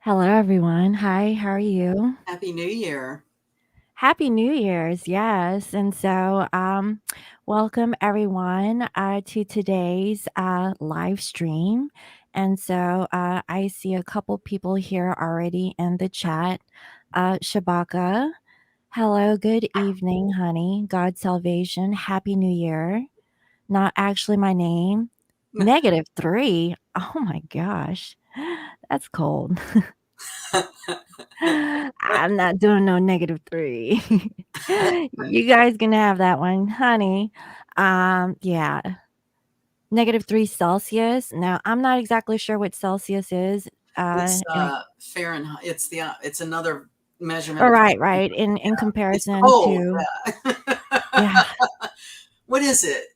Hello, everyone. Hi, how are you? Happy New Year. Happy New Year's, yes. Welcome everyone to today's live stream. I see a couple people here already in the chat. Shabaka, hello, good evening, honey. God's salvation, Happy New Year. Not actually my name. -3. Oh my gosh, that's cold. I'm not doing no -3. You guys can have that one, honey. Yeah, -3 Celsius. Now, I'm not exactly sure what Celsius is. It's In Fahrenheit. It's another oh, measurement of right. In it's comparison cold. to Yeah. yeah, What is it?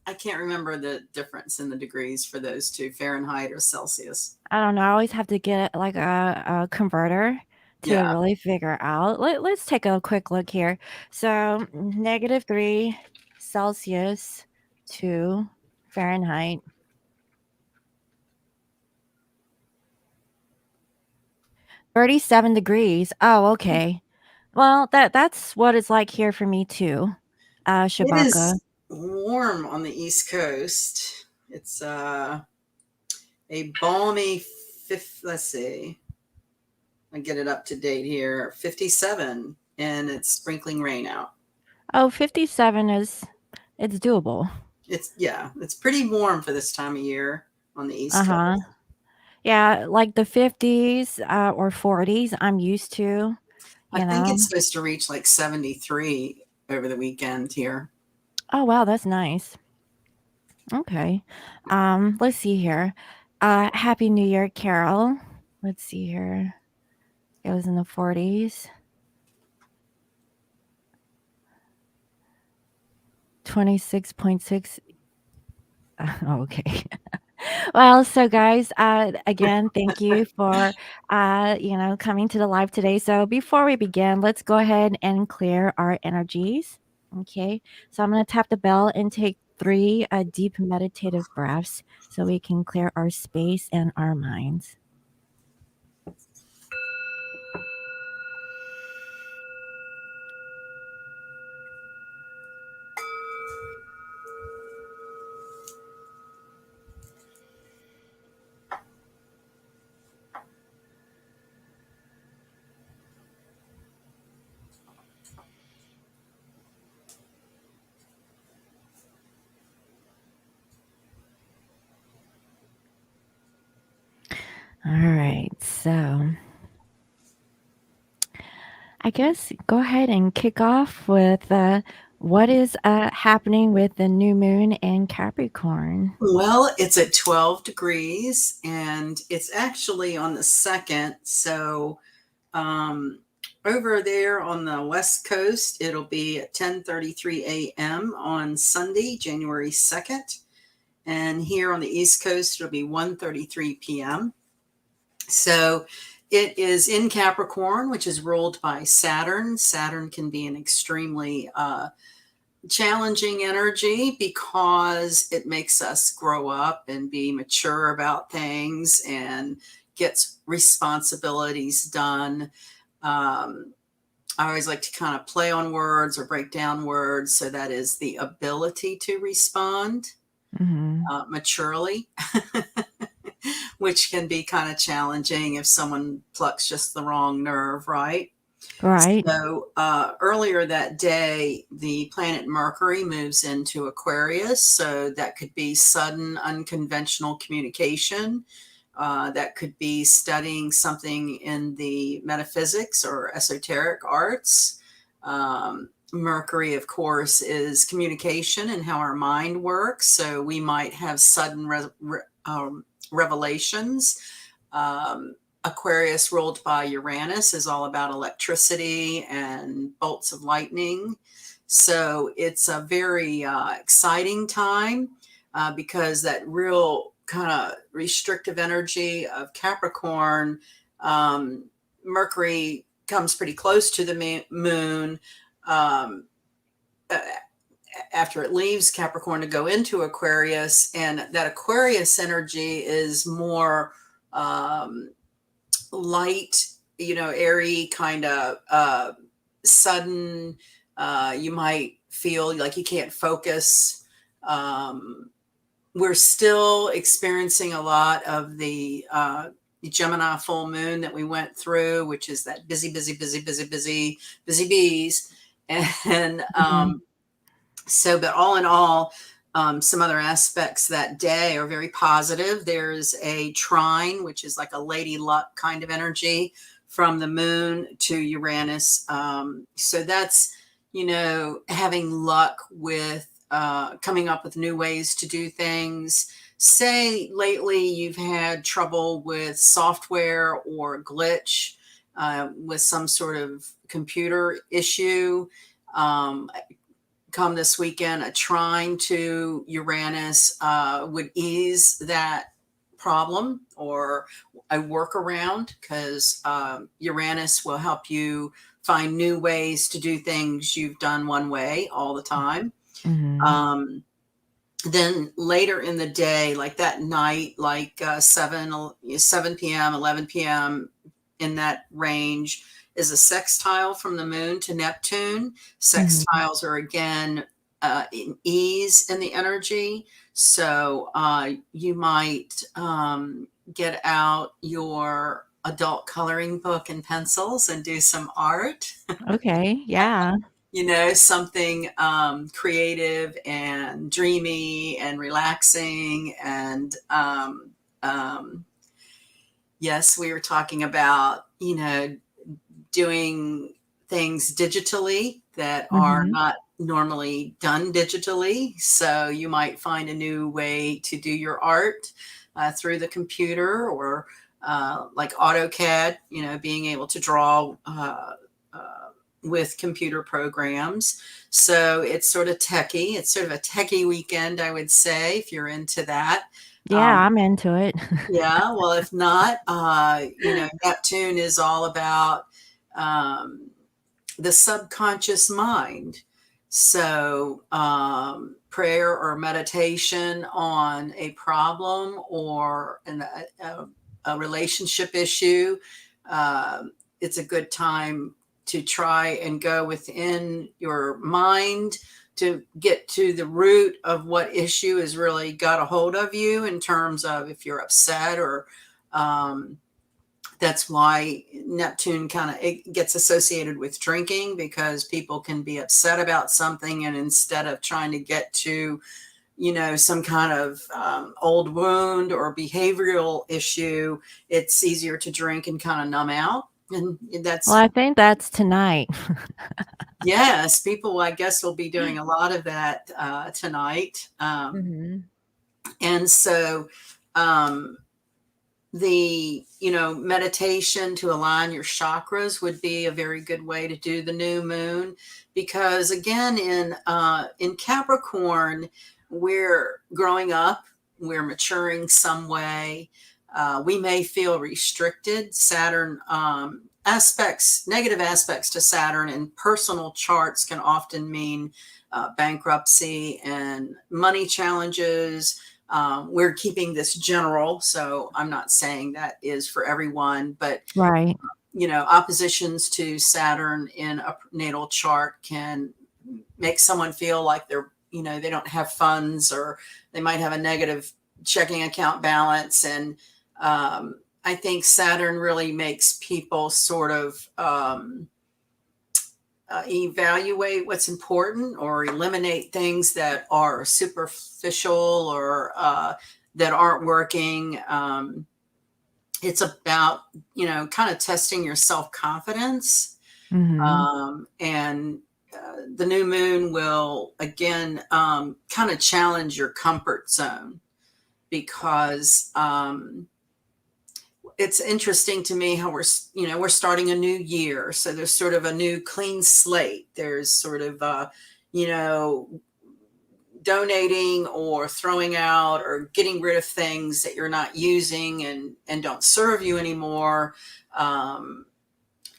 I can't remember the difference in the degrees for those two, Fahrenheit or Celsius. I don't know. I always have to get like a converter to Yeah. really figure out. Let's take a quick look here. So, -3 Celsius to Fahrenheit. 37 degrees. Oh, okay. Well, that's what it's like here for me too, It Shabaka. is warm on the East Coast. It's a balmy fifth, let's see. I get it up to date here. 57 and it's sprinkling rain out. Oh, 57 it's doable. It's pretty warm for this time of year on the East Uh-huh. Coast. Yeah, like the 50s, or 40s, I'm used to, I you think know. it's supposed to reach like 73 over the weekend here. Oh, wow, that's nice. Okay. Let's see here. Happy New Year, Carol. Let's see here. It was in the 40s. 26.6. Okay. Well, so guys, again, thank you for coming to the live today. So before we begin, let's go ahead and clear our energies. Okay. So I'm going to tap the bell and take three deep meditative breaths so we can clear our space and our minds. All right. So I guess go ahead and kick off with what is happening with the new moon in Capricorn. Well, it's at 12 degrees and it's actually on the second. So um, over there on the West Coast, it'll be at 10:33 a.m. on Sunday, January 2nd. And here on the East Coast, it'll be 1:33 p.m. So it is in Capricorn, which is ruled by Saturn. Saturn can be an extremely challenging energy because it makes us grow up and be mature about things and gets responsibilities done. Um, I always like to kind of play on words or break down words. So that is the ability to respond Mm-hmm. maturely. Which can be kind of challenging if someone plucks just the wrong nerve, right? Right. So earlier that day, the planet Mercury moves into Aquarius. So that could be sudden, unconventional communication. That could be studying something in the metaphysics or esoteric arts. Mercury, of course, is communication and how our mind works. So we might have sudden revelations. Aquarius, ruled by Uranus, is all about electricity and bolts of lightning. So it's a very exciting time because that real kind of restrictive energy of Capricorn, Mercury comes pretty close to the moon. Um, After it leaves Capricorn to go into Aquarius, and that Aquarius energy is more light, airy kind of sudden. You might feel like you can't focus. We're still experiencing a lot of the Gemini full moon that we went through, which is that busy, busy, busy, busy, busy, busy bees. And Mhm. so, but all in all, some other aspects that day are very positive. There's a trine, which is like a lady luck kind of energy from the moon to Uranus. So that's, having luck with coming up with new ways to do things. Say lately you've had trouble with software or glitch with some sort of computer issue. Come this weekend, a trine to Uranus would ease that problem or a workaround, because Uranus will help you find new ways to do things you've done one way all the time. Mhm. Um, then later in the day, like that night, like 7 p.m., 11 p.m., in that range, is a sextile from the moon to Neptune. Mhm. Sextiles are again in ease in the energy. So you might get out your adult coloring book and pencils and do some art. Okay, yeah. Something creative and dreamy and relaxing. And yes, we were talking about, doing things digitally that are Mhm. not normally done digitally. So you might find a new way to do your art through the computer, or like AutoCAD, being able to draw with computer programs. So it's sort of techie. It's sort of a techie weekend, I would say, if you're into that. Yeah, Um, I'm into it. yeah, well, if not, Neptune is all about um, the subconscious mind. So, prayer or meditation on a problem or a relationship issue, it's a good time to try and go within your mind to get to the root of what issue has really got a hold of you, in terms of if you're upset or um, that's why Neptune kind of it gets associated with drinking, because people can be upset about something, and instead of trying to get to some kind of old wound or behavioral issue, it's easier to drink and kind of numb out. And Well, that's, I think that's tonight. yes, people, I guess, will be doing a lot of that tonight. Mhm. And so um, the meditation to align your chakras would be a very good way to do the new moon, because again, in Capricorn, we're growing up, we're maturing some way. We may feel restricted. Saturn aspects, negative aspects to Saturn in personal charts can often mean bankruptcy and money challenges. We're keeping this general, so I'm not saying that is for everyone, but Right. oppositions to Saturn in a natal chart can make someone feel like they don't have funds, or they might have a negative checking account balance. And I think Saturn really makes people sort of evaluate what's important, or eliminate things that are superficial, or that aren't working. It's about, kind of testing your self confidence. Mhm. And the new moon will, again, kind of challenge your comfort zone, because it's interesting to me how we're starting a new year, so there's sort of a new clean slate. There's sort of you know donating or throwing out or getting rid of things that you're not using and don't serve you anymore. um,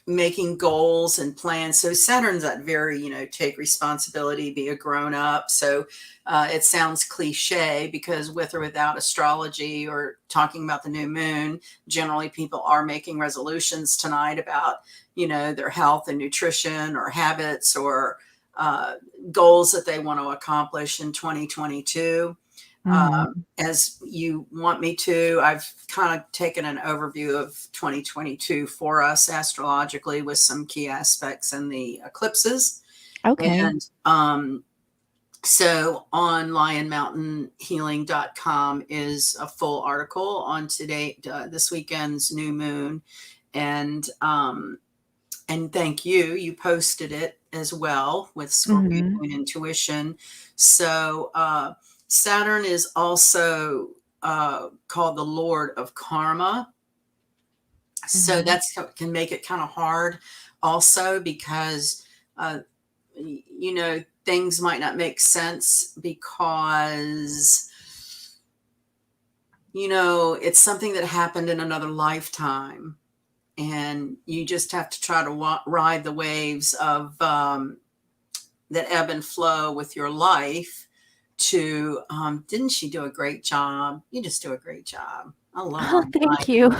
making goals and plans. So Saturn's that very, take responsibility, be a grown up. So it sounds cliche because with or without astrology or talking about the new moon, generally people are making resolutions tonight about, their health and nutrition or habits or goals that they want to accomplish in 2022. Mhm. As you want me to, I've kind of taken an overview of 2022 for us astrologically with some key aspects and the eclipses. Okay. And so on lionmountainhealing.com is a full article on this weekend's new moon. And thank you. You posted it as well with Scorpio Mhm. Moon Intuition. So Saturn is also called the Lord of Karma. So Mhm. that's can make it kind of hard also because, things might not make sense because, it's something that happened in another lifetime. And you just have to try to ride the waves of that ebb and flow with your life to didn't she do a great job? You just do a great job. I love Oh, our thank Mike. you.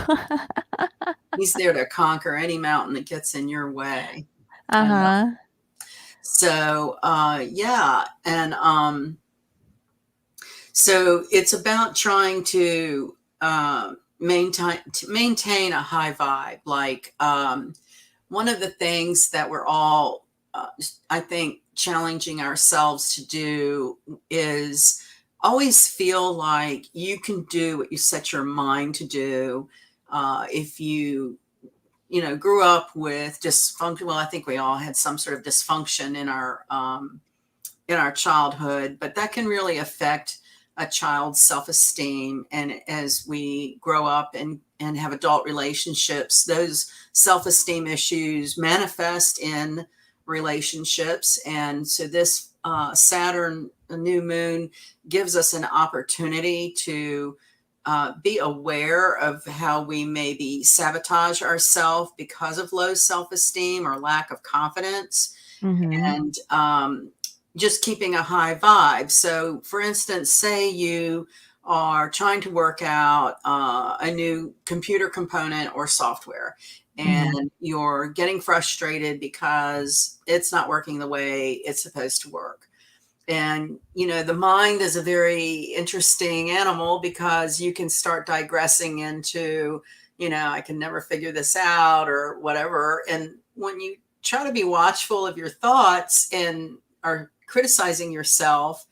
He's there to conquer any mountain that gets in your way. I love Uh-huh. so yeah. And so it's about trying to maintain a high vibe. Like one of the things that we're all, I think, challenging ourselves to do is always feel like you can do what you set your mind to do. If you, grew up with dysfunction, well, I think we all had some sort of dysfunction in our childhood, but that can really affect a child's self-esteem. And as we grow up and have adult relationships, those self-esteem issues manifest in relationships. And so this Saturn new moon gives us an opportunity to be aware of how we maybe sabotage ourselves because of low self-esteem or lack of confidence. Mhm. And just keeping a high vibe. So, for instance, say you are trying to work out a new computer component or software, Mhm. and you're getting frustrated because it's not working the way it's supposed to work. And, the mind is a very interesting animal because you can start digressing into, I can never figure this out or whatever. And when you try to be watchful of your thoughts and are criticizing yourself,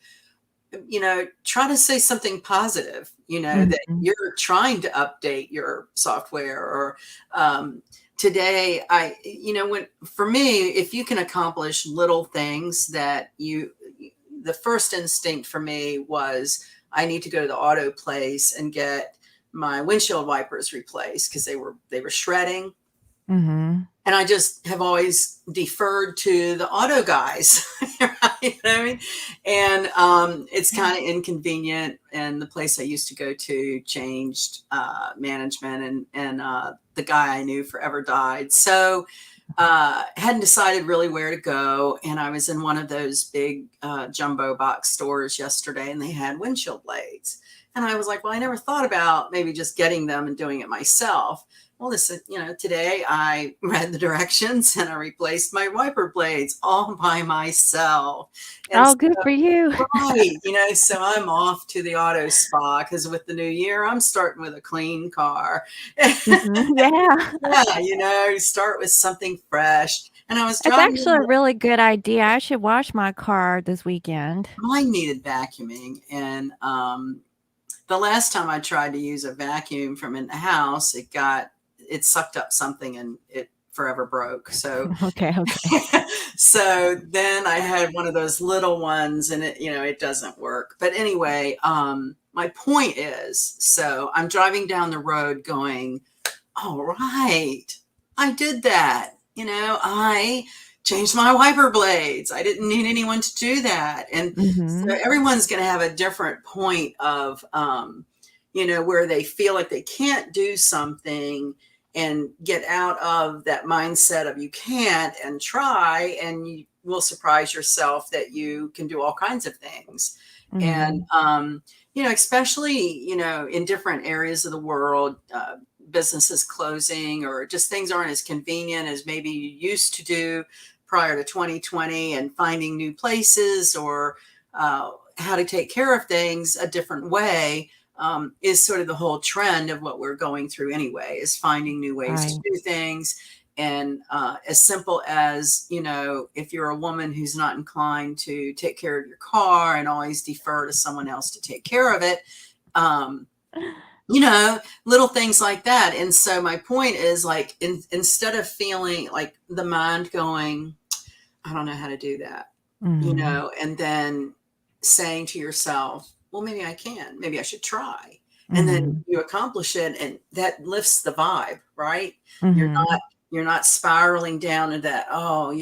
try to say something positive, that Mhm. you're trying to update your software or, today when for me, if you can accomplish little things that the first instinct for me was I need to go to the auto place and get my windshield wipers replaced because they were shredding. Mhm. And I just have always deferred to the auto guys. Right? You know what I mean? And it's kind of inconvenient. And the place I used to go to changed management, and the guy I knew forever died. So hadn't decided really where to go. And I was in one of those big jumbo box stores yesterday, and they had windshield blades. And I was like, well, I never thought about maybe just getting them and doing it myself. Well, listen, today I read the directions and I replaced my wiper blades all by myself. And Oh, so, good for you. right, so I'm off to the auto spa because with the new year, I'm starting with a clean car. Mhm. Yeah. Yeah, start with something fresh. And I was That's driving actually in a really good idea. I should wash my car this weekend. mine needed vacuuming. And the last time I tried to use a vacuum from in the house, it sucked up something and it forever broke. So Okay, okay. so then I had one of those little ones and it doesn't work. But anyway, my point is, so I'm driving down the road going, all right, I did that. I changed my wiper blades. I didn't need anyone to do that. And so Mhm. everyone's going to have a different point of, where they feel like they can't do something. and get out of that mindset of you can't and try, and you will surprise yourself that you can do all kinds of things. And, Mhm. especially, in different areas of the world, businesses closing or just things aren't as convenient as maybe you used to do prior to 2020, and finding new places or how to take care of things a different way is sort of the whole trend of what we're going through anyway, is finding new ways to Right. do things. And as simple as, if you're a woman who's not inclined to take care of your car and always defer to someone else to take care of it, um, little things like that. And so my point is, like, instead of feeling like the mind going, I don't know how to do that, Mhm. and then saying to yourself, well, maybe I can, maybe I should try. And then Mhm. you accomplish it, and that lifts the vibe, right? You're not Mhm. you're not spiraling down into that, oh, I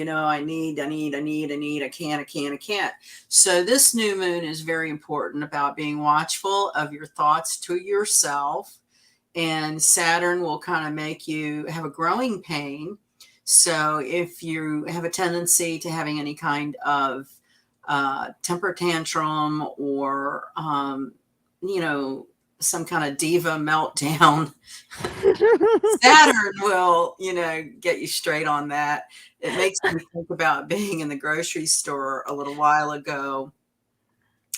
can't. So this new moon is very important about being watchful of your thoughts to yourself, and Saturn will kind of make you have a growing pain. So if you have a tendency to having any kind of temper tantrum, or some kind of diva meltdown, Saturn will, get you straight on that. It makes me think about being in the grocery store a little while ago,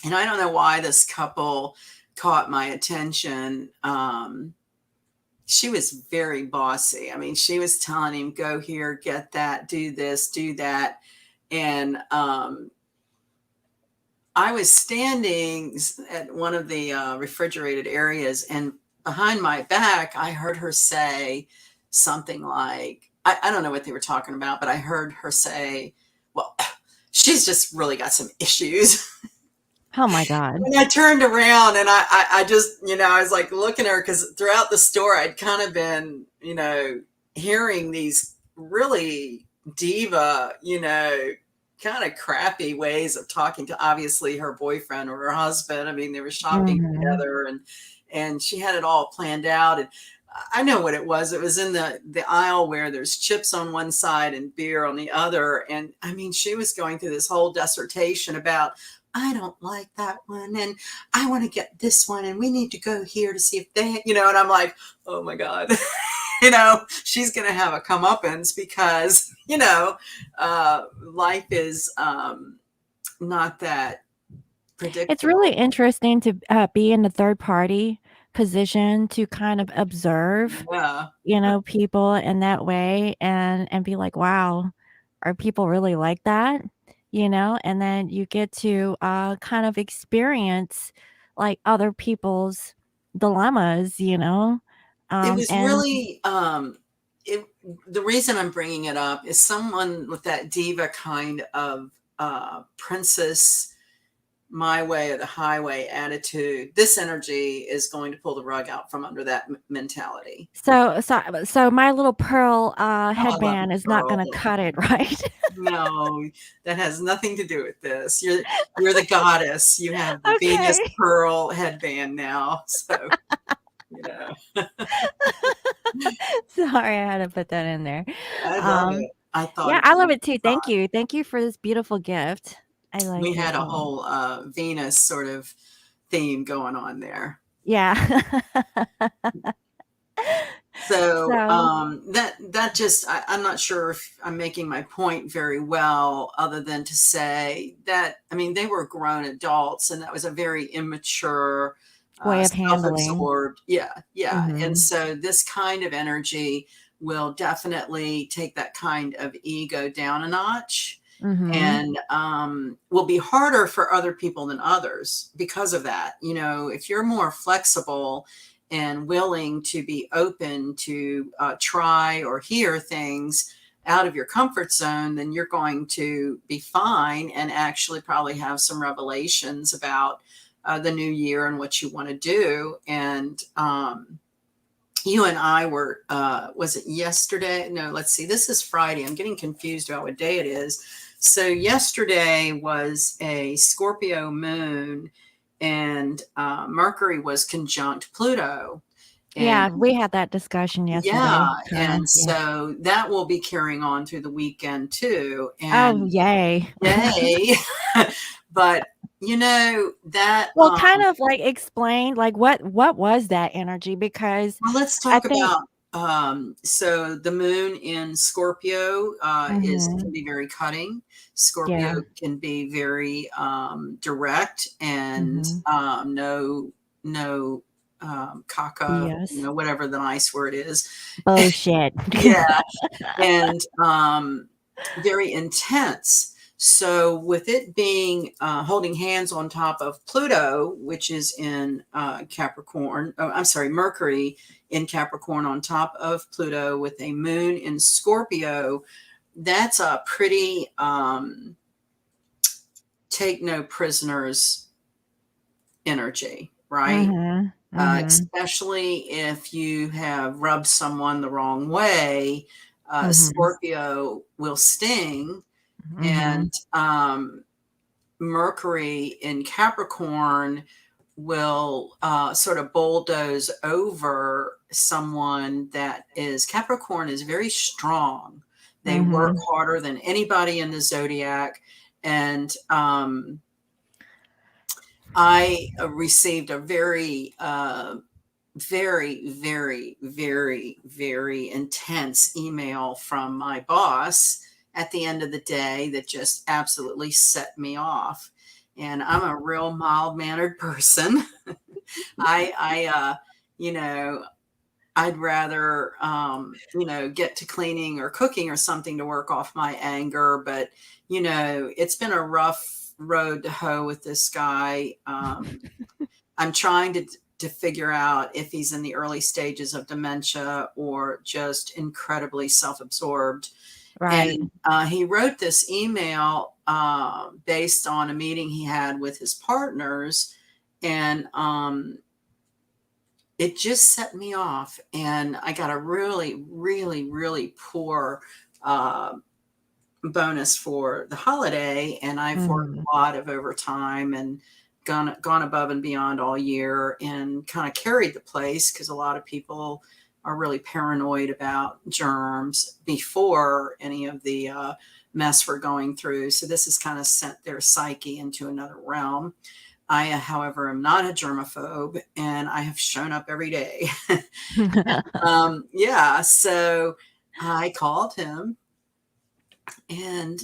and I don't know why this couple caught my attention. She was very bossy. I mean, she was telling him, go here, get that, do this, do that. And I was standing at one of the refrigerated areas, and behind my back, I heard her say something like, I don't know what they were talking about, but I heard her say, well, she's just really got some issues. Oh my god. And I turned around, and I just, I was like looking at her, because throughout the store, I'd kind of been, hearing these really diva, kind of crappy ways of talking to obviously her boyfriend or her husband. I mean, they were shopping Mhm. together, and she had it all planned out. And I know what it was. It was in the aisle where there's chips on one side and beer on the other. And I mean, she was going through this whole dissertation about, I don't like that one, and I want to get this one, and we need to go here to see if they, and I'm like, oh my God, she's going to have a comeuppance, because, life is not that It's really predictable. interesting to, be in the third party position to kind of observe, Yeah. people in that way and be like, "Wow, are people really like that?" And then you get to, kind of experience, like, other people's dilemmas, It was and really, it, the reason I'm bringing it up is someone with that diva kind of princess, my way or the highway attitude. This energy is going to pull the rug out from under that mentality. so My Little Pearl, Oh, I love headband you, is not girl. gonna cut it, right? No, that has nothing to do with this. You're the goddess. You have the Venus Okay. pearl headband now. So, you know, Sorry, I had to put that in there. I love Um, it. I thought yeah, it I was love it too. fun. Thank you. Thank you for this beautiful gift. I We like it had a a lot. whole Venus sort of theme going on there. Yeah. So So, that just, I'm not sure if I'm making my point very well, other than to say that, I mean, they were grown adults, and that was a very immature, way of handling. self-absorbed. Yeah, yeah. And Mhm. so this kind of energy will definitely take that kind of ego down a notch, Mhm. and will be harder for other people than others because of that. If you're more flexible and willing to be open to try or hear things out of your comfort zone, then you're going to be fine, and actually probably have some revelations about the new year and what you want to do. And you and I were, was it yesterday? No, let's see. This is Friday. I'm getting confused about what day it is. So yesterday was a Scorpio moon, and Mercury was conjunct Pluto. Yeah, we had that discussion yesterday, Yeah, kinda, and yeah. so that will be carrying on through the weekend too, Oh, and yay. yay. But, that, Well, kind of, like, explain, like, what was that energy? Because well, let's I talk think about, so the moon in Scorpio, is can Mhm. be very cutting. Yeah. Scorpio can be very, direct and, Mhm. no, caca, Yes. whatever the nice word is. Bullshit. Yeah. And very intense. So, with it being holding hands on top of Pluto, which is in Capricorn, oh, I'm sorry, Mercury in Capricorn on top of Pluto with a moon in Scorpio, that's a pretty take no prisoners energy, right? Mhm. Mhm. Especially if you have rubbed someone the wrong way, Mhm. Scorpio will sting, and Mhm. Mercury in Capricorn will sort of bulldoze over someone that is Capricorn is very strong. They work Mhm. harder than anybody in the zodiac, and I received a very very, very, very, very intense email from my boss at the end of the day that just absolutely set me off. And I'm a real mild mannered person. I, you know, I'd rather, get to cleaning or cooking or something to work off my anger. But, it's been a rough road to hoe with this guy. I'm trying to figure out if he's in the early stages of dementia or just incredibly self-absorbed. Right. And he wrote this email based on a meeting he had with his partners, and it just set me off. And I got a really, really, really poor uh, bonus for the holiday, and I've worked Mhm. a lot of overtime and gone above and beyond all year and kind of carried the place because a lot of people are really paranoid about germs before any of the mess we're going through. So this has kind of sent their psyche into another realm. I, however, am not a germaphobe, and I have shown up every day. Yeah, so I called him and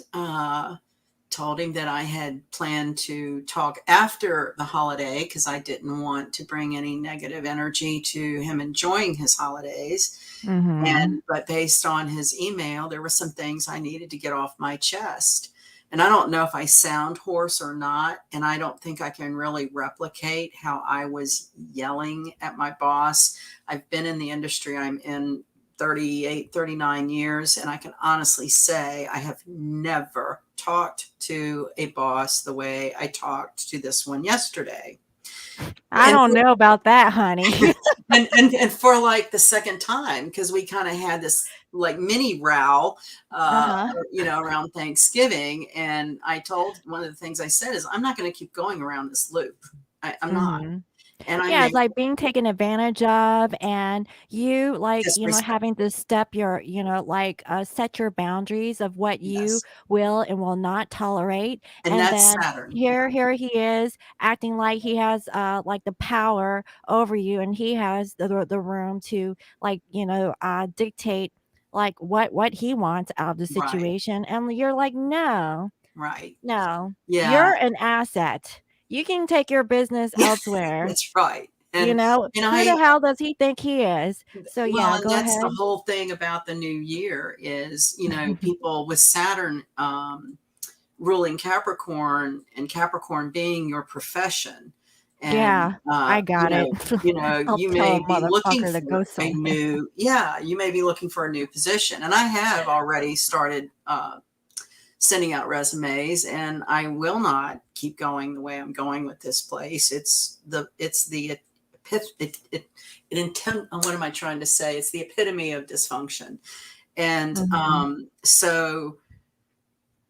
told him that I had planned to talk after the holiday because I didn't want to bring any negative energy to him enjoying his holidays. Mhm. But based on his email, there were some things I needed to get off my chest. And I don't know if I sound hoarse or not. And I don't think I can really replicate how I was yelling at my boss. I've been in the industry I'm in 38, 39 years. And I can honestly say I have never talked to a boss the way I talked to this one yesterday. I And don't know about that, honey. and for like the second time because we kind of had this like mini row Uh-huh. around Thanksgiving, and I told one of the things I said is I'm not going to keep going around this loop. I'm not. Mhm. And I Yeah, made it's like being taken advantage of and you like, disrespect. having to step your, like, set your boundaries of what you Yes, will and will not tolerate. and And that's then Saturn. Yeah, here he is acting like he has like the power over you and he has the room to like, dictate like what he wants out of the right, situation. And you're like, no, right. no, Yeah. you're an asset. You can take your business elsewhere. That's right. And Who the I hell does he think he is? So, Well, yeah, and go that's the ahead. whole thing about the new year is, people with Saturn ruling Capricorn and Capricorn being your profession. And, Yeah, I got it. I'll you tell a may be looking motherfucker to go for somewhere. you may be looking for a new position. And I have already started sending out resumes, and I will not keep going the way I'm going with this place. It's the what am I trying to say? It's the epitome of dysfunction. And Mhm. so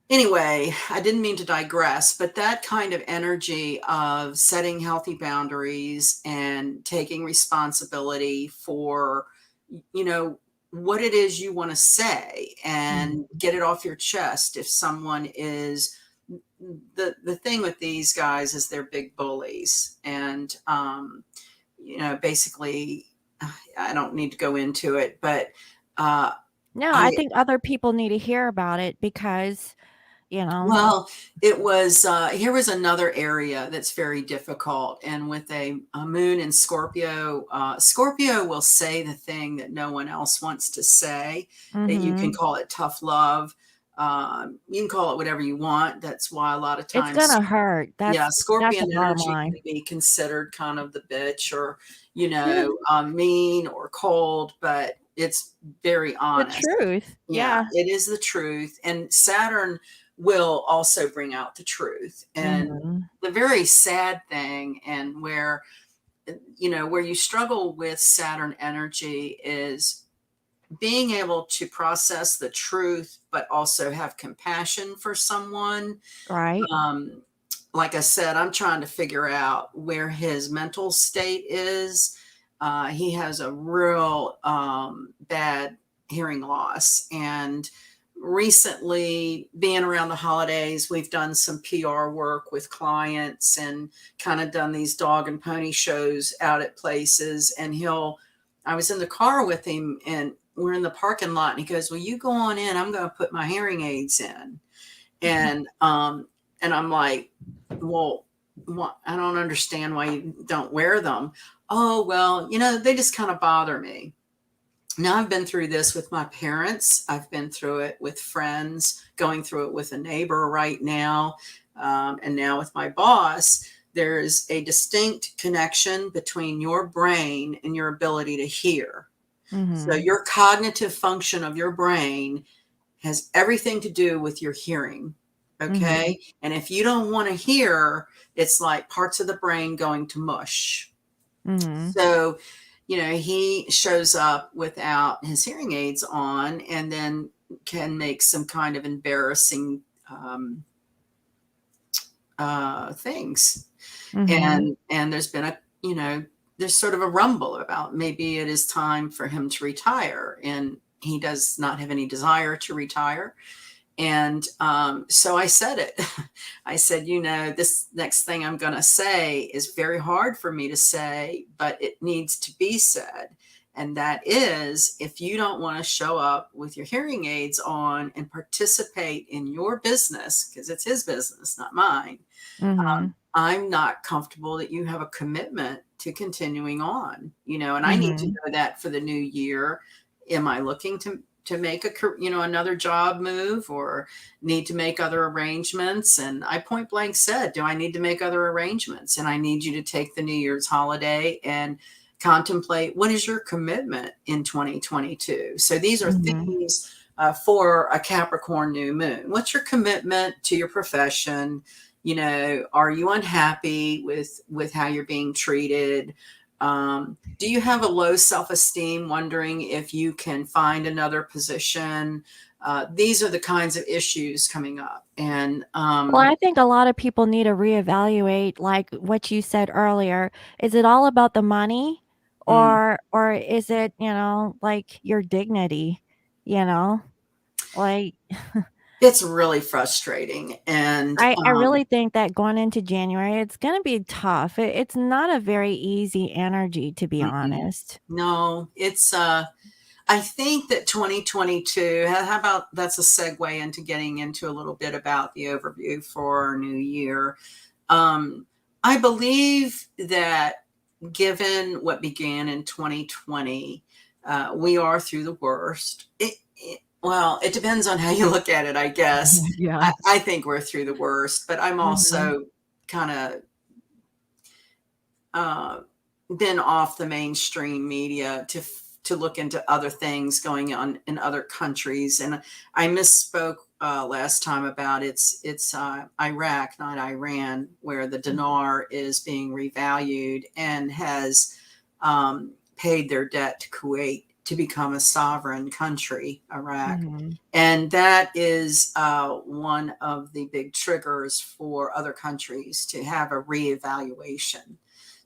Anyway, I didn't mean to digress, but that kind of energy of setting healthy boundaries and taking responsibility for, you know, what it is you want to say and Mhm. get it off your chest. If someone is the thing with these guys is they're big bullies, and basically, I don't need to go into it, but uh, No, I I think other people need to hear about it because, you know. Well, it was here was another area that's very difficult, and with a moon in Scorpio, Scorpio will say the thing that no one else wants to say. That you can Mhm. call it tough love. You can call it whatever you want. That's why a lot of It's times, gonna hurt. yeah, That's the Scorpion bottom energy line. can be considered kind of the bitch, or The mean or cold, but it's very honest. truth. Yeah, Yeah. it is the truth. And Saturn will also bring out the truth. And Mhm. the very sad thing, and where you struggle with Saturn energy, is being able to process the truth, but also have compassion for someone. Right. Um, like I said, I'm trying to figure out where his mental state is. He has a real bad hearing loss. And recently, being around the holidays, we've done some PR work with clients and kind of done these dog and pony shows out at places. And I was in the car with him, and we're in the parking lot, and he goes, "Well, you go on in. I'm going to put my hearing aids in." And I'm like, well, what? I don't understand why you don't wear them. Oh, well, they just kind of bother me. Now I've been through this with my parents. I've been through it with friends, going through it with a neighbor right now. And now with my boss, there's a distinct connection between your brain and your ability to hear. So Mhm. your cognitive function of your brain has everything to do with your hearing. Mhm. Okay. And if you don't want to hear, it's like parts of the brain going to mush. Mhm. So, he shows up without his hearing aids on, and then can make some kind of embarrassing things. Mhm. And there's been there's sort of a rumble about maybe it is time for him to retire. And he does not have any desire to retire. And so I said it. I said, this next thing I'm going to say is very hard for me to say, but it needs to be said. And that is, if you don't want to show up with your hearing aids on and participate in your business, because it's his business, not mine, Mhm. I'm not comfortable that you have a commitment to continuing on, and I need to Mhm. know that for the new year. Am I looking to make another job move, or need to make other arrangements? And I point blank said, do I need to make other arrangements? And I need you to take the New Year's holiday and contemplate, what is your commitment in 2022? So these are Mhm. themes for a Capricorn new moon. What's your commitment to your profession? Are you unhappy with how you're being treated? Do you have a low self-esteem, wondering if you can find another position? These are the kinds of issues coming up. And Well, I think a lot of people need to reevaluate, like what you said earlier. Is it all about the money, mm, or is it, like your dignity, you know? Like it's really frustrating. And I really think that going into January, it's gonna be tough. It's not a very easy energy, to be mm-mm. honest. No, it's I think that 2022, how about that's a segue into getting into a little bit about the overview for our new year. Um, I believe that, given what began in 2020, we are through the worst. Well, it depends on how you look at it, I guess. Yeah. I think we're through the worst, but I'm Mhm. also kind of uh, been off the mainstream media to look into other things going on in other countries. And I misspoke last time about it's Iraq, not Iran, where the dinar is being revalued and has paid their debt to Kuwait. to become a sovereign country, Iraq. Mhm. And that is one of the big triggers for other countries to have a reevaluation.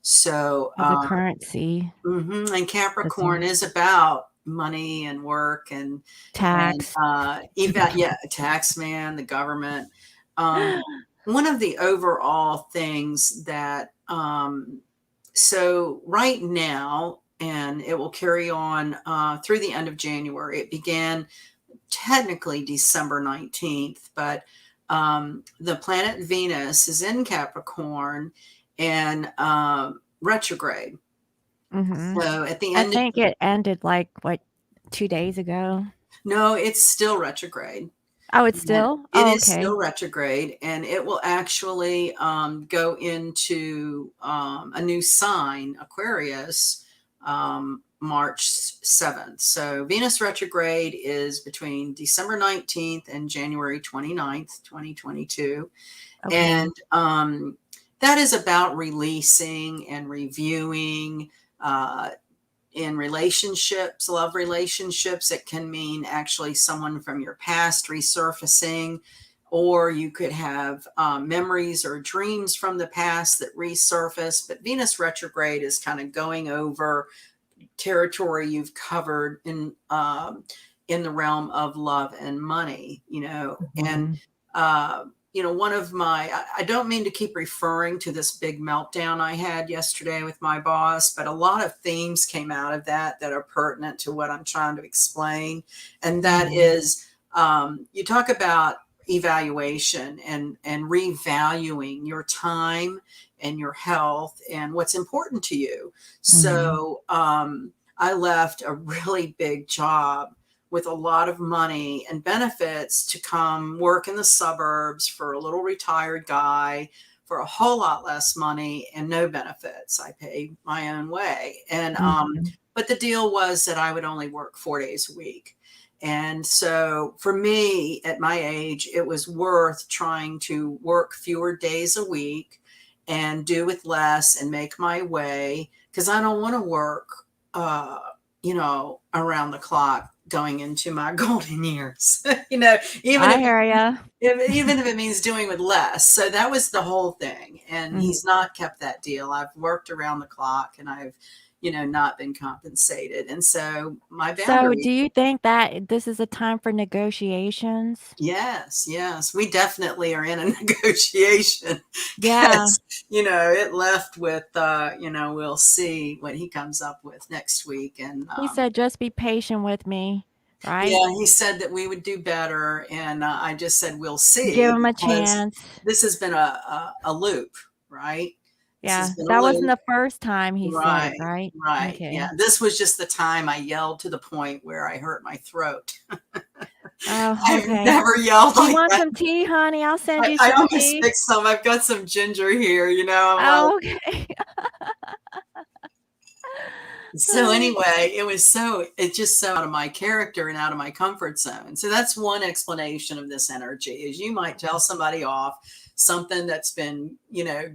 So, Of the currency, and as in Capricorn is about money and work and tax. yeah, a tax man, the government. One of the overall things that so right now, and it will carry on through the end of January. It began technically December 19th, but the planet Venus is in Capricorn and retrograde. Mhm. So at the I end of, think it ended, like, what, 2 days ago? no, it's still retrograde. Oh, it's And still? it Oh, is okay. still retrograde, and it will actually go into a new sign, Aquarius, March 7th. So Venus retrograde is between December 19th and January 29th, 2022. Okay. And that is about releasing and reviewing. In relationships, love relationships, it can mean actually someone from your past resurfacing, or you could have memories or dreams from the past that resurface. But Venus retrograde is kind of going over territory you've covered in the realm of love and money, and Mhm. uh, one of my, I don't mean to keep referring to this big meltdown I had yesterday with my boss, but a lot of themes came out of that are pertinent to what I'm trying to explain. And that Mhm. is, you talk about evaluation and revaluing your time and your health and what's important to you. Mhm. So I left a really big job with a lot of money and benefits to come work in the suburbs for a little retired guy for a whole lot less money and no benefits. I paid my own way. And Mhm. but the deal was that I would only work 4 days a week. And so for me at my age, it was worth trying to work fewer days a week and do with less and make my way, because I don't want to work uh, around the clock going into my golden years, even I if, hear ya. even if it means doing with less. So that was the whole thing. And Mhm. he's not kept that deal. I've worked around the clock and I've, not been compensated. And so my So, boundary. do you think that this is a time for negotiations? Yes, yes. We definitely are in a negotiation Yeah. because, it left with, we'll see what he comes up with next week. And He said, "Just be patient with me," right? yeah, he said that we would do better. And I just said, we'll Give see, him a because chance. this has been a loop, right? This has Yeah, been a that wasn't loop. the first time he said it, Right, right? right. Yeah. Okay. This was just the time I yelled to the point where I hurt my throat. Oh, I've okay. never yelled Do you like want that. some tea, honey? I'll send I, you I some almost tea. picked some. I've got some ginger here, I'm like, Oh, okay. so anyway, it's just so out of my character and out of my comfort zone. So that's one explanation of this energy is you might tell somebody off something that's been,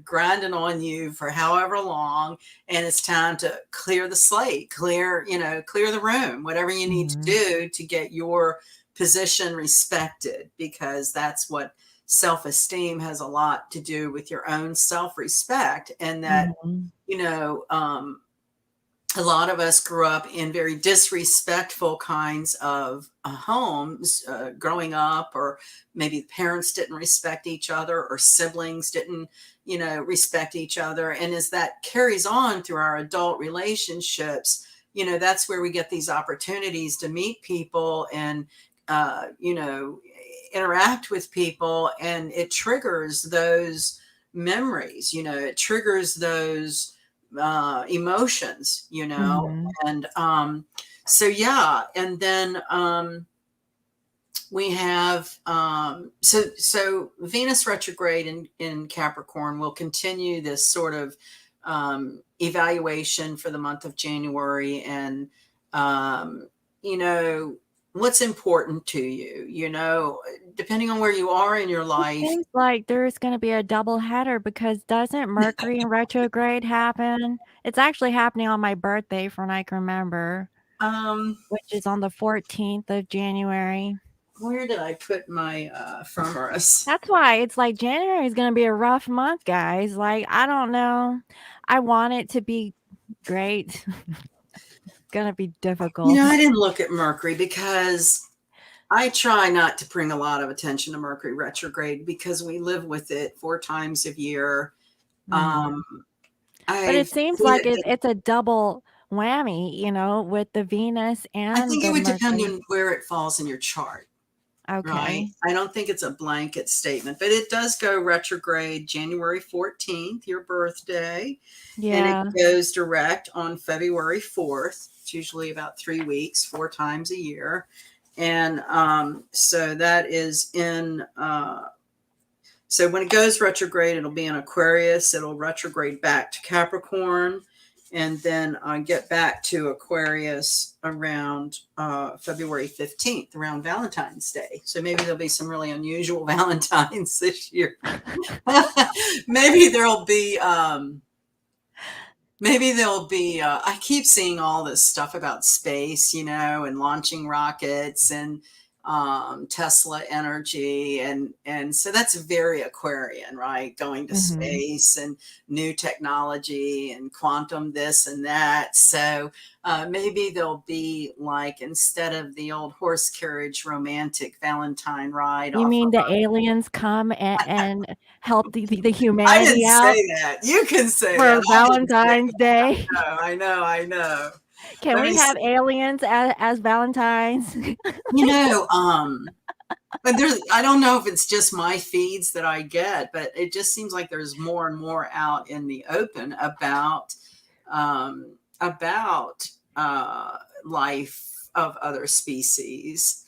grinding on you for however long, and it's time to clear the slate, clear the room, whatever you need to Mhm. do to get your position respected, because that's what self-esteem has a lot to do with your own self-respect. And that, Mhm. you know, um, a lot of us grew up in very disrespectful kinds of homes growing up, or maybe parents didn't respect each other, or siblings didn't, respect each other. And as that carries on through our adult relationships, that's where we get these opportunities to meet people and, interact with people. And it triggers those memories, it triggers those emotions, Mhm. and so yeah. And then we have so Venus retrograde in Capricorn will continue this sort of evaluation for the month of January. And um, you know what's important to you, depending on where you are in your It life. seems like there's gonna be a double header because doesn't Mercury in retrograde happen? It's actually happening on my birthday from what I can remember. which is on the 14th of January. Where did I put my ephemeris? That's why it's like January is going to be a rough month, guys. Like, I don't know. I want it to be great. Going to be You difficult. know, I didn't look at Mercury because I try not to bring a lot of attention to Mercury retrograde because we live with it 4 times a year. Hmm. Um, But I've it seems seen like it. it's a double whammy, with the Venus I and think it the would depend Mercury. on where it falls in your chart, right? Okay. I don't think it's a blanket statement, but it does go retrograde January 14th, your birthday, and it Yeah. goes direct on February 4th. It's usually about 3 weeks, 4 times a year. And so that is in so when it goes retrograde, it'll be in Aquarius. It'll retrograde back to Capricorn, and then get back to Aquarius around February 15th, around Valentine's Day. So maybe there'll be some really unusual Valentines this year. maybe there'll be I keep seeing all this stuff about space, and launching rockets and Tesla energy, and so that's very Aquarian, right? Going to Hmm. space and new technology and quantum this and that. So maybe there'll be, like, instead of the old horse carriage romantic Valentine ride You off mean of the aliens come and help the I didn't humanity say out that. You can say that. for I didn't say Valentine's Day? that. I know. I know. Can Let we me have see. aliens as Valentines? You know, but I don't know if it's just my feeds that I get, but it just seems like there's more and more out in the open about life of other species.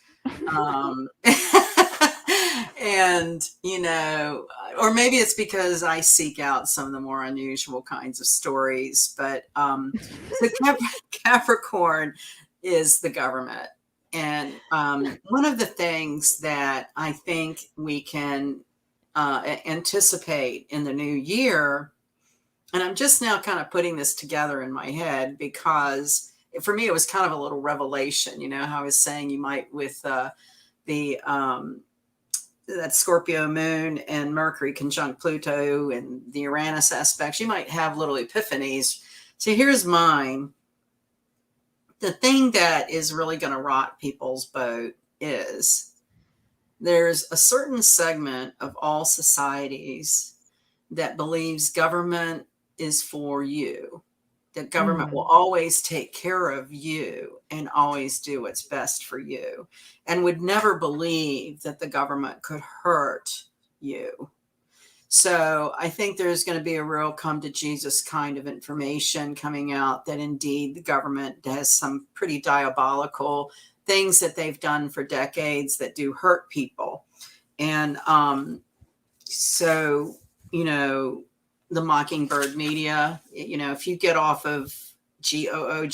Um, and, or maybe it's because I seek out some of the more unusual kinds of stories. But so Capricorn is the government. And one of the things that I think we can anticipate in the new year, and I'm just now kind of putting this together in my head because for me it was kind of a little revelation. How I was saying you might with the that Scorpio moon and Mercury conjunct Pluto and the Uranus aspects, you might have little epiphanies. So here's mine. The thing that is really going to rock people's boat is there's a certain segment of all societies that believes government is for you, that government will Hmm. always take care of you and always do what's best for you, and would never believe that the government could hurt you. So I think there's going to be a real come to Jesus kind of information coming out that indeed the government has some pretty diabolical things that they've done for decades that do hurt people. And so, the Mockingbird media, if you get off of Google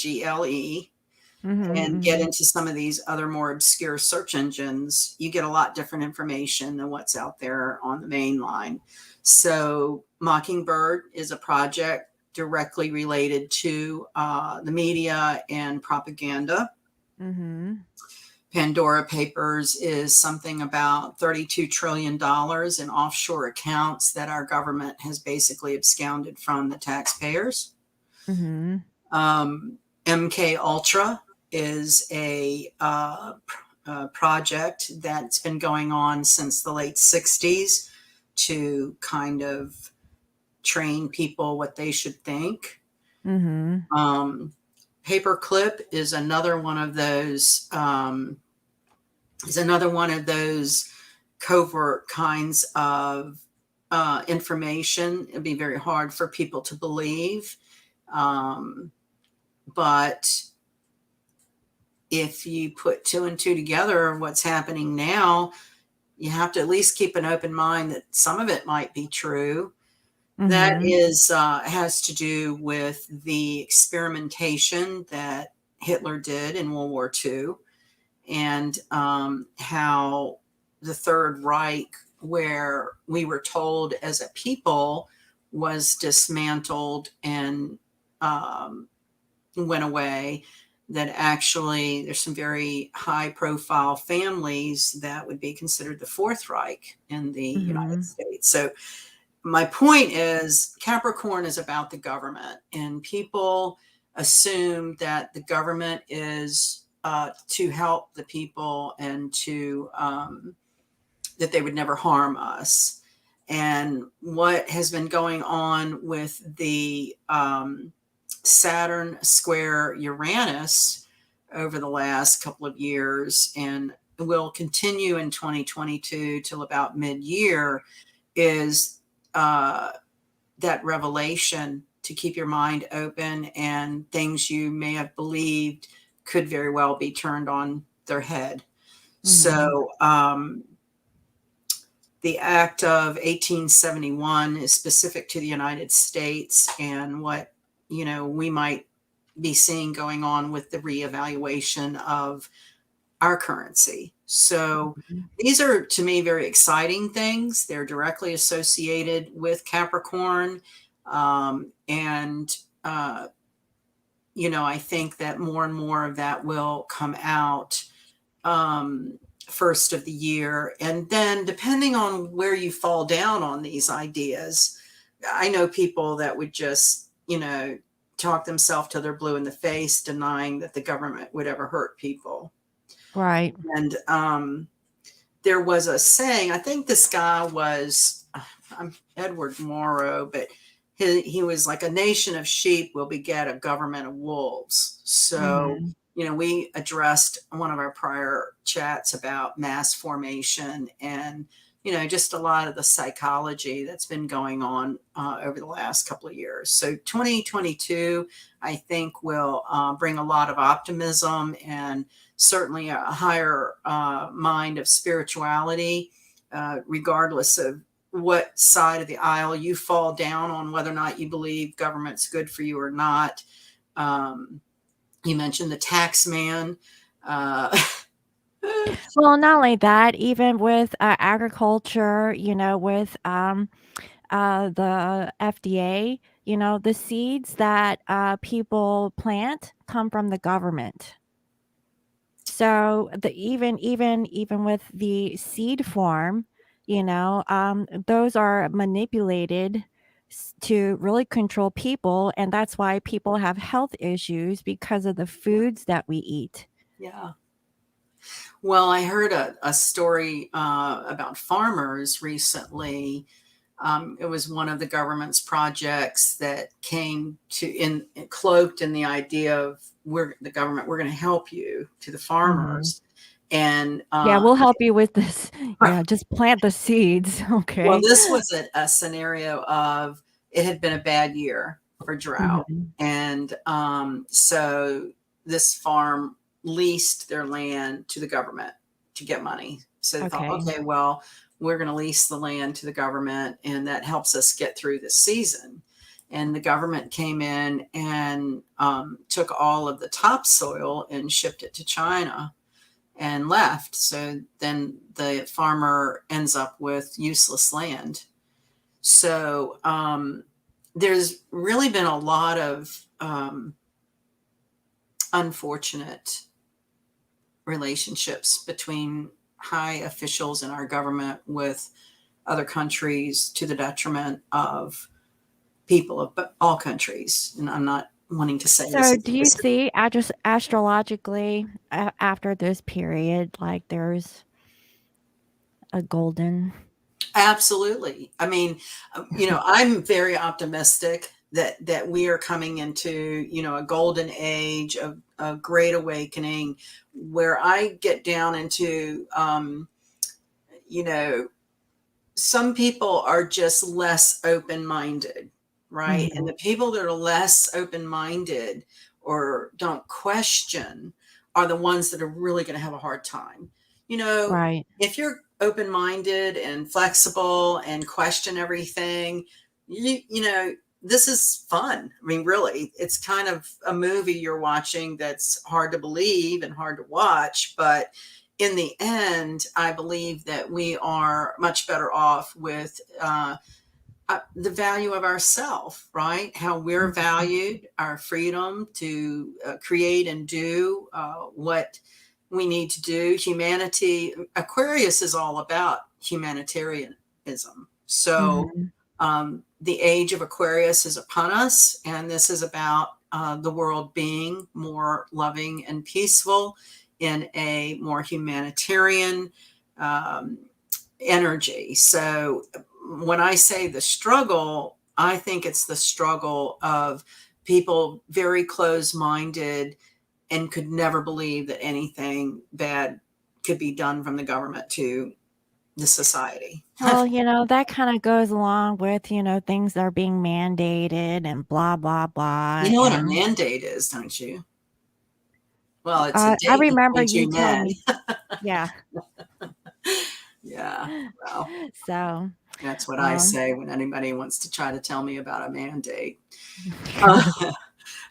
and get Hmm. into some of these other more obscure search engines, you get a lot different information than what's out there on the main line. So Mockingbird is a project directly related to the media and propaganda. Hmm. Pandora Papers is something about $32 trillion in offshore accounts that our government has basically absconded from the taxpayers. Hmm. MK Ultra is a project that's been going on since the late 60s to kind of train people what they should think. Hmm. Um, Paperclip is another one of those. Covert kinds of information. It'd be very hard for people to believe, but if you put two and two together, what's happening now, you have to at least keep an open mind that some of it might be true. That Hmm. is has to do with the experimentation that Hitler did in World War II, and how the Third Reich, where we were told as a people, was dismantled and went away. that actually there's some very high profile families that would be considered the Fourth Reich in the United Mhm. States. So my point is Capricorn is about the government, and people assume that the government is to help the people and to that they would never harm us. And what has been going on with the Saturn square Uranus over the last couple of years and will continue in 2022 till about mid-year is uh, that revelation to keep your mind open, and things you may have believed could very well be turned on their head. Mhm. So the Act of 1871 is specific to the United States, and what we might be seeing going on with the reevaluation of our currency. So Mhm. these are, to me, very exciting things. They're directly associated with Capricorn. And, I think that more and more of that will come out um, first of the year. And then, depending on where you fall down on these ideas, I know people that would just, talk themselves till they're blue in the face, denying that the government would ever hurt people. Right. And there was a saying, I think this guy was Edward Morrow, but he was like, a nation of sheep will beget a government of wolves. So, Mhm. we addressed one of our prior chats about mass formation and, just a lot of the psychology that's been going on over the last couple of years. So 2022, I think, will bring a lot of optimism and certainly a higher mind of spirituality, regardless of what side of the aisle you fall down on, whether or not you believe government's good for you or not. Um, you mentioned the tax man. Uh, Well, not only that, even with agriculture, with the FDA, the seeds that people plant come from the government. So even with the seed form, those are manipulated to really control people, and that's why people have health issues because of the foods that we eat. yeah. Well, I heard a story about farmers recently. It was one of the government's projects that came to in cloaked in the idea of, we're the government, we're going to help you, to the Mhm. farmers. And Yeah, we'll help you with this. right. Yeah, just plant the seeds, Well, okay? this was a scenario of, it had been a bad year for drought. Mhm. And so this farm leased their land to the government to get money. So they thought, Okay. okay, well, we're going to lease the land to the government, and that helps us get through this season. And the government came in and took all of the topsoil and shipped it to China and left. So then the farmer ends up with useless land. So there's really been a lot of unfortunate relationships between high officials in our government with other countries, to the detriment of people of all countries. And I'm not wanting to say this So, is do you see astrologically after this period, like there's a golden? absolutely. I mean, I'm very optimistic that we are coming into, a golden age of a great awakening, where I get down into, you know, some people are just less open minded, right? And Mhm. the people that are less open minded or don't question are the ones that are really going to have a hard time. You know, Right. if you're open minded and flexible and question everything, this is fun. I mean, really, it's kind of a movie you're watching that's hard to believe and hard to watch, but in the end, I believe that we are much better off with the value of ourself, right? How we're Mhm. valued, our freedom to create and do what we need to do. Humanity, Aquarius is all about humanitarianism. So Mhm. the age of Aquarius is upon us, and this is about the world being more loving and peaceful in a more humanitarian um, energy. So when I say the struggle, I think it's the struggle of people very close minded and could never believe that anything bad could be done from the government to the society. Well, that kind of goes along with, things that are being mandated and blah, blah, blah. You know what a And mandate is, don't you? Well, it's a I date remember between you two telling men. me, yeah. Yeah, well, So, that's what I um, say when anybody wants to try to tell me about a mandate. Uh,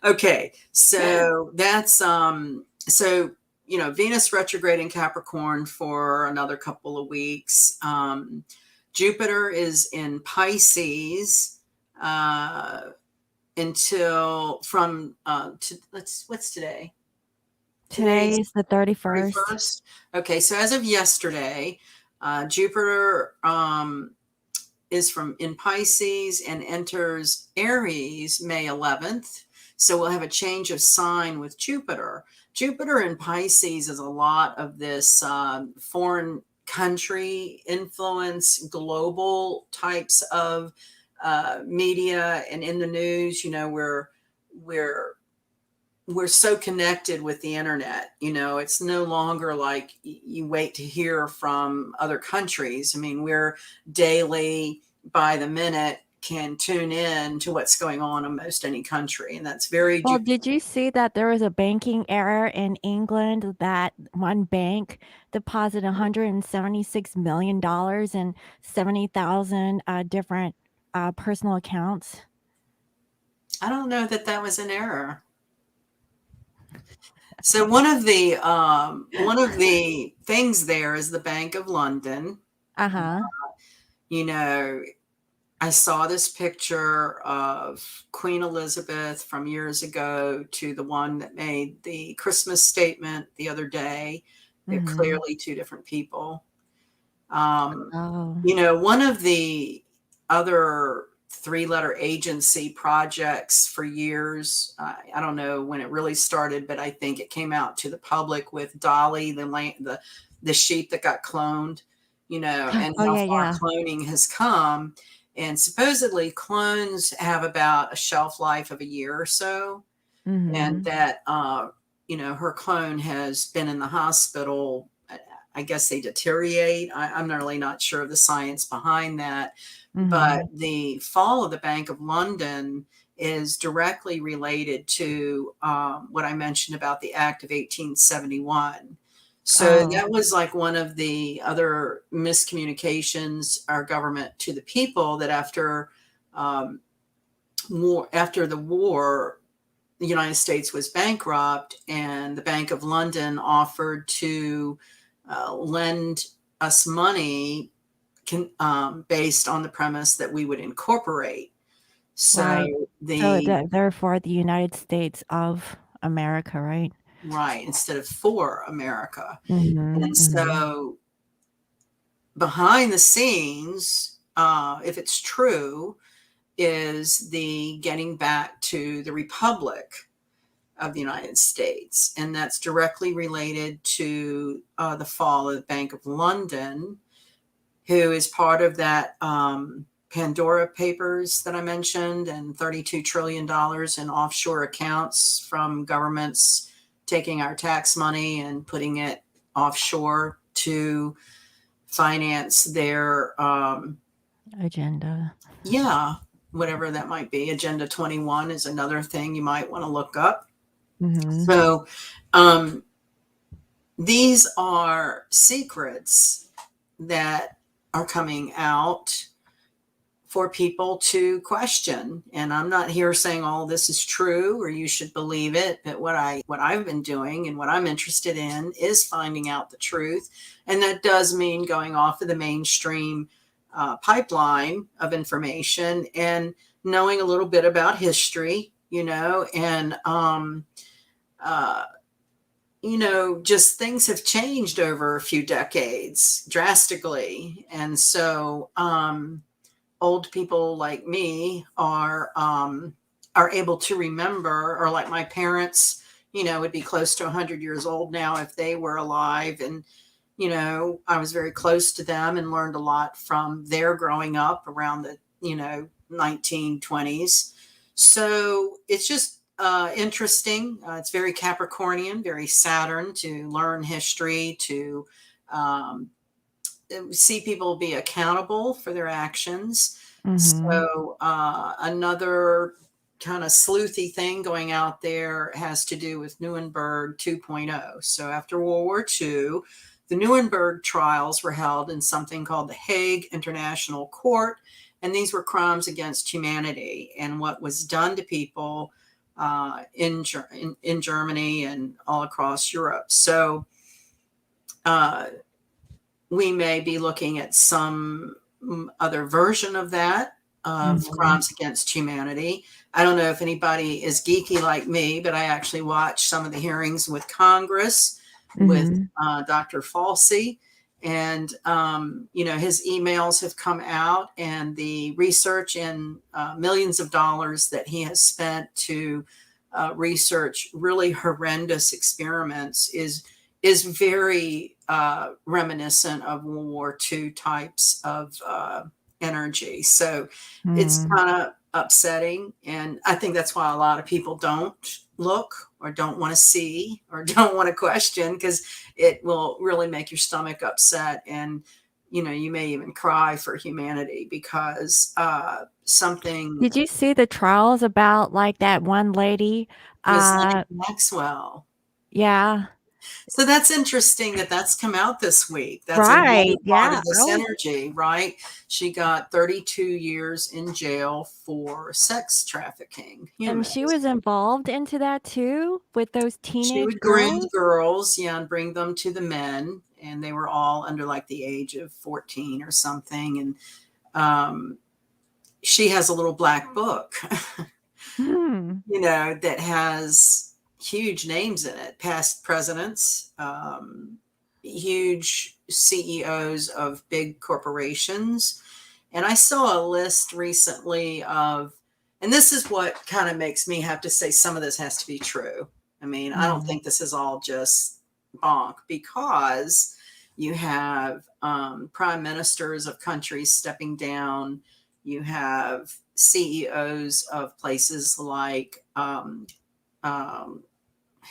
Okay, so that's Venus retrograde in Capricorn for another couple of weeks. Jupiter is in Pisces uh, until from let's what's today? today Today's is the 31st. 31st. Okay, so as of yesterday, Jupiter is from in Pisces and enters Aries May 11th. So we'll have a change of sign with Jupiter. Jupiter in Pisces is a lot of this foreign country influence, global types of media and in the news. We're we're so connected with the internet. It's no longer like you wait to hear from other countries. I mean, we're daily by the minute can tune in to what's going on in most any country, and that's very Well, did you see that there was a banking error in England that one bank deposited $176 million in 70,000 different personal accounts? I don't know that that was an error. So one of the things there is the Bank of London. Uh-huh. you know I saw this picture of Queen Elizabeth from years ago to the one that made the Christmas statement the other day. They're Mhm. clearly two different people. Um, Oh. one of the other three-letter agency projects for years, I don't know when it really started, but I think it came out to the public with Dolly, the sheep that got cloned, and Oh, how yeah, far yeah. cloning has come. And supposedly clones have about a shelf life of a year or so, and Mhm. that her clone has been in the hospital. I guess they deteriorate. I'm really not sure of the science behind that, but Mhm. the fall of the Bank of London is directly related to what I mentioned about the Act of 1871. So Oh. that was like one of the other miscommunications our government to the people, that um, after the war, the United States was bankrupt, and the Bank of London offered to lend us money based on the premise that we would incorporate. So Right. So the therefore the United States of America, right? right, instead of for America. Mhm. And Mhm. so behind the scenes, if it's true, is the getting back to the Republic of the United States. And that's directly related to the fall of the Bank of London, who is part of that Pandora Papers that I mentioned, and $32 trillion in offshore accounts from governments taking our tax money and putting it offshore to finance their, Agenda. yeah, whatever that might be. Agenda 21 is another thing you might want to look up. Mhm. So, um, these are secrets that are coming out for people to question. And I'm not here saying all this is true or you should believe it, but what I've been doing and what I'm interested in is finding out the truth. And that does mean going off of the mainstream pipeline of information and knowing a little bit about history, and uh, just things have changed over a few decades drastically. And so old people like me are able to remember, or like my parents, would be close to 100 years old now if they were alive. And, I was very close to them and learned a lot from their growing up around the, 1920s. So it's just interesting. It's very Capricornian, very Saturn, to learn history, to um, see people be accountable for their actions. Mm-hmm. So another kind of sleuthy thing going out there has to do with Nuremberg 2.0. So after World War II, the Nuremberg trials were held in something called the Hague International Court, and these were crimes against humanity and what was done to people in Germany and all across Europe. So uh, we may be looking at some other version of that, of Mm-hmm. crimes against humanity. I don't know if anybody is geeky like me, but I actually watched some of the hearings with Congress with Mm-hmm. Dr. Falsey. And, his emails have come out, and the research and millions of dollars that he has spent to research really horrendous experiments is very reminiscent of World War II types of energy. So it's Mm-hmm. kind of upsetting. And I think that's why a lot of people don't look or don't want to see or don't want to question, because it will really make your stomach upset. And, you may even cry for humanity because something. Did you see the trials about like that one lady? Ghislaine Uh, Maxwell. yeah, So that's interesting that that's come out this week. That's another right. part of Yeah, this early. energy, right? She got 32 years in jail for sex trafficking And she humans. was involved into that too with those She teenage would groom girls. girls, yeah, and bring them to the men, and they were all under like the age of 14 or something. And um, she has a little black book, Hmm. that has huge names in it, past presidents, huge CEOs of big corporations. And I saw a list recently of, and this is what kind of makes me have to say some of this has to be true. I mean, I don't Mm. think this is all just bonk, because you have prime ministers of countries stepping down. You have CEOs of places like, um,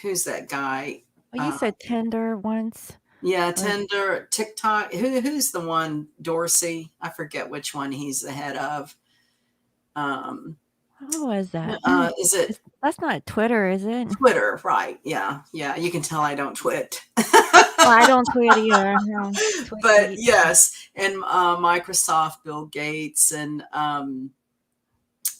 who's that guy? Well, you Uh, said Tinder once. yeah, Or Tinder, TikTok. Who's the one? Dorsey. I forget which one he's the head of. Um, what was that? is it That's not Twitter, is it? Twitter? Right. Yeah. Yeah. You can tell I don't twit. Well, I don't tweet either. Tweet But feet. yes, and Microsoft, Bill Gates, and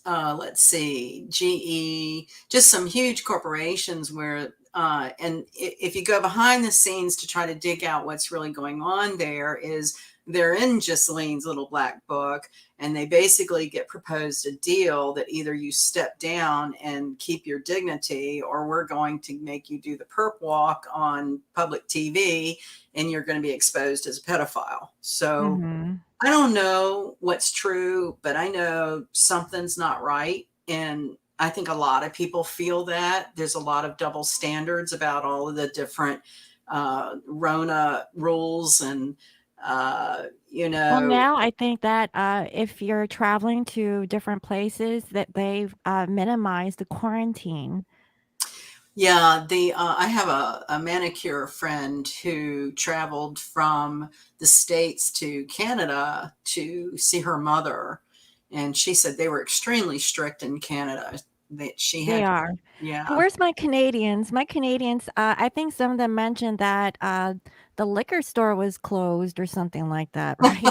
let's see, GE, just some huge corporations where, and if you go behind the scenes to try to dig out what's really going on there, is they're in Ghislaine's little black book, and they basically get proposed a deal that either you step down and keep your dignity, or we're going to make you do the perp walk on public TV, and you're going to be exposed as a pedophile. So Mhm. I don't know what's true, but I know something's not right. And I think a lot of people feel that there's a lot of double standards about all of the different Rona rules. And, uh, you Well, know, now I think that, if you're traveling to different places, that they've, minimized the quarantine. yeah, I have a manicure friend who traveled from the States to Canada to see her mother. And she said they were extremely strict in Canada, that she They had, are. And yeah. where's my Canadians? My Canadians, I think some of them mentioned that, the liquor store was closed or something like that, right?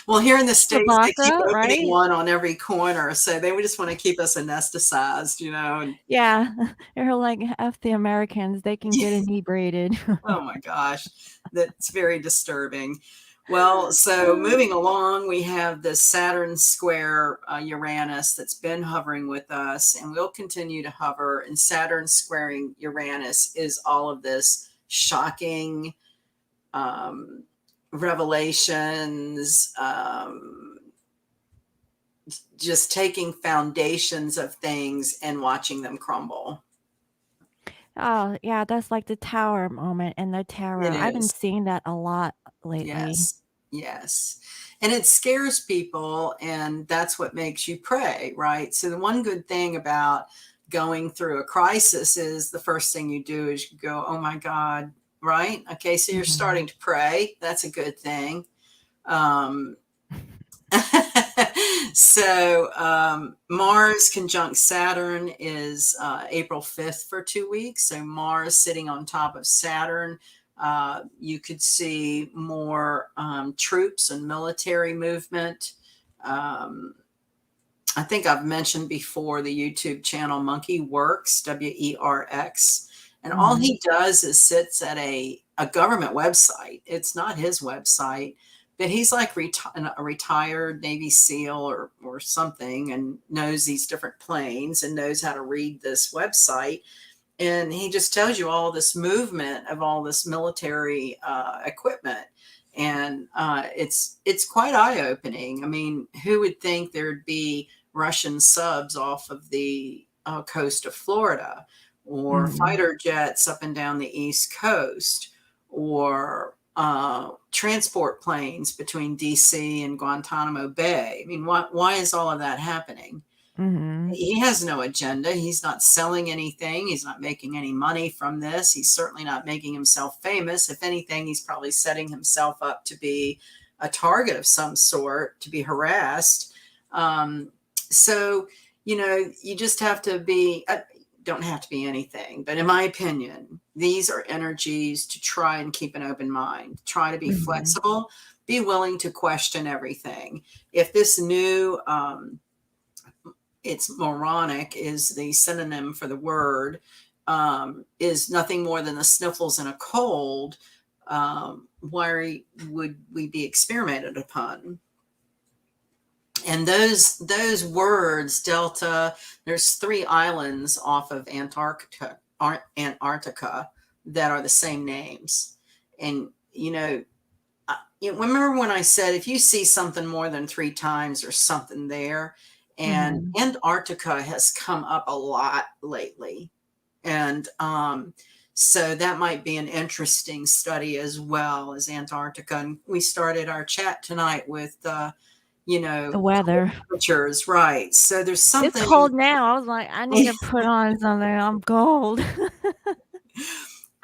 Well, here in the States, they keep Tabaka, opening right? one on every corner, so they would just want to keep us anesthetized, and Yeah. They're like, "F the Americans, they can get inebriated." oh my gosh, that's very disturbing. Well, so moving along, we have the Saturn square Uranus that's been hovering with us and will continue to hover. And Saturn squaring Uranus is all of this shocking um, revelations, just taking foundations of things and watching them crumble. Oh, yeah, that's like the tower moment in the It tarot. I've been is. seeing that a lot lately. Yes. Yes. And it scares people, and that's what makes you pray, right? So, the one good thing about going through a crisis is the first thing you do is you go, oh my God, right? Okay. So, you're starting Mhm. to pray. That's a good thing. Um, Mars conjunct Saturn is April 5th for 2 weeks. So Mars sitting on top of Saturn, you could see more troops and military movement. Um, I think I've mentioned before the YouTube channel Monkey Works, WERX. And all Mhm. he does is sits at a government website. It's not his website, but he's like a retired Navy SEAL or something and knows these different planes and knows how to read this website. And he just tells you all this movement of all this military equipment. And it's quite eye opening. I mean, who would think there'd be Russian subs off of the coast of Florida, or Mhm. fighter jets up and down the East Coast, or transport planes between DC and Guantanamo Bay? I mean, why is all of that happening? Mhm. He has no agenda. He's not selling anything. He's not making any money from this. He's certainly not making himself famous. If anything, he's probably setting himself up to be a target of some sort, to be harassed. So, you just have to be, don't have to be anything, but in my opinion, these are energies to try and keep an open mind, try to be Mhm. flexible, be willing to question everything. If this new, it's moronic is the synonym for the word, is nothing more than the sniffles and a cold, why would we be experimented upon? And those words, Delta, there's 3 islands off of Antarctica that are the same names. And remember when I said if you see something more than 3 times, there's something there. And Mhm. Antarctica has come up a lot lately. And so that might be an interesting study as well as Antarctica. And we started our chat tonight with, The cold weather. temperatures, right? So there's It's something. cold now. I was like, I need to put on something. I'm cold.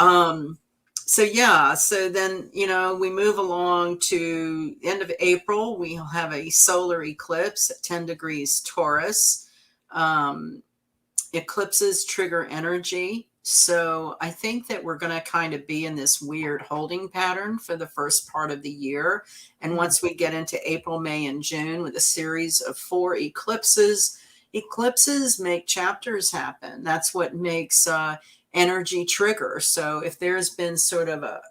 Um, so yeah, so then we move along to end of April. We'll have a solar eclipse at 10 degrees Taurus. Um, Eclipses trigger energy. So I think that we're going to kind of be in this weird holding pattern for the first part of the year. And Mhm. once we get into April, May, and June with a series of 4 eclipses, eclipses make chapters happen. That's what makes energy trigger. So if there's been sort of a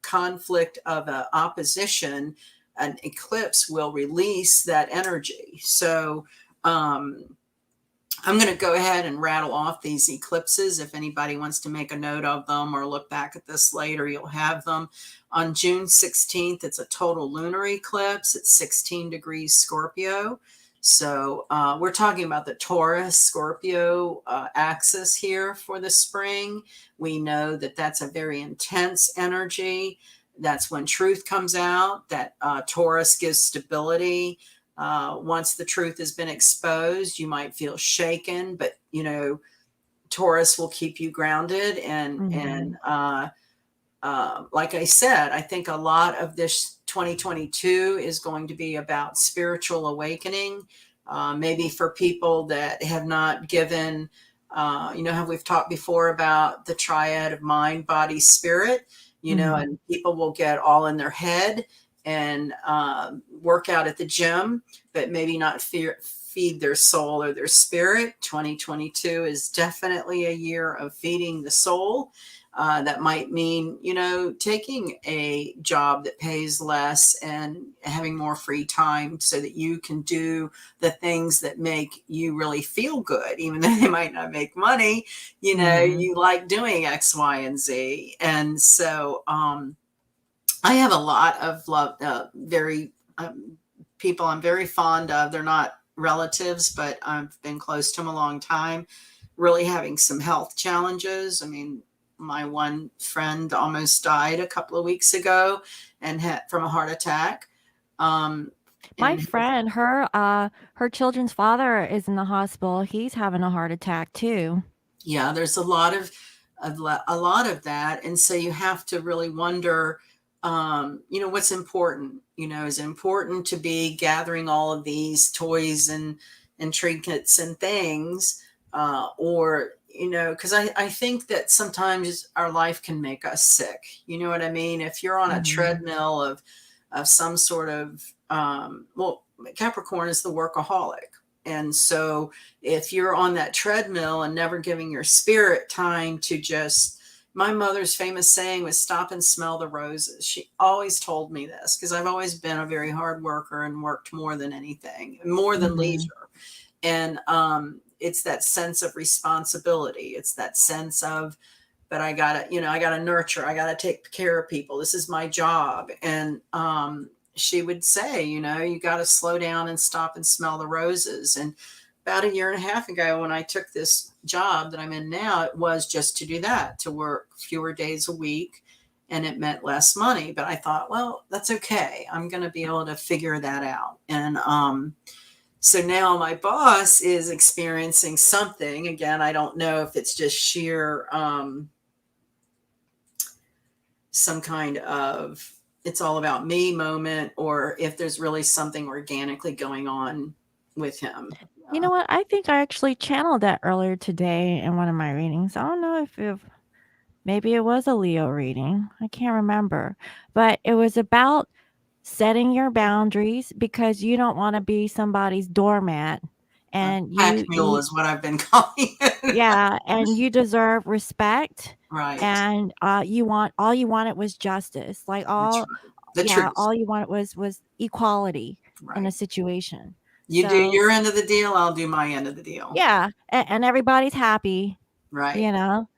conflict of opposition, an eclipse will release that energy. So, I'm going to go ahead and rattle off these eclipses. If anybody wants to make a note of them or look back at this later, you'll have them. On June 16th, it's a total lunar eclipse. It's 16 degrees Scorpio. So we're talking about the Taurus Scorpio axis here for the spring. We know that that's a very intense energy. That's when truth comes out, that Taurus gives stability. Once the truth has been exposed, you might feel shaken, but Taurus will keep you grounded. And Mhm. like I said, I think a lot of this 2022 is going to be about spiritual awakening. Maybe for people that have not given, how we've talked before about the triad of mind, body, spirit, Mhm. and people will get all in their head and work out at the gym, but maybe not feed their soul or their spirit. 2022 is definitely a year of feeding the soul. That might mean, taking a job that pays less and having more free time so that you can do the things that make you really feel good, even though they might not make money. Mhm. You like doing X, Y, and Z. And so I have a lot of love, very people I'm very fond of. They're not relatives, but I've been close to them a long time, really having some health challenges. I mean, my one friend almost died a couple of weeks ago and had from a heart attack. Um, My and friend, her children's father is in the hospital. He's having a heart attack too. yeah, there's a lot of that, and so you have to really wonder, what's important. Is it important to be gathering all of these toys and trinkets and things, or because I think that sometimes our life can make us sick. You know what I mean? If you're on a Mhm. treadmill of some sort of well, Capricorn is the workaholic, and so if you're on that treadmill and never giving your spirit time to just, my mother's famous saying was stop and smell the roses. She always told me this because I've always been a very hard worker and worked more than anything, more than Mhm. leisure. And it's that sense of responsibility. It's that sense of, but I gotta nurture, I gotta take care of people. This is my job. And she would say, you got to slow down and stop and smell the roses. And about a year and a half ago, when I took this job that I'm in now, it was just to do that, to work fewer days a week. And it meant less money. But I thought, well, that's okay. I'm going to be able to figure that out. And so now my boss is experiencing something. Again, I don't know if it's just sheer some kind of it's all about me moment or if there's really something organically going on with him. You know what? I think I actually channeled that earlier today in one of my readings. I don't know if maybe it was a Leo reading. I can't remember. But it was about setting your boundaries because you don't want to be somebody's doormat, and Pack you mule is what I've been calling it. yeah, and you deserve respect, Right. and you want all you wanted was justice. Like That's all right. The yeah, truth. all you wanted was equality in a Right. situation. You do So, your end of the deal, I'll do my end of the deal. yeah, and everybody's happy, Right. you know?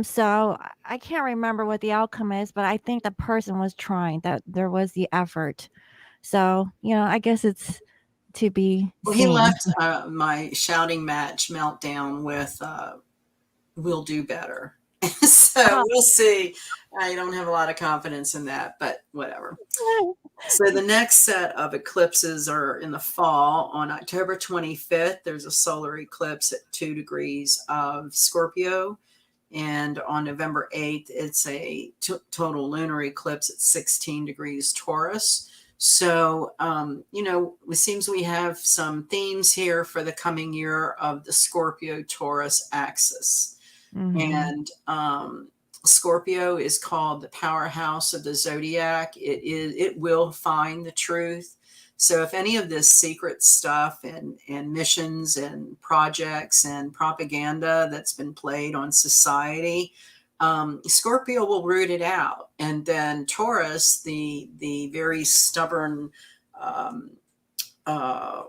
So I can't remember what the outcome is, but I think the person was trying, that there was the effort. So, I guess it's to be Well, he seen. left my shouting match meltdown with we'll do better. So Oh, we'll see. I don't have a lot of confidence in that, but whatever. So the next set of eclipses are in the fall. On October 25th, there's a solar eclipse at 2 degrees of Scorpio. And on November 8th, it's a total lunar eclipse at 16 degrees Taurus. So, it seems we have some themes here for the coming year of the Scorpio Taurus axis. mhm. And Scorpio is called the powerhouse of the zodiac. It will find the truth. So if any of this secret stuff and missions and projects and propaganda that's been played on society, Scorpio will root it out. And then Taurus, the very stubborn um, uh,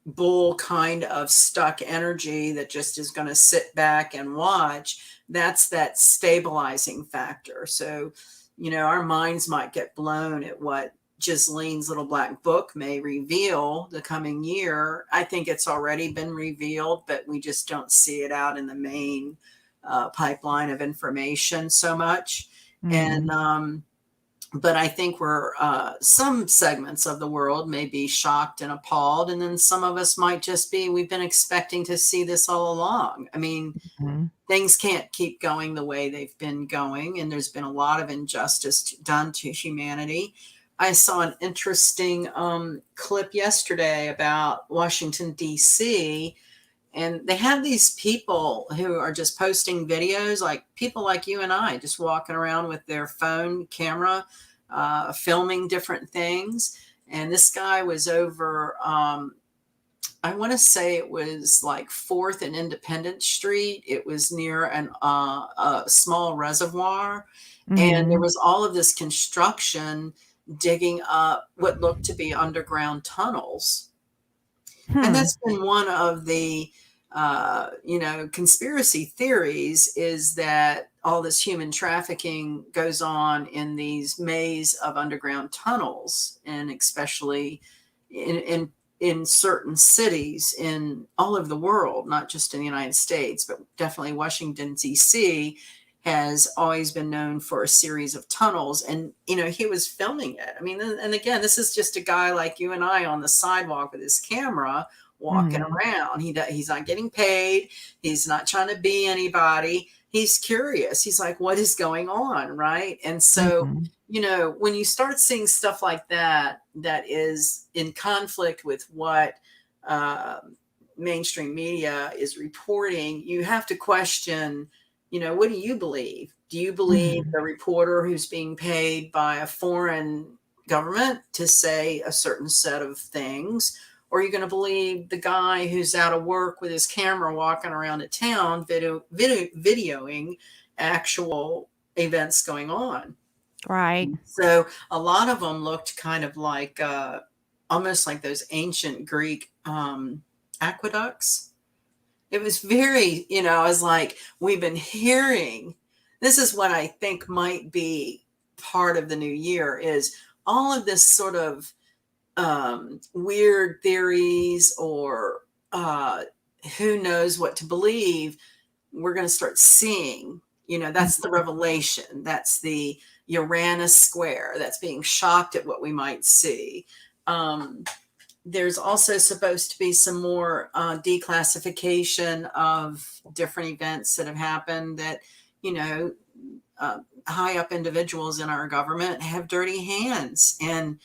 bull kind of stuck energy that just is going to sit back and watch, that's that stabilizing factor. So, our minds might get blown at what Gisleen's little black book may reveal the coming year. I think it's already been revealed, but we just don't see it out in the main pipeline of information so much. And Mhm. but I think we're some segments of the world may be shocked and appalled, and then some of us might just be, we've been expecting to see this all along. I mean, Mhm. things can't keep going the way they've been going, and there's been a lot of injustice done to humanity. I saw an interesting clip yesterday about Washington, D.C., and they have these people who are just posting videos, like people like you and I, just walking around with their phone camera, filming different things. And this guy was over I want to say it was like 4th and Independence Street. It was near a small reservoir, and there Mhm. was all of this construction digging up what looked to be underground tunnels. And Hmm. that's been one of the, conspiracy theories, is that all this human trafficking goes on in these maze of underground tunnels, and especially in certain cities in all over the world, not just in the United States, but definitely Washington D.C. has always been known for a series of tunnels. And he was filming it. I mean, and again, this is just a guy like you and I on the sidewalk with his camera walking Mhm. around. He's not getting paid. He's not trying to be anybody. He's curious. He's like, what is going on? Right. And so, Mhm. when you start seeing stuff like that, that is in conflict with what uh, mainstream media is reporting, you have to question, what do you believe? Do you believe Mhm. the reporter who's being paid by a foreign government to say a certain set of things? Or are you going to believe the guy who's out of work with his camera walking around a town videoing actual events going on? Right. So a lot of them looked kind of like almost like those ancient Greek aqueducts. It was very, I was like, we've been hearing. This is what I think might be part of the new year, is all of this sort of weird theories, or uh, who knows what to believe. We're going to start seeing, that's the Mhm. revelation. That's the Uranus square that's being shocked at what we might see. Um, there's also supposed to be some more declassification of different events that have happened, that, you know, high up individuals in our government have dirty hands. And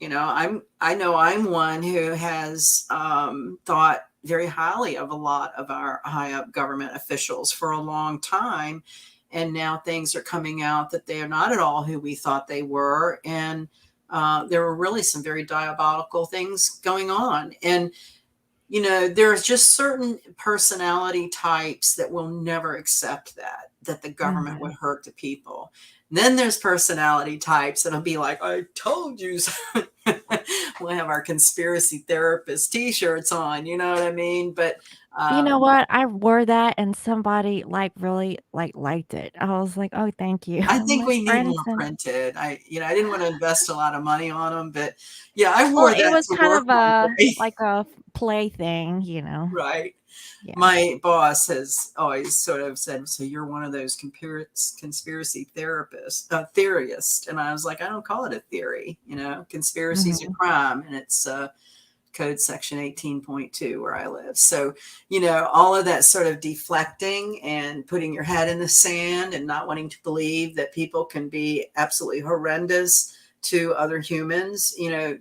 I know I'm one who has thought very highly of a lot of our high up government officials for a long time, and now things are coming out that they are not at all who we thought they were, and there were really some very diabolical things going on. And there's just certain personality types that will never accept that the government would Mhm. hurt the people. And then there's personality types that'll be like, I told you so. We'll have our conspiracy therapist t-shirts on, you know what I mean? But You know um, what? I wore that and somebody, like, really, like, liked it. I was like, "Oh, thank you." I I'm think like, we need more "Artisan." printed. I didn't want to invest a lot of money on them, but yeah, I Well, wore it that was to kind work of one a day. like a play thing, you know? Right. Yeah. My boss has always sort of said, "So you're one of those conspiracy theorists," and I was like, "I don't call it a theory. Conspiracy's a Mhm. crime, and it's code section 18.2 where I live." So, all of that sort of deflecting and putting your head in the sand and not wanting to believe that people can be absolutely horrendous to other humans,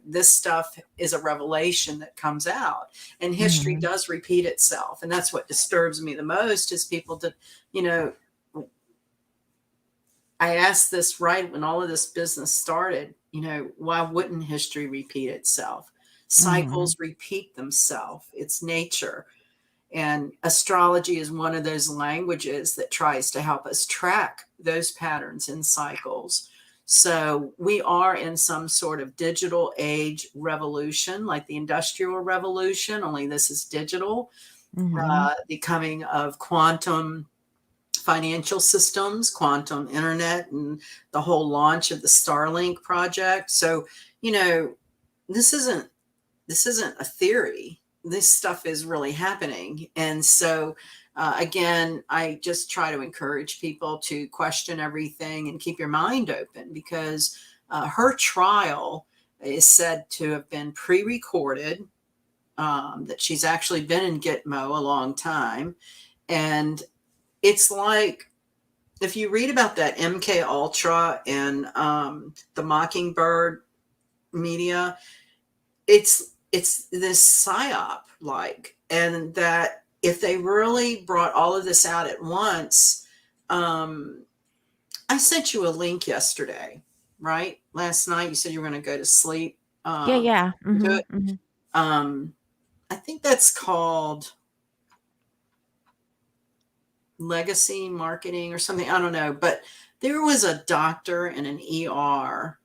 this stuff is a revelation that comes out, and history Mhm. does repeat itself. And that's what disturbs me the most, is people to, you know, I asked this right when all of this business started, why wouldn't history repeat itself? Mhm. Cycles repeat themselves. It's nature. And astrology is one of those languages that tries to help us track those patterns and cycles. So we are in some sort of digital age revolution, like the Industrial Revolution, only this is digital. Mhm. The coming of quantum financial systems, quantum internet, and the whole launch of the Starlink project. So, you know, this isn't this isn't a theory. This stuff is really happening. And so, again, I just try to encourage people to question everything and keep your mind open, because her trial is said to have been pre-recorded. That she's actually been in Gitmo a long time, and it's like, if you read about that MK Ultra and the Mockingbird media, it's this psyop like, and that if they really brought all of this out at once, um, I sent you a link yesterday, right? Last night you said you were going to go to sleep. Yeah, Um, yeah. to Mhm. it. Mhm. Um, I think that's called legacy marketing or something. I don't know, but there was a doctor in an ER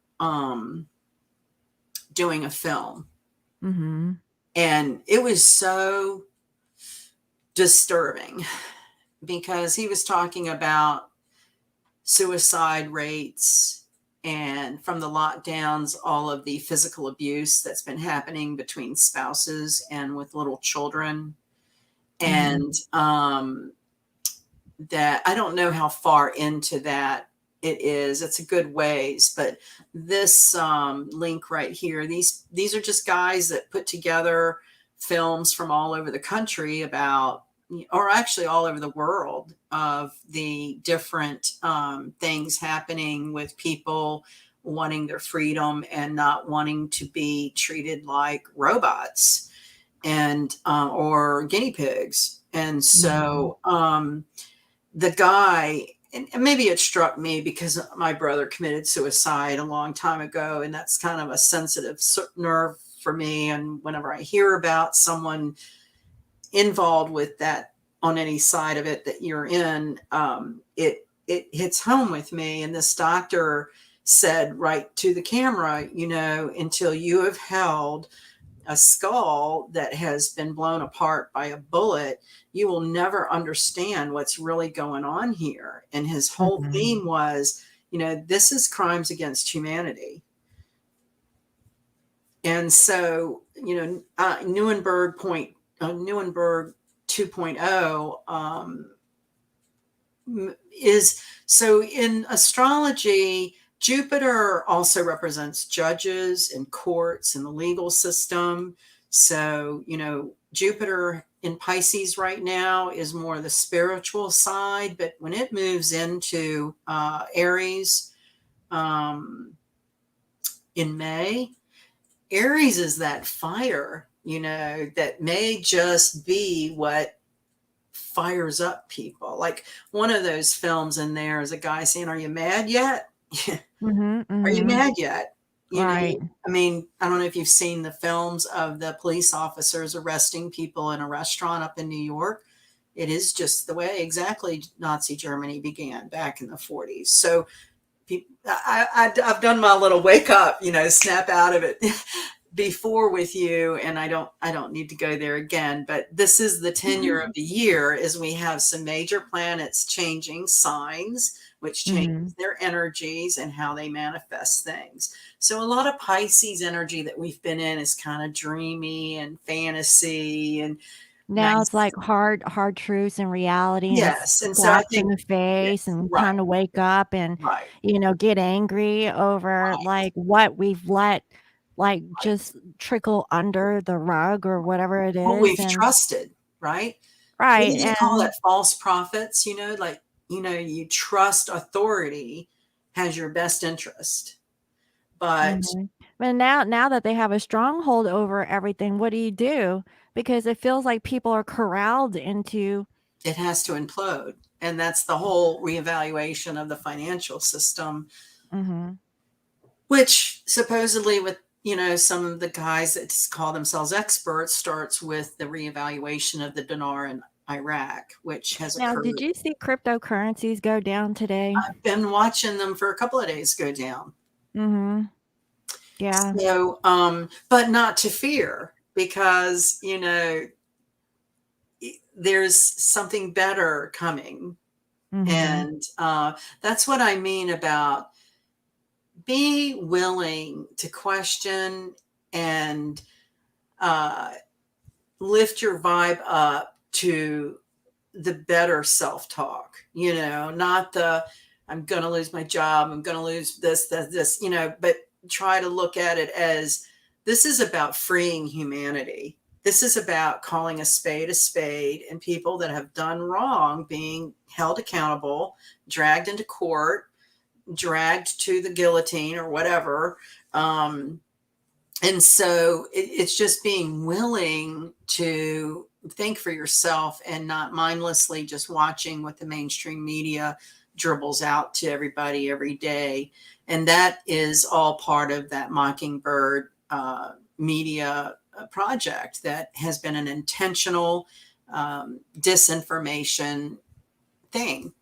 doing a film, Mhm. and it was so disturbing because he was talking about suicide rates and from the lockdowns, all of the physical abuse that's been happening between spouses and with little children. And Mhm. that I don't know how far into that it is. It's a good ways, but this link right here, these are just guys that put together films from all over the country about, or actually all over the world, of the different things happening with people wanting their freedom and not wanting to be treated like robots and or guinea pigs. And Mhm. so the guy, and maybe it struck me because my brother committed suicide a long time ago, and that's kind of a sensitive nerve for me. And whenever I hear about someone involved with that on any side of it that you're in, it hits home with me. And this doctor said right to the camera, until you have held a skull that has been blown apart by a bullet, you will never understand what's really going on here. And his whole Mhm. theme was, this is crimes against humanity. And so, Nuremberg 2.0 is, so in astrology, Jupiter also represents judges and courts and the legal system. So, Jupiter in Pisces right now is more the spiritual side, but when it moves into Aries in May, Aries is that fire, that may just be what fires up people. Like one of those films in there is a guy saying, "Are you mad yet? Mhm. Are you Mhm. mad yet?" Right. I mean, I don't know if you've seen the films of the police officers arresting people in a restaurant up in New York. It is just the way exactly Nazi Germany began back in the 40s. So I've done my little wake up, snap out of it before with you, and I don't need to go there again, but this is the tenure of the year, is we have some major planets changing signs, which changes Mhm. their energies and how they manifest things. So a lot of Pisces energy that we've been in is kind of dreamy and fantasy and Now it's nice. like hard truths and reality, and Yes, and so I slaps in think, the face, yes, and right, time to wake up and, right, get angry over, right, like, what we've let, like, right. just trickle under the rug or whatever it What is, we've and trusted, right? What right, do they call and that? False prophets, like, you trust authority has your best interest. But mhm. But now that they have a stronghold over everything, what do you do? Because it feels like people are corralled into it has to implode. And that's the whole reevaluation of the financial system, mhm. which supposedly with, some of the guys that call themselves experts starts with the reevaluation of the dinar in Iraq, which has Now, did occurred. you see cryptocurrencies go down today? I've been watching them for a couple of days go down. Mhm. Yeah. So, but not to fear, because, there's something better coming. Mhm. And that's what I mean about be willing to question and uh, lift your vibe up to the better self talk, not the I'm going to lose my job, I'm going to lose this, but try to look at it as this is about freeing humanity. This is about calling a spade, and people that have done wrong being held accountable, dragged into court, dragged to the guillotine or whatever. And so it's just being willing to think for yourself and not mindlessly just watching what the mainstream media dribbles out to everybody every day. And that is all part of that mockingbird media project that has been an intentional disinformation thing.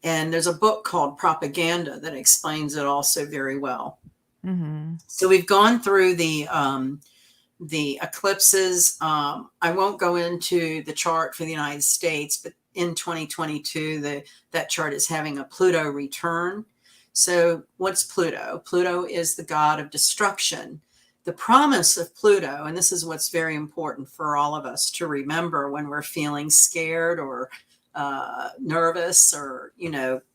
And there's a book called Propaganda that explains it also very well. Mm-hmm. So we've gone through the eclipses. I won't go into the chart for the United States, but in 2022, that chart is having a Pluto return. So what's Pluto? Pluto is the god of destruction. The promise of Pluto, and this is what's very important for all of us to remember when we're feeling scared or nervous, or,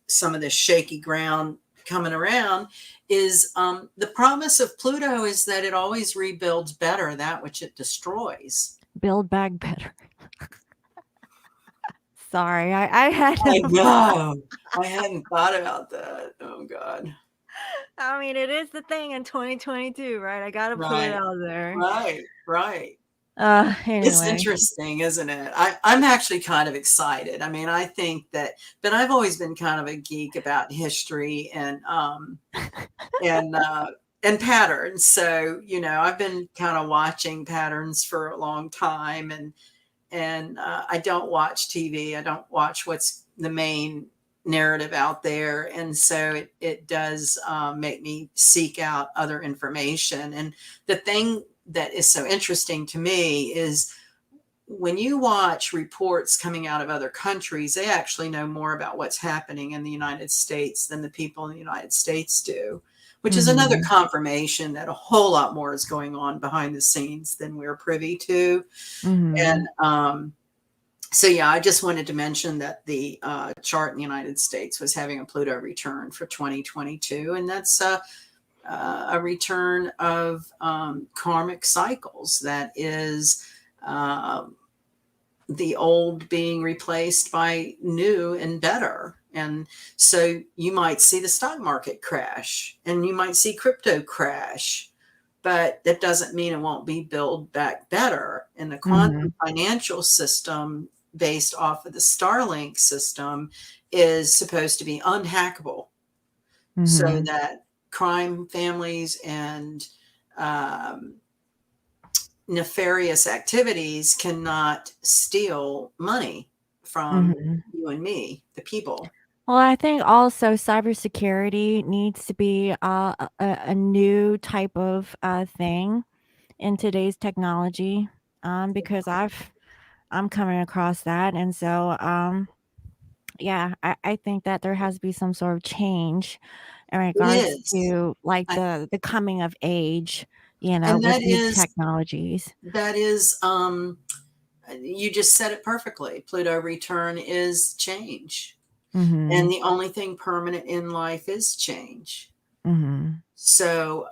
some of this shaky ground coming around, is the promise of Pluto is that it always rebuilds better that which it destroys. Build back better. Sorry, I had I to. know. I hadn't thought about that. Oh God. I mean, it is the thing in 2022, right? I gotta put it Right. out there. Right. It's Anyway. interesting, isn't it? I'm actually kind of excited. I mean, I think that, but I've always been kind of a geek about history and and patterns. So, I've been kind of watching patterns for a long time, and I don't watch TV. I don't watch what's the main narrative out there, and so it does make me seek out other information. And the thing that is so interesting to me is when you watch reports coming out of other countries, they actually know more about what's happening in the United States than the people in the United States do, which is another Mm-hmm. confirmation that a whole lot more is going on behind the scenes than we're privy to. Mm-hmm. And so, yeah, I just wanted to mention that the chart in the United States was having a Pluto return for 2022, and that's a return of karmic cycles. That is the old being replaced by new and better. And so you might see the stock market crash, and you might see crypto crash, but that doesn't mean it won't be built back better. And the Mm-hmm. quantum financial system, based off of the Starlink system, is supposed to be unhackable, so Mm-hmm. that crime families and um, nefarious activities cannot steal money from Mm-hmm. you and me, the people. Well, I think also cybersecurity needs to be a new type of thing in today's technology, because I'm coming across that, and so yeah, I think that there has to be some sort of change in It regards is. to like I, the coming of age, and with these technologies. that is, you just said it perfectly. Pluto return is change. And Mhm. the only thing permanent in life is change. Mhm. So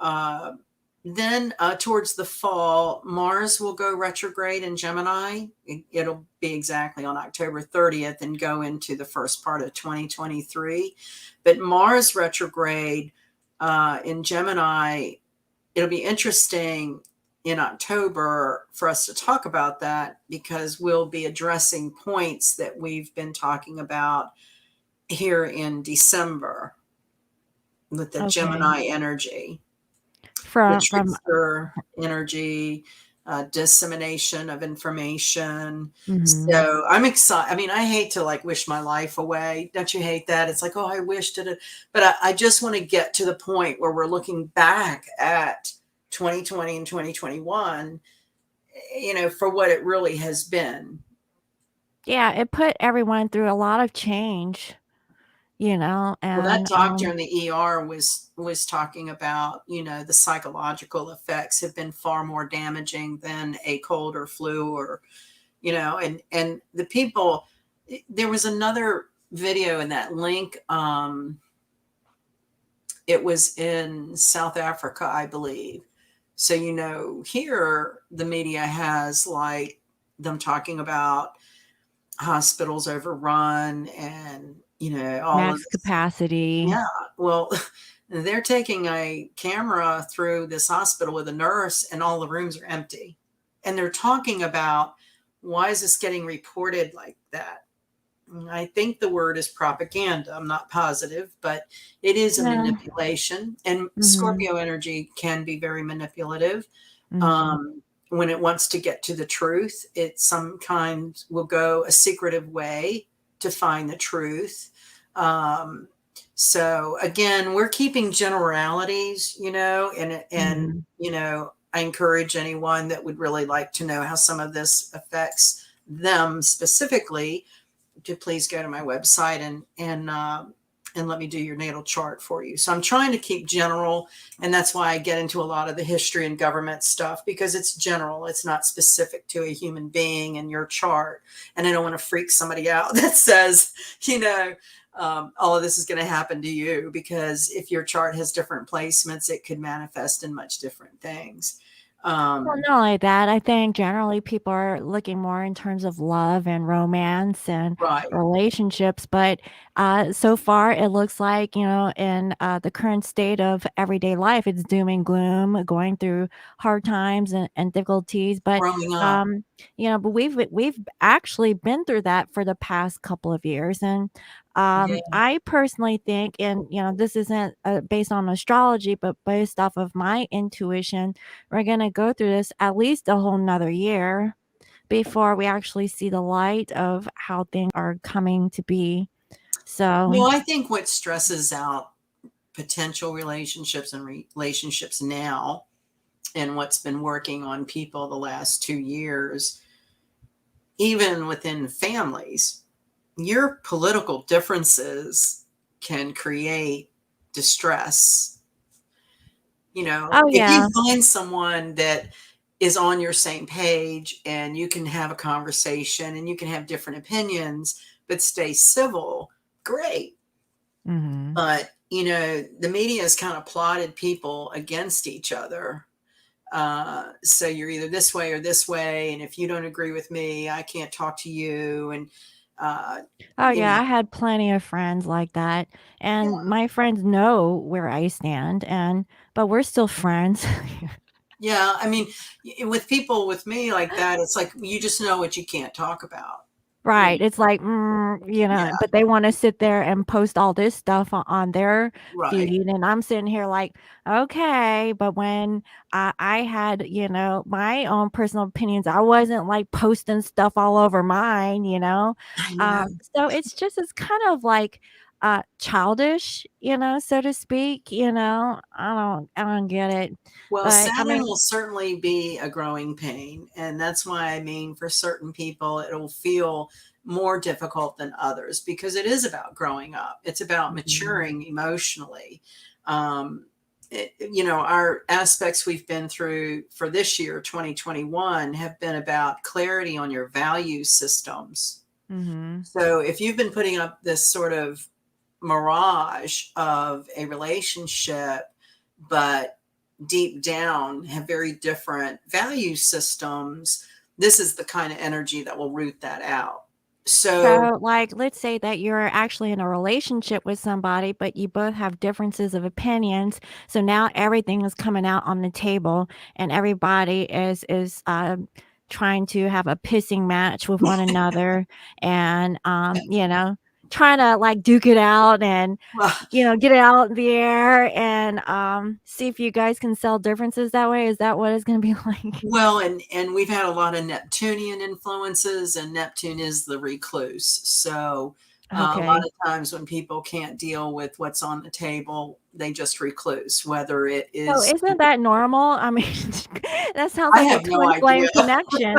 then towards the fall, Mars will go retrograde in Gemini. It'll be exactly on October 30th and go into the first part of 2023. But Mars retrograde in Gemini, it'll be interesting in October for us to talk about that, because we'll be addressing points that we've been talking about here in December with the Okay. Gemini energy, the From trickster energy, dissemination of information. mhm. So I'm excited. I mean, I hate to like wish my life away. Don't you hate that? It's like, oh, I wished it. But I just want to get to the point where we're looking back at 2020 and 2021, for what it really has been. Yeah, it put everyone through a lot of change, Well, that and doctor in the ER was talking about, the psychological effects have been far more damaging than a cold or flu, or, and the people. There was another video in that link. It was in South Africa, I believe. So, here the media has like them talking about hospitals overrun, and, all of max this. capacity. Yeah. Well, they're taking a camera through this hospital with a nurse, and all the rooms are empty. And they're talking about, why is this getting reported like that? And I think the word is propaganda. I'm not positive, but it is a Yeah. manipulation. And Mhm. Scorpio energy can be very manipulative. Mm-hmm. When it wants to get to the truth, it sometimes will go a secretive way to find the truth. Um, so again, we're keeping generalities, and Mm-hmm. I encourage anyone that would really like to know how some of this affects them specifically to please go to my website and let me do your natal chart for you. So I'm trying to keep general, and that's why I get into a lot of the history and government stuff, because it's general. It's not specific to a human being and your chart. And I don't want to freak somebody out that says, all of this is going to happen to you, because if your chart has different placements, it could manifest in much different things. Well, Um, not only that, I think generally people are looking more in terms of love and romance and right. relationships. But so far, it looks like, in the current state of everyday life, it's doom and gloom, going through hard times and difficulties. But, Growing up. um, but we've actually been through that for the past couple of years. And Yeah. I personally think, and, this isn't based on astrology, but based off of my intuition, we're gonna go through this at least a whole 'nother year before we actually see the light of how things are coming to be. So Well, I think what stresses out potential relationships and relationships now, and what's been working on people the last 2 years, even within families, your political differences can create distress. oh, If you yeah. find someone that is on your same page and you can have a conversation and you can have different opinions, but stay civil, great. Mhm. But, the media has kind of plotted people against each other. So you're either this way or this way. And if you don't agree with me, I can't talk to you. And, uh, Oh, you yeah, know, I had plenty of friends like that, yeah, and my friends know where I stand, but we're still friends. yeah. I mean, with people with me like that, it's like you just know what you can't talk about. You know, Right, it's like, yeah, but they wanna sit there and post all this stuff on their right. feed, and I'm sitting here like, "Okay," but when I had, my own personal opinions, I wasn't, like, posting stuff all over mine, I know. So it's kind of like, childish, so to speak, I don't get it, Well, but, I Saturn mean. will certainly be a growing pain. And that's why I mean, for certain people, it'll feel more difficult than others, because it is about growing up, it's about Mhm. maturing emotionally. Our aspects we've been through for this year, 2021, have been about clarity on your value systems. Mhm. So if you've been putting up this sort of mirage of a relationship, but deep down have very different value systems, this is the kind of energy that will root that out. So, So, like, let's say that you're actually in a relationship with somebody, but you both have differences of opinions. So now everything is coming out on the table, and everybody is trying to have a pissing match with one another, and trying to like duke it out and well, get it out in the air and see if you guys can sell differences that way. Is that what it's going to be like? and we've had a lot of Neptunian influences, and Neptune is the recluse. So, a lot Okay. of times when people can't deal with what's on the table, they just recluse, whether it So is, isn't that normal? I mean, that sounds I like a have no twin idea. flame connection,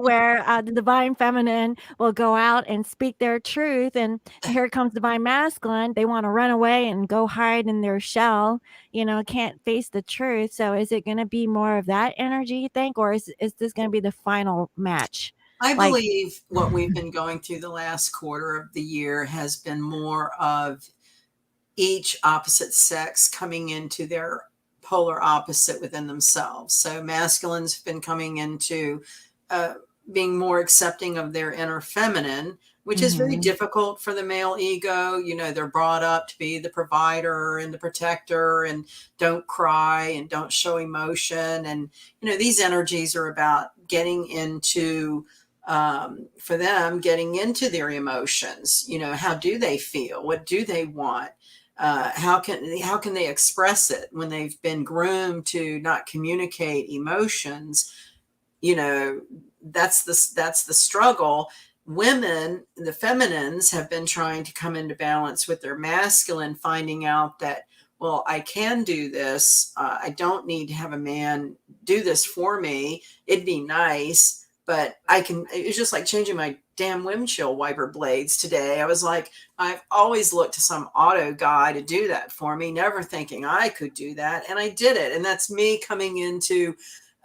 where the divine feminine will go out and speak their truth, and here comes divine masculine. They want to run away and go hide in their shell, can't face the truth. So is it going to be more of that energy, you think, or is this going to be the final match? I Like, believe what we've been going through the last quarter of the year has been more of each opposite sex coming into their polar opposite within themselves. So masculines have been coming into uh, being more accepting of their inner feminine, which is very mhm. difficult for the male ego. They're brought up to be the provider and the protector, and don't cry and don't show emotion. And, these energies are about getting into, for them, getting into their emotions. How do they feel? What do they want? How can they express it when they've been groomed to not communicate emotions? You know, that's the struggle. Women, the feminines, have been trying to come into balance with their masculine, finding out that, well, I can do this. I don't need to have a man do this for me. It'd be nice, but I can. It's just like changing my damn windshield wiper blades today. I was like, I've always looked to some auto guy to do that for me, never thinking I could do that. And I did it. And that's me coming into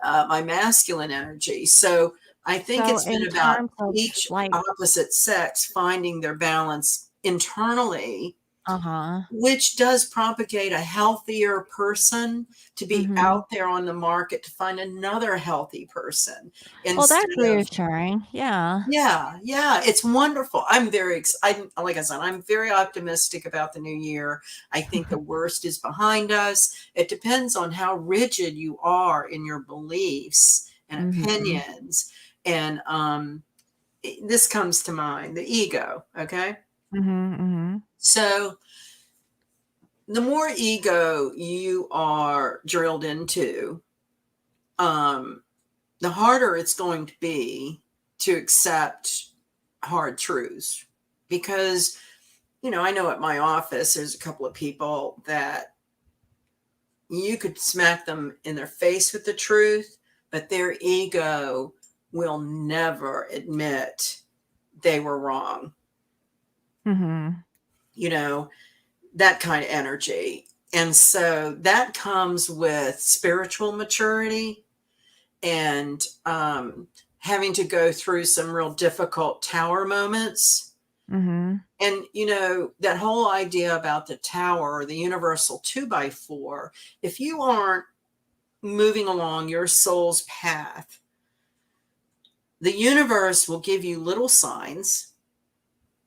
my masculine energy. So I think So it's been in about terms of each like, opposite sex finding their balance internally, uh-huh. which does propagate a healthier person to be Mhm. out there on the market to find another healthy person Well, that's instead of. reassuring. Yeah. Yeah, yeah, it's wonderful. I'm very excited. Like I said, I'm very optimistic about the new year. I think the worst is behind us. It depends on how rigid you are in your beliefs and Mhm. opinions. And this comes to mind, the ego. Okay. Mhm. Mhm. So the more ego you are drilled into, um, the harder it's going to be to accept hard truths. Because, I know at my office, there's a couple of people that you could smack them in their face with the truth, but their ego will never admit they were wrong. Mhm. You know, that kind of energy. And so that comes with spiritual maturity and having to go through some real difficult tower moments. Mhm. And, that whole idea about the tower, the universal 2x4, if you aren't moving along your soul's path, the universe will give you little signs,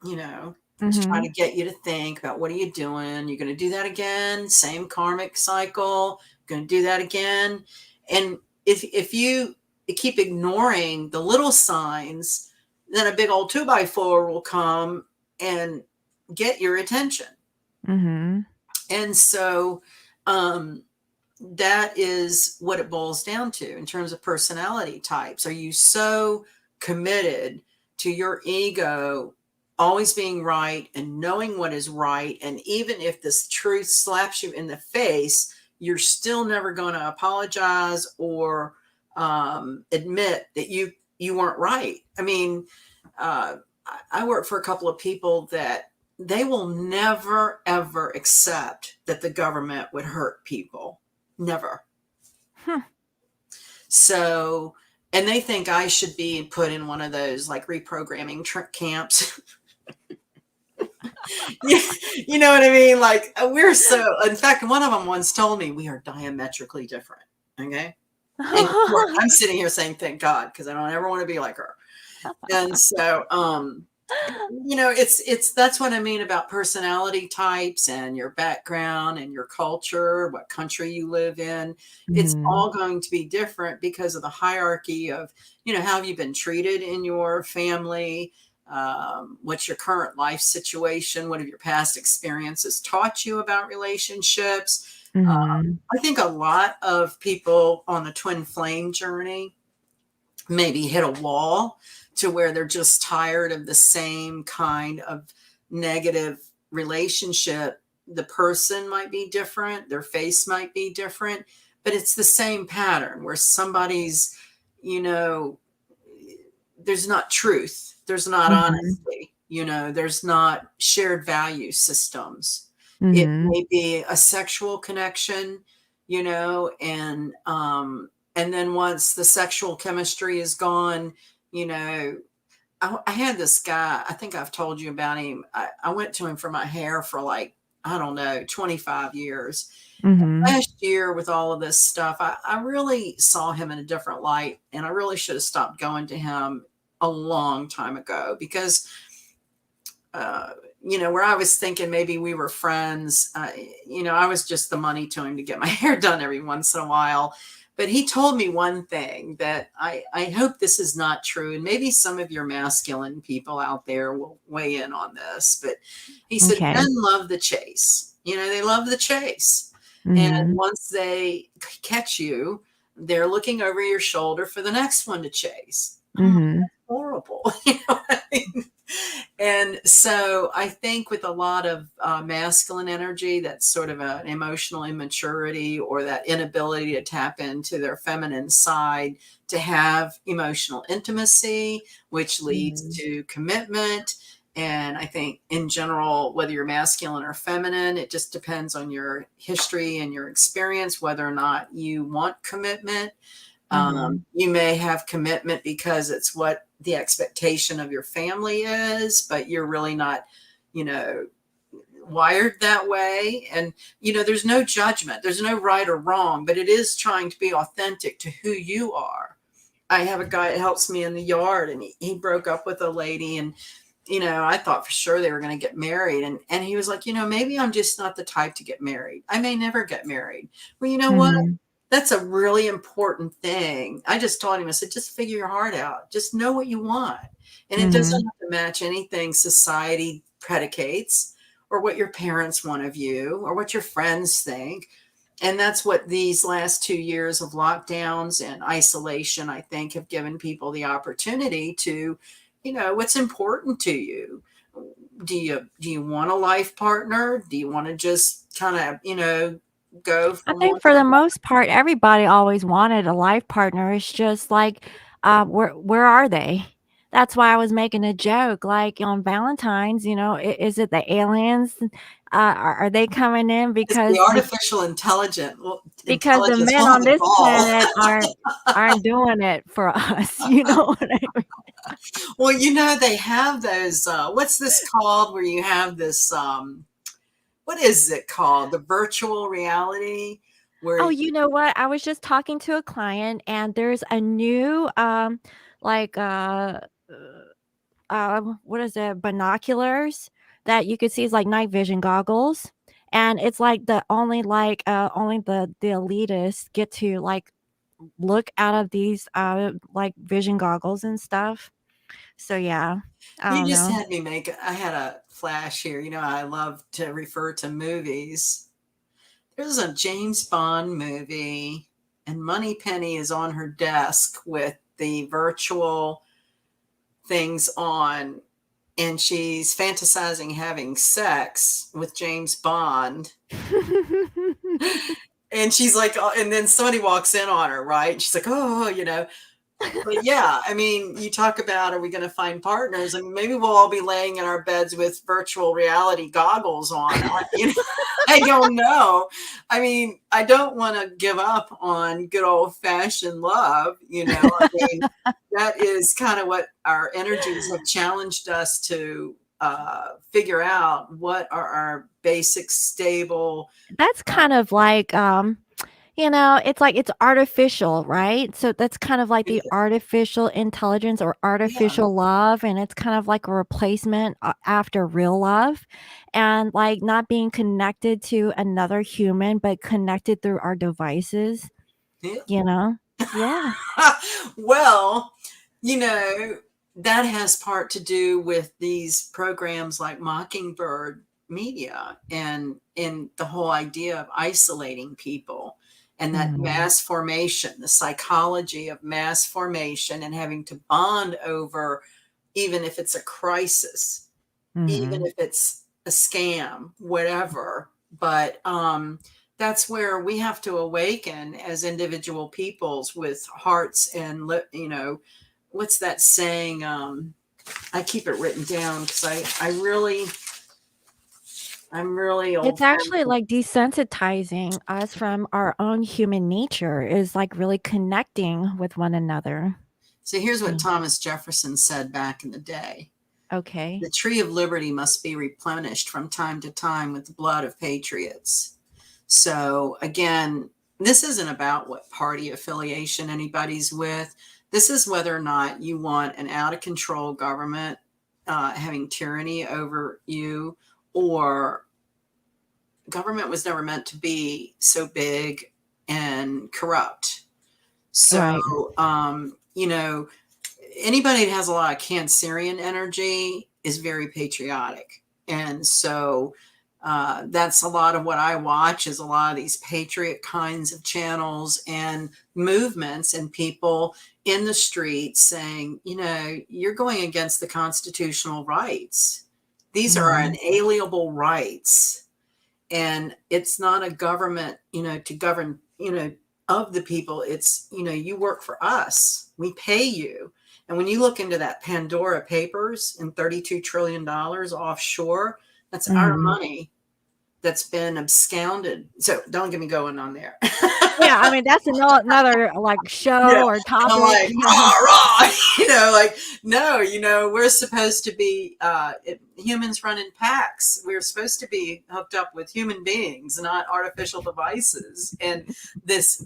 to try to Mhm. get you to think about, what are you doing? You're going to do that again, same karmic cycle, going to do that again. And if you keep ignoring the little signs, then a big old 2x4 will come and get your attention. Mhm. And so that is what it boils down to in terms of personality types. Are you so committed to your ego always being right and knowing what is right? And even if this truth slaps you in the face, you're still never going to apologize or admit that you weren't right. I mean, I work for a couple of people that they will never ever accept that the government would hurt people. Never. Hmm. So, and they think I should be put in one of those like reprogramming camps. Yeah, you know what I mean? Like we're so. In fact, one of them once told me we are diametrically different. Okay, and of course, I'm sitting here saying thank God because I don't ever want to be like her. And so, it's that's what I mean about personality types and your background and your culture, what country you live in. It's Mhm. all going to be different because of the hierarchy of, how have you been treated in your family? What's your current life situation? What have your past experiences taught you about relationships? Mhm. I think a lot of people on the twin flame journey maybe hit a wall to where they're just tired of the same kind of negative relationship. The person might be different, their face might be different, but it's the same pattern where somebody's, you know, there's not truth, there's not Mhm. honesty, there's not shared value systems. It Mhm. may be a sexual connection, and then once the sexual chemistry is gone, you know, I had this guy, I think I've told you about him. I went to him for my hair for like, I don't know, 25 years. Mhm. Last year, with all of this stuff, I really saw him in a different light, and I really should have stopped going to him a long time ago because, uh, where I was thinking maybe we were friends, I was just the money to him to get my hair done every once in a while. But he told me one thing that I hope this is not true. And maybe some of your masculine people out there will weigh in on this. But he said, Okay. men love the chase. They love the chase. And Mhm. once they catch you, they're looking over your shoulder for the next one to chase. Oh, Mhm. that's horrible. You know what I mean? And so I think with a lot of masculine energy, that's sort of an emotional immaturity or that inability to tap into their feminine side to have emotional intimacy, which leads Mhm. to commitment. And I think in general, whether you're masculine or feminine, it just depends on your history and your experience, whether or not you want commitment. Mhm. You may have commitment because it's what the expectation of your family is, but you're really not, you know, wired that way. And, there's no judgment, there's no right or wrong, but it is trying to be authentic to who you are. I have a guy that helps me in the yard, and he broke up with a lady, and I thought for sure they were going to get married. And he was like, maybe I'm just not the type to get married. I may never get married. Well, you know what? Mhm. That's a really important thing. I just told him, I said, just figure your heart out. Just know what you want. And it doesn't Mhm. have to match anything society predicates or what your parents want of you or what your friends think. And that's what these last 2 years of lockdowns and isolation, I think, have given people the opportunity to, what's important to you. Do you want a life partner? Do you want to just kind of, go I from one think for the most part, everybody always wanted a life partner. It's just like, where are they? That's why I was making a joke, like on Valentine's. Is it the aliens? Are they coming in It's the because artificial intelligent well, the intelligence men will have on a this ball. planet aren't doing it for us? You know what I mean? Well, they have those, what's this called where you have this, what is it called? The virtual reality Oh, where you know what? I was just talking to a client, and there's a new, like, what is it? Binoculars that you could see is like night vision goggles, and it's like only the elitists get to like look out of these like vision goggles and stuff. So yeah, I you don't just know. had me I had a flash here. I love to refer to movies. There's a James Bond movie, and Moneypenny is on her desk with the virtual things on, and she's fantasizing having sex with James Bond. And she's like, oh, and then somebody walks in on her, right? And she's like, oh. But yeah, I mean, you talk about, are we going to find partners? I mean, maybe we'll all be laying in our beds with virtual reality goggles on. I don't know. I mean, I don't want to give up on good old fashioned love. I mean, that is kind of what our energies have challenged us to figure out. What are our basic, stable, That's uh, kind of like it's like it's artificial, right? So that's kind of like the artificial intelligence or yeah, artificial love, and it's kind of like a replacement after real love, and like not being connected to another human, but connected through our devices, yeah. you know? Yeah. Well, you know, that has part to do with these programs like Mockingbird Media and the whole idea of isolating people and that Mhm. mass formation, the psychology of mass formation and having to bond over even if it's a crisis, even Mhm. if it's a scam, whatever. But that's where we have to awaken as individual peoples with hearts and what's that saying? I keep it written down because I'm really old It's actually fashioned. like desensitizing us from our own human nature is like really connecting with one another. So here's what Mm. Thomas Jefferson said back in the day. Okay. The tree of liberty must be replenished from time to time with the blood of patriots. So again, this isn't about what party affiliation anybody's with. This is whether or not you want an out of control government having tyranny over you, or government was never meant to be so big and corrupt. So, Right. anybody that has a lot of Cancerian energy is very patriotic. And so, That's a lot of what I watch, is a lot of these patriot kinds of channels and movements and people in the streets saying, you're going against the constitutional rights. These are Mm-hmm. inalienable rights. And it's not a government, to govern, of the people. It's, you work for us. We pay you. And when you look into that Pandora Papers and $32 trillion offshore, that's our Mm-hmm. money that's been absconded. So don't get me going on there. Yeah, I mean, that's another, like, Yeah. show or I'm topic. like, rah, rah, like, no, we're supposed to be, humans run in packs. We're supposed to be hooked up with human beings, not artificial devices. And this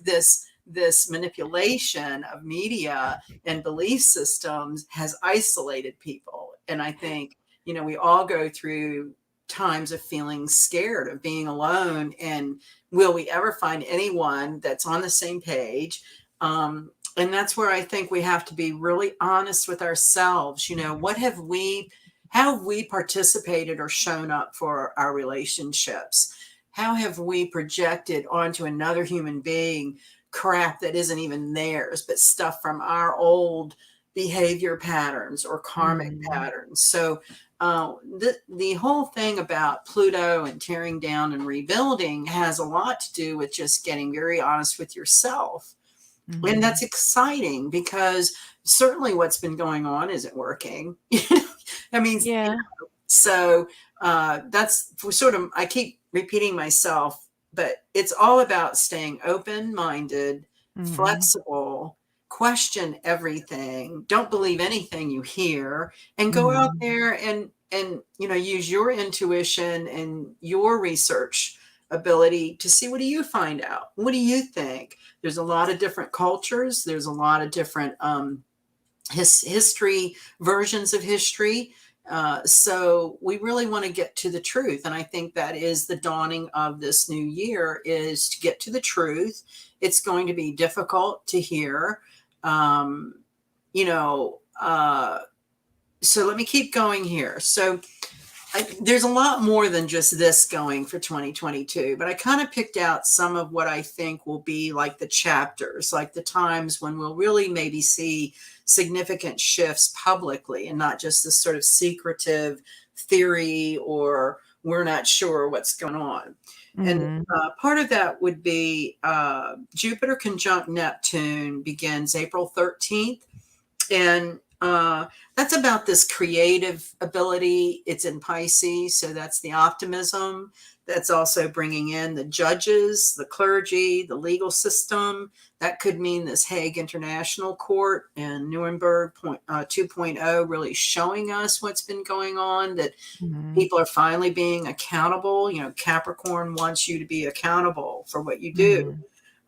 manipulation of media and belief systems has isolated people. And I think, we all go through times of feeling scared, of being alone, and will we ever find anyone that's on the same page? And that's where I think we have to be really honest with ourselves. How have we participated or shown up for our relationships? How have we projected onto another human being crap that isn't even theirs, but stuff from our old behavior patterns or karmic Mm-hmm. patterns? So the whole thing about Pluto and tearing down and rebuilding has a lot to do with just getting very honest with yourself. And Mm-hmm. that's exciting, because certainly what's been going on isn't working. I mean, Yeah. so that's sort of, I keep repeating myself, but it's all about staying open-minded, Mm-hmm. flexible, question everything, don't believe anything you hear, and go out Mm-hmm. there and use your intuition and your research ability to see, what do you find out? What do you think? There's a lot of different cultures. There's a lot of different history, versions of history. So we really want to get to the truth. And I think that is the dawning of this new year, is to get to the truth. It's going to be difficult to hear. Um, you know, so let me keep going here. So there's a lot more than just this going for 2022, but I kind of picked out some of what I think will be like the chapters, like the times when we'll really maybe see significant shifts publicly, and not just this sort of secretive theory, or we're not sure what's going on. And Mm-hmm. part of that would be Jupiter conjunct Neptune begins April 13th. And that's about this creative ability. It's in Pisces, so that's the optimism. That's also bringing in the judges, the clergy, the legal system. That could mean this Hague International Court and Nuremberg 2.0 really showing us what's been going on, that Mm-hmm. people are finally being accountable. Capricorn wants you to be accountable for what you do.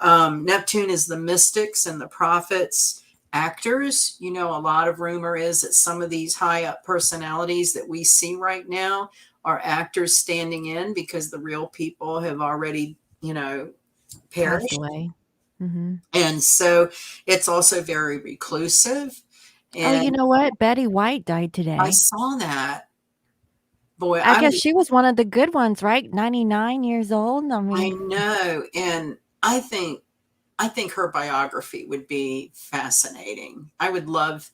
Mm-hmm. Neptune is the mystics and the prophets, actors. A lot of rumor is that some of these high up personalities that we see right now are actors standing in, because the real people have already, Passed perished. away. Mm-hmm. And so it's also very reclusive. Oh, you And know what? Betty White died I today. saw that. Boy, I guess she was one of the good ones, right? 99 years old. I I mean, know. And I think her biography would be fascinating. I would love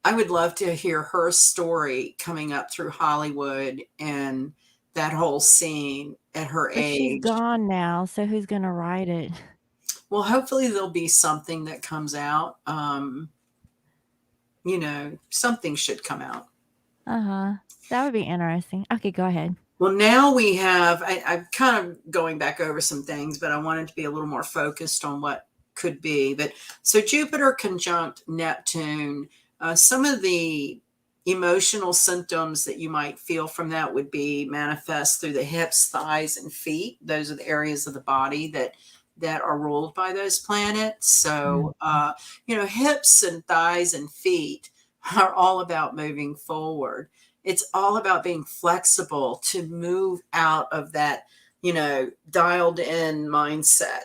to hear her story coming up through Hollywood, and that whole scene at her but she's age. gone now, so who's gonna write it? Well, hopefully there'll be something that comes out. Something should come out. Uh-huh. That would be interesting. Okay, go ahead. Well, now we have, I'm kind of going back over some things, but I wanted to be a little more focused on what could be. But so Jupiter conjunct Neptune, some of the emotional symptoms that you might feel from that would be manifest through the hips, thighs, and feet. Those are the areas of the body that are ruled by those planets. So, Mhm. hips and thighs and feet are all about moving forward. It's all about being flexible to move out of that, dialed in mindset.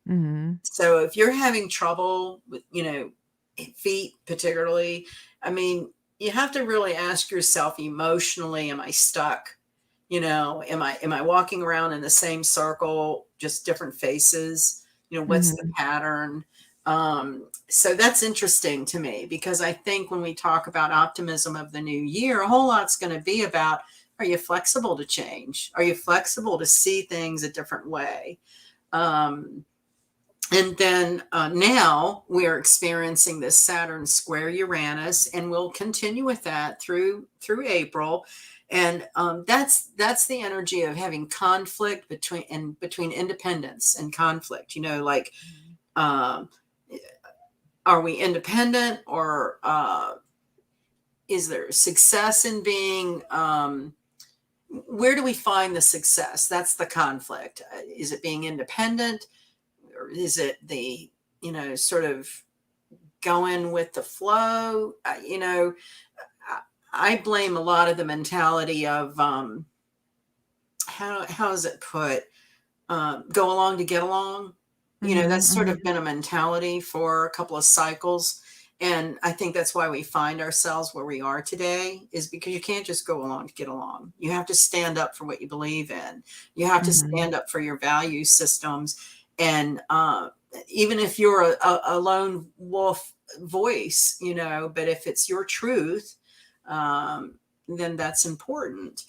Mhm. So if you're having trouble with, feet particularly, I mean, you have to really ask yourself emotionally, am I stuck? Am I walking around in the same circle, just different faces? What's the Mhm. pattern? So that's interesting to me, because I think when we talk about optimism of the new year, a whole lot's going to be about, are you flexible to change? Are you flexible to see things a different way? Um, and then now we're experiencing this Saturn square Uranus, and we'll continue with that through April. And that's the energy of having conflict between independence and conflict. Like, um, are we independent, or is there success in being? Where do we find the success? That's the conflict. Is it being independent, or is it the sort of going with the flow? I blame a lot of the mentality of how is it put? Go along to get along. Mhm. That's sort Mhm. of been a mentality for a couple of cycles. And I think that's why we find ourselves where we are today, is because you can't just go along to get along. You have to stand up for what you believe in. You have to Mhm. stand up for your value systems. And even if you're a lone wolf voice, but if it's your truth, um, then that's important.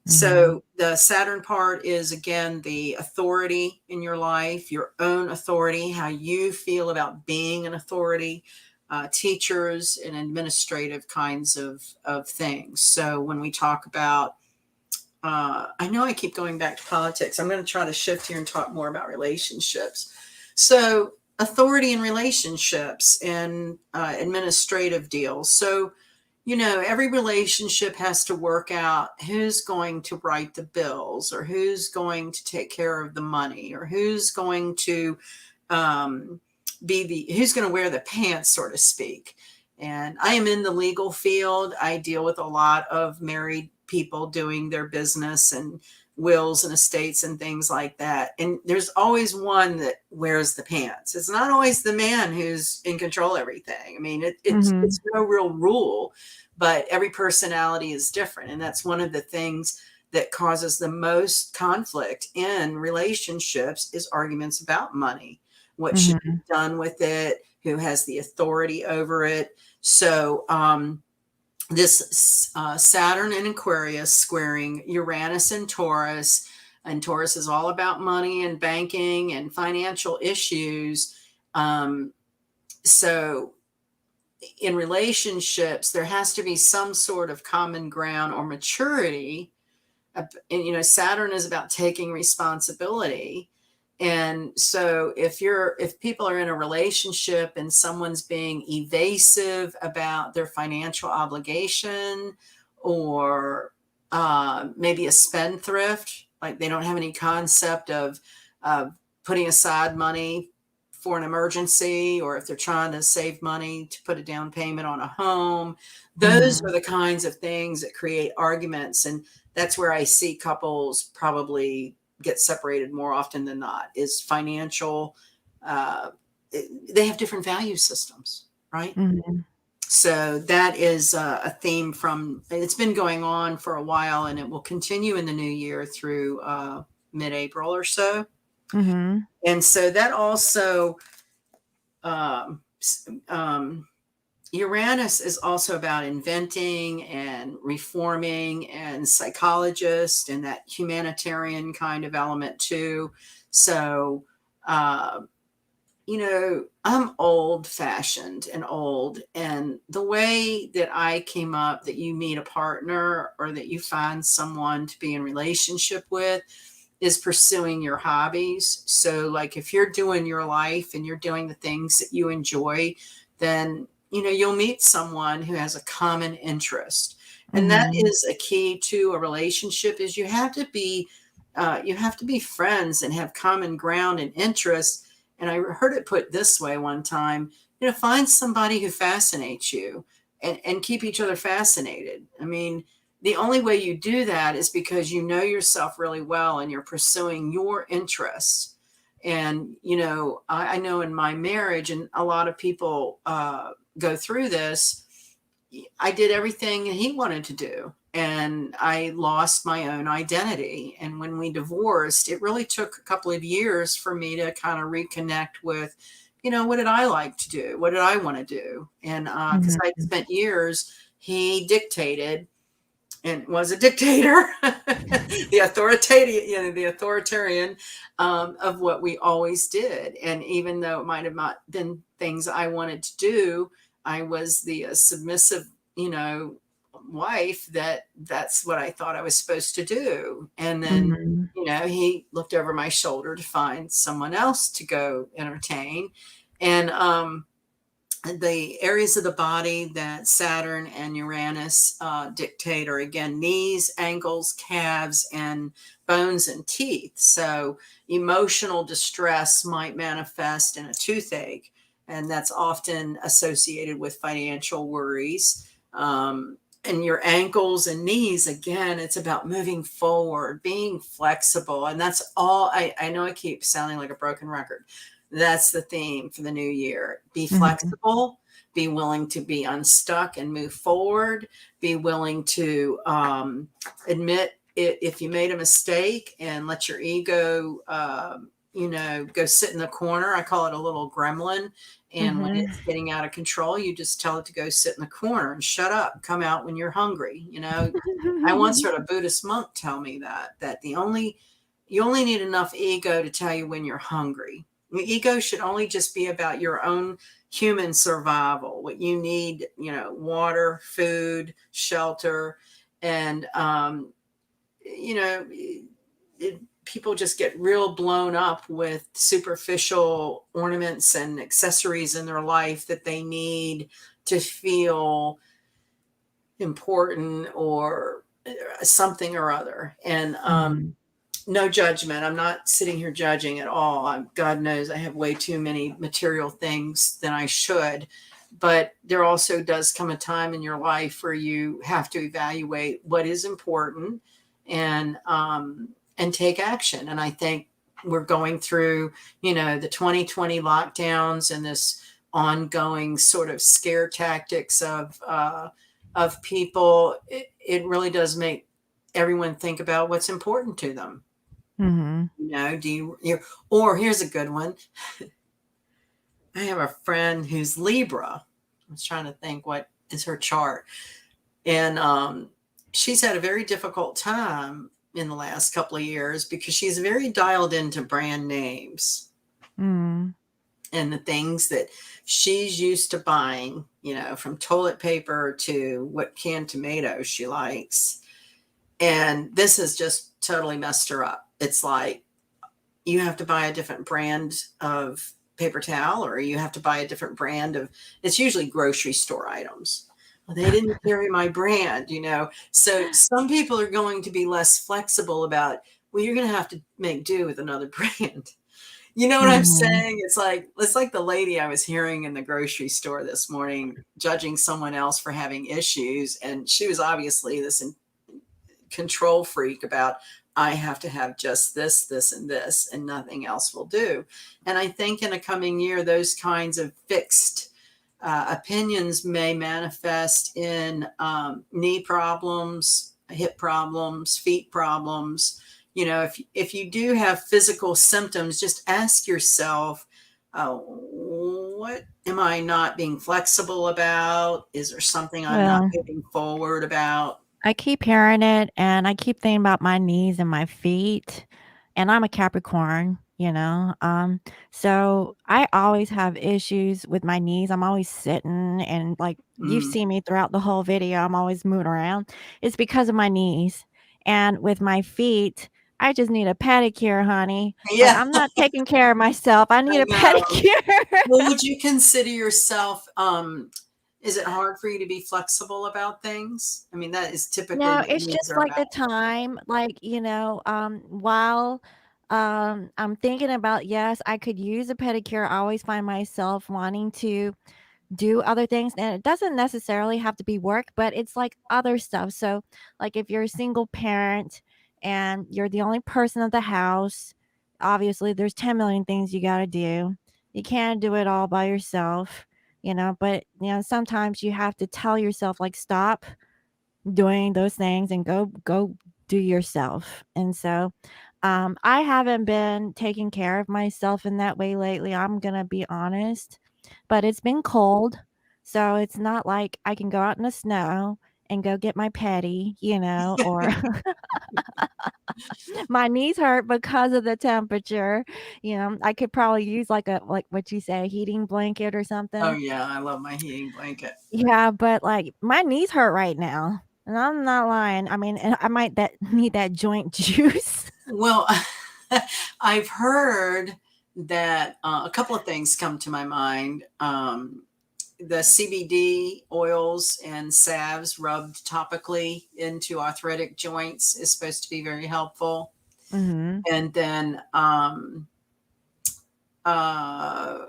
Mhm. So the Saturn part is, again, the authority in your life, your own authority, how you feel about being an authority, teachers and administrative kinds of things. So when we talk about, I know I keep going back to politics. I'm going to try to shift here and talk more about relationships. So authority in relationships and administrative deals. So every relationship has to work out who's going to write the bills, or who's going to take care of the money, or who's going to um, who's going to wear the pants, so to speak. And I am in the legal field. I deal with a lot of married people doing their business and wills and estates and things like that. And there's always one that wears the pants. It's not always the man who's in control of everything. I mean, it's Mhm. no real rule, but every personality is different. And that's one of the things that causes the most conflict in relationships, is arguments about money. What should be Mhm. done with it? Who has the authority over it? So, this Saturn and Aquarius squaring Uranus and Taurus is all about money and banking and financial issues. Um, so in relationships, there has to be some sort of common ground or maturity. And Saturn is about taking responsibility. And so if people are in a relationship and someone's being evasive about their financial obligation, or maybe a spendthrift, like they don't have any concept of putting aside money for an emergency, or if they're trying to save money to put a down payment on a home, those are Mhm. the kinds of things that create arguments. And that's where I see couples probably get separated more often than not, is financial. Uh, they have different value systems, right? Mhm. So that is a theme it's been going on for a while, and it will continue in the new year through mid-April or so. Mhm. And so that also, um, um, Uranus is also about inventing and reforming, and psychologist, and that humanitarian kind of element too. So, uh, I'm old fashioned and old. And the way that I came up, that you meet a partner, or that you find someone to be in relationship with, is pursuing your hobbies. So, like, if you're doing your life and you're doing the things that you enjoy, then you'll meet someone who has a common interest. And that Mhm. is a key to a relationship, is you have to be friends and have common ground and interest. And I heard it put this way one time: find somebody who fascinates you, and keep each other fascinated. I mean, the only way you do that is because you know yourself really well and you're pursuing your interests. And, I know in my marriage, and a lot of people go through this, I did everything he wanted to do. and I lost my own identity. And when we divorced, it really took a couple of years for me to kind of reconnect with, what did I like to do? What did I want to do? And because I Mhm. spent years, he dictated and was a dictator, the authoritarian of what we always did. And even though it might have not been things I wanted to do, I was the submissive, wife that's what I thought I was supposed to do. And then, Mhm. he looked over my shoulder to find someone else to go entertain. And the areas of the body that Saturn and Uranus dictate are again knees, ankles, calves, and bones and teeth. So emotional distress might manifest in a toothache, and that's often associated with financial worries. And your ankles and knees, again, it's about moving forward, being flexible. And that's all I know I keep sounding like a broken record. That's the theme for the new year. Be Mhm. flexible, be willing to be unstuck and move forward, be willing to admit it, if you made a mistake, and let your ego, go sit in the corner. I call it a little gremlin. And when Mhm. it's getting out of control, you just tell it to go sit in the corner and shut up, come out when you're hungry. I once heard a Buddhist monk tell me that you only need enough ego to tell you when you're hungry. The ego should only just be about your own human survival, what you need, water, food, shelter. And, people just get real blown up with superficial ornaments and accessories in their life that they need to feel important or something or other. And Mhm. no judgment. I'm not sitting here judging at all. God knows I have way too many material things than I should. But there also does come a time in your life where you have to evaluate what is important and take action. And I think we're going through, the 2020 lockdowns and this ongoing sort of scare tactics of people. It really does make everyone think about what's important to them. Mhm. Or here's a good one. I have a friend who's Libra. I was trying to think what is her chart. And she's had a very difficult time in the last couple of years because she's very dialed into brand names Mhm. and the things that she's used to buying, from toilet paper to what canned tomatoes she likes. And this has just totally messed her up. It's like, you have to buy a different brand of paper towel, or you have to buy a different brand of, it's usually grocery store items. Well, they didn't carry my brand. So some people are going to be less flexible about, well, you're going to have to make do with another brand. You know what I'm Mhm. saying? It's like the lady I was hearing in the grocery store this morning judging someone else for having issues, and she was obviously this control freak about, I have to have just this, and this, and nothing else will do. And I think in a coming year, those kinds of fixed opinions may manifest in knee problems, hip problems, feet problems. If you do have physical symptoms, just ask yourself, what am I not being flexible about? Is there something I'm not Well, moving forward about? I keep hearing it, and I keep thinking about my knees and my feet, and I'm a Capricorn, so I always have issues with my knees. I'm always sitting, and, like, you've Mm. seen me throughout the whole video, I'm always moving around. It's because of my knees, and with my feet, I just need a pedicure, honey. Like, Yeah, I'm not taking care of myself, I I need a know. pedicure. Well, would you consider yourself, is it hard for you to be flexible about things? I mean, that is typically No, what it's needs just are like the about. time, like, while, I'm thinking about, yes, I could use a pedicure, I always find myself wanting to do other things, and it doesn't necessarily have to be work, but it's like other stuff. So, like, if you're a single parent and you're the only person at the house, obviously there's 10 million things you gotta do. You can't do it all by yourself, but, sometimes you have to tell yourself, like, "Stop." doing those things and go do yourself. And so I haven't been taking care of myself in that way lately. I'm gonna be honest, but it's been cold, so it's not like I can go out in the snow and go get my petty, or my knees hurt because of the temperature. I could probably use like what you say, a heating blanket or Oh something. yeah, I love my heating blanket. Yeah, but like my knees hurt right now. And I'm not lying. I mean, and I might that need that joint juice. Well, I've heard that a couple of things come to my mind. The CBD oils and salves rubbed topically into arthritic joints is supposed to be very helpful. Mhm. And then uh,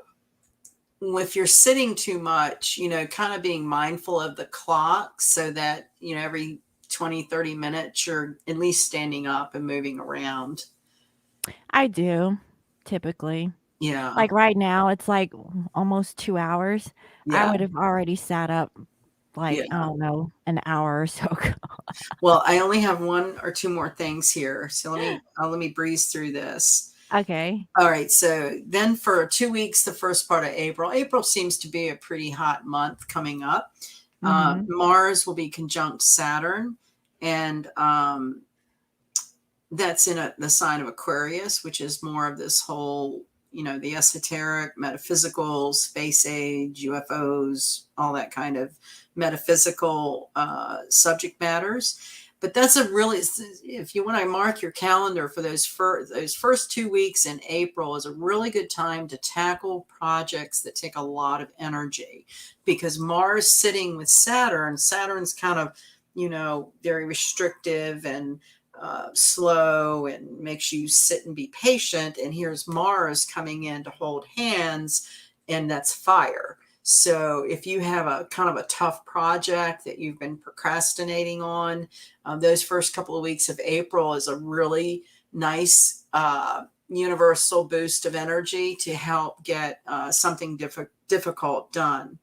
if you're sitting too much, kind of being mindful of the clock so that, every 20, 30 minutes, you're at least standing up and moving around. I do typically. Yeah. Like right now, it's like almost 2 hours. I Yeah. would have already sat up like, I Yeah. don't know, an hour or so ago. Well, I only have one or two more things here. So let me breeze through this. Okay. All right. So then for 2 weeks, the first part of April seems to be a pretty hot month coming up. Mhm. Mars will be conjunct Saturn, and that's in the sign of Aquarius, which is more of this whole, the esoteric, metaphysical, space age, UFOs, all that kind of metaphysical subject matters. But that's a really, if you want to mark your calendar for those first 2 weeks in April, is a really good time to tackle projects that take a lot of energy, because Mars sitting with Saturn's kind of, very restrictive and slow and makes you sit and be patient. And here's Mars coming in to hold hands, and that's fire. So if you have a kind of a tough project that you've been procrastinating on, those first couple of weeks of April is a really nice universal boost of energy to help get something difficult done.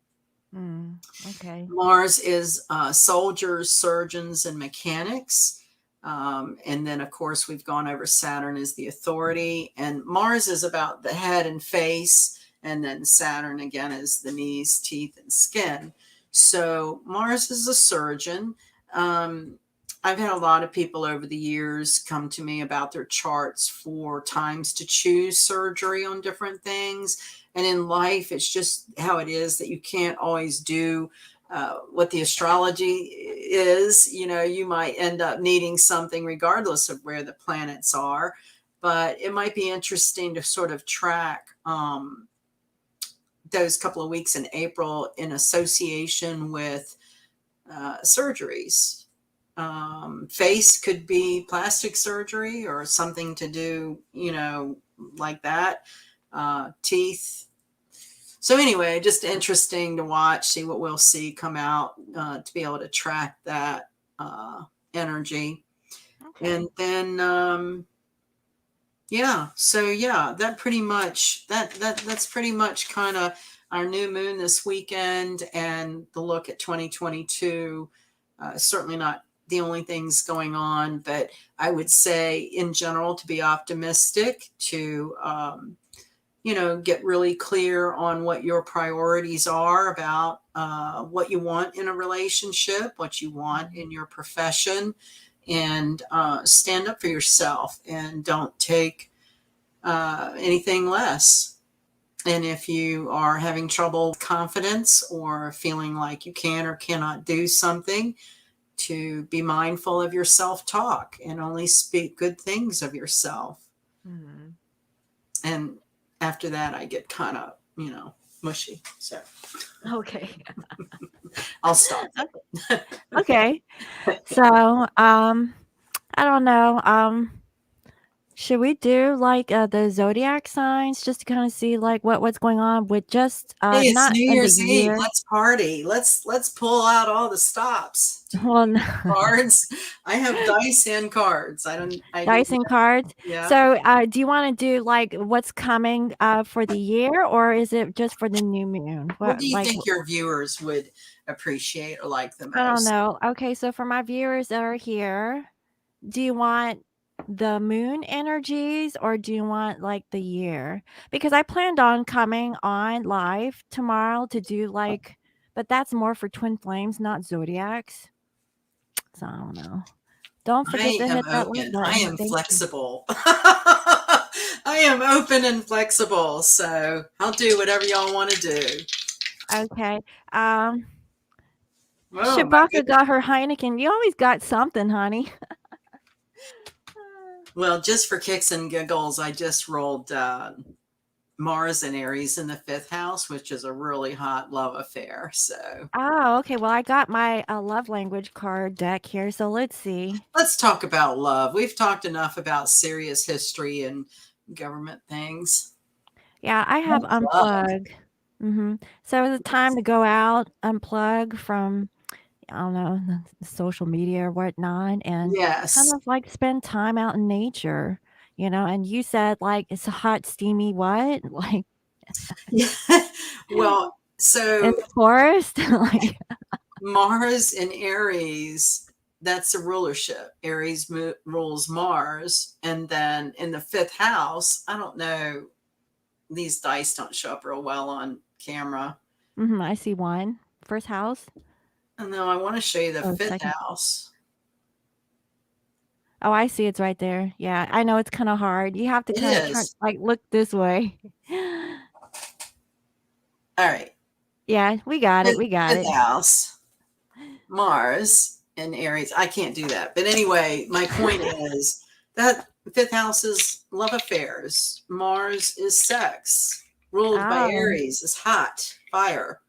Mm, okay. Mars is soldiers, surgeons, and mechanics. And then, of course, we've gone over Saturn as the authority. And Mars is about the head and face. And then Saturn, again, is the knees, teeth, and skin. So Mars is a surgeon. Um, I've had a lot of people over the years come to me about their charts for times to choose surgery on different things. And in life, it's just how it is that you can't always do what the astrology is. You might end up needing something regardless of where the planets are. But it might be interesting to sort of track those couple of weeks in April in association with surgeries. Face could be plastic surgery or something to do, like that. Teeth. So anyway, just interesting to watch, see what we'll see come out, to be able to track that energy. Okay. And then yeah, so yeah, that's pretty much kind of our new moon this weekend and the look at 2022. Certainly not the only things going on, but I would say in general to be optimistic, to get really clear on what your priorities are about what you want in a relationship, what you want in your profession, and stand up for yourself and don't take anything less. And if you are having trouble with confidence or feeling like you can or cannot do something, to be mindful of your self talk and only speak good things of yourself. Mhm. And after that, I get kind of, mushy. So Okay. I'll stop Okay. So, I don't know. Should we do like the zodiac signs just to kind of see like what's going on with just Hey, it's not New in the Year's Eve. year? Let's party. Let's pull out all the stops. Do you Well, cards? I have dice and cards. I do dice and cards. yeah. So, do you want to do like what's coming for the year, or is it just for the new moon? What do What you like think your viewers would appreciate or like the I don't most? know. Okay, so for my viewers that are here, do you want the moon energies or do you want like the year? Because I planned on coming on live tomorrow to do like, but that's more for twin flames, not zodiacs. So I don't know. Don't forget I to am hit that like open. I button. am Thank you. flexible. I am open and flexible. So I'll do whatever y'all want to do. Okay. Um, Oh my Shabaka goodness. got her Heineken. You always got something, honey. Well, just for kicks and giggles, I just rolled Mars and Aries in the fifth house, which is a really hot love affair. So Oh, okay. Well, I got my love language card deck here, so let's see. let's talk about love. We've talked enough about serious history and government things. Yeah, I have What's love? unplug. So it's time to go out, unplug from, I don't know, the social media or whatnot, and kind Yes. of like spend time out in nature, And you said like it's a hot, steamy what? Like Yeah. Well, in so the forest? Like, Mars in Aries, that's a rulership. Aries rules Mars. And then in the fifth house, I don't know, these dice don't show up real well on camera. I see one. First house. And then I want to show you the Oh, fifth second. house. Oh, I see it's right there. Yeah, I know it's kind of hard. You have to It kind of turn, is. like, look this way. All right. Yeah, we got it. Fifth, We got fifth it. house, Mars in Aries. I can't do that. But anyway, my point is that fifth house is love affairs. Mars is sex. Ruled by Oh. Aries is hot, fire.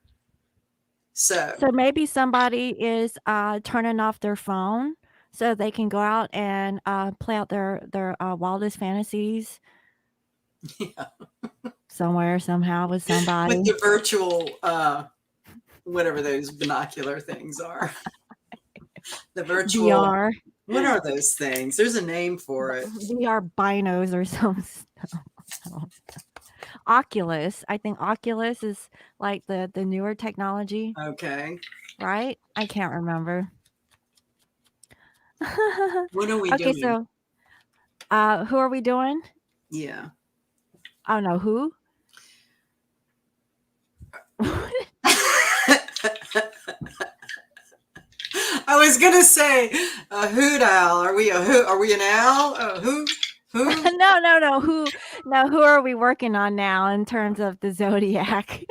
So, So maybe somebody is turning off their phone so they can go out and play out their wildest fantasies yeah, somewhere somehow with with somebody. the virtual, whatever those binocular things are, the virtual, VR, what are those things? There's a name for it. VR binos or some stuff. Oculus. I think Oculus is like the newer technology, Okay. right? I can't remember. What are we Okay, doing? so who are we doing? Yeah. I don't know who. I was gonna say a hoot owl. Are we a hoot? Are we an owl? A who? Who? No, no, no. Who? No, who are we working on now in terms of the zodiac?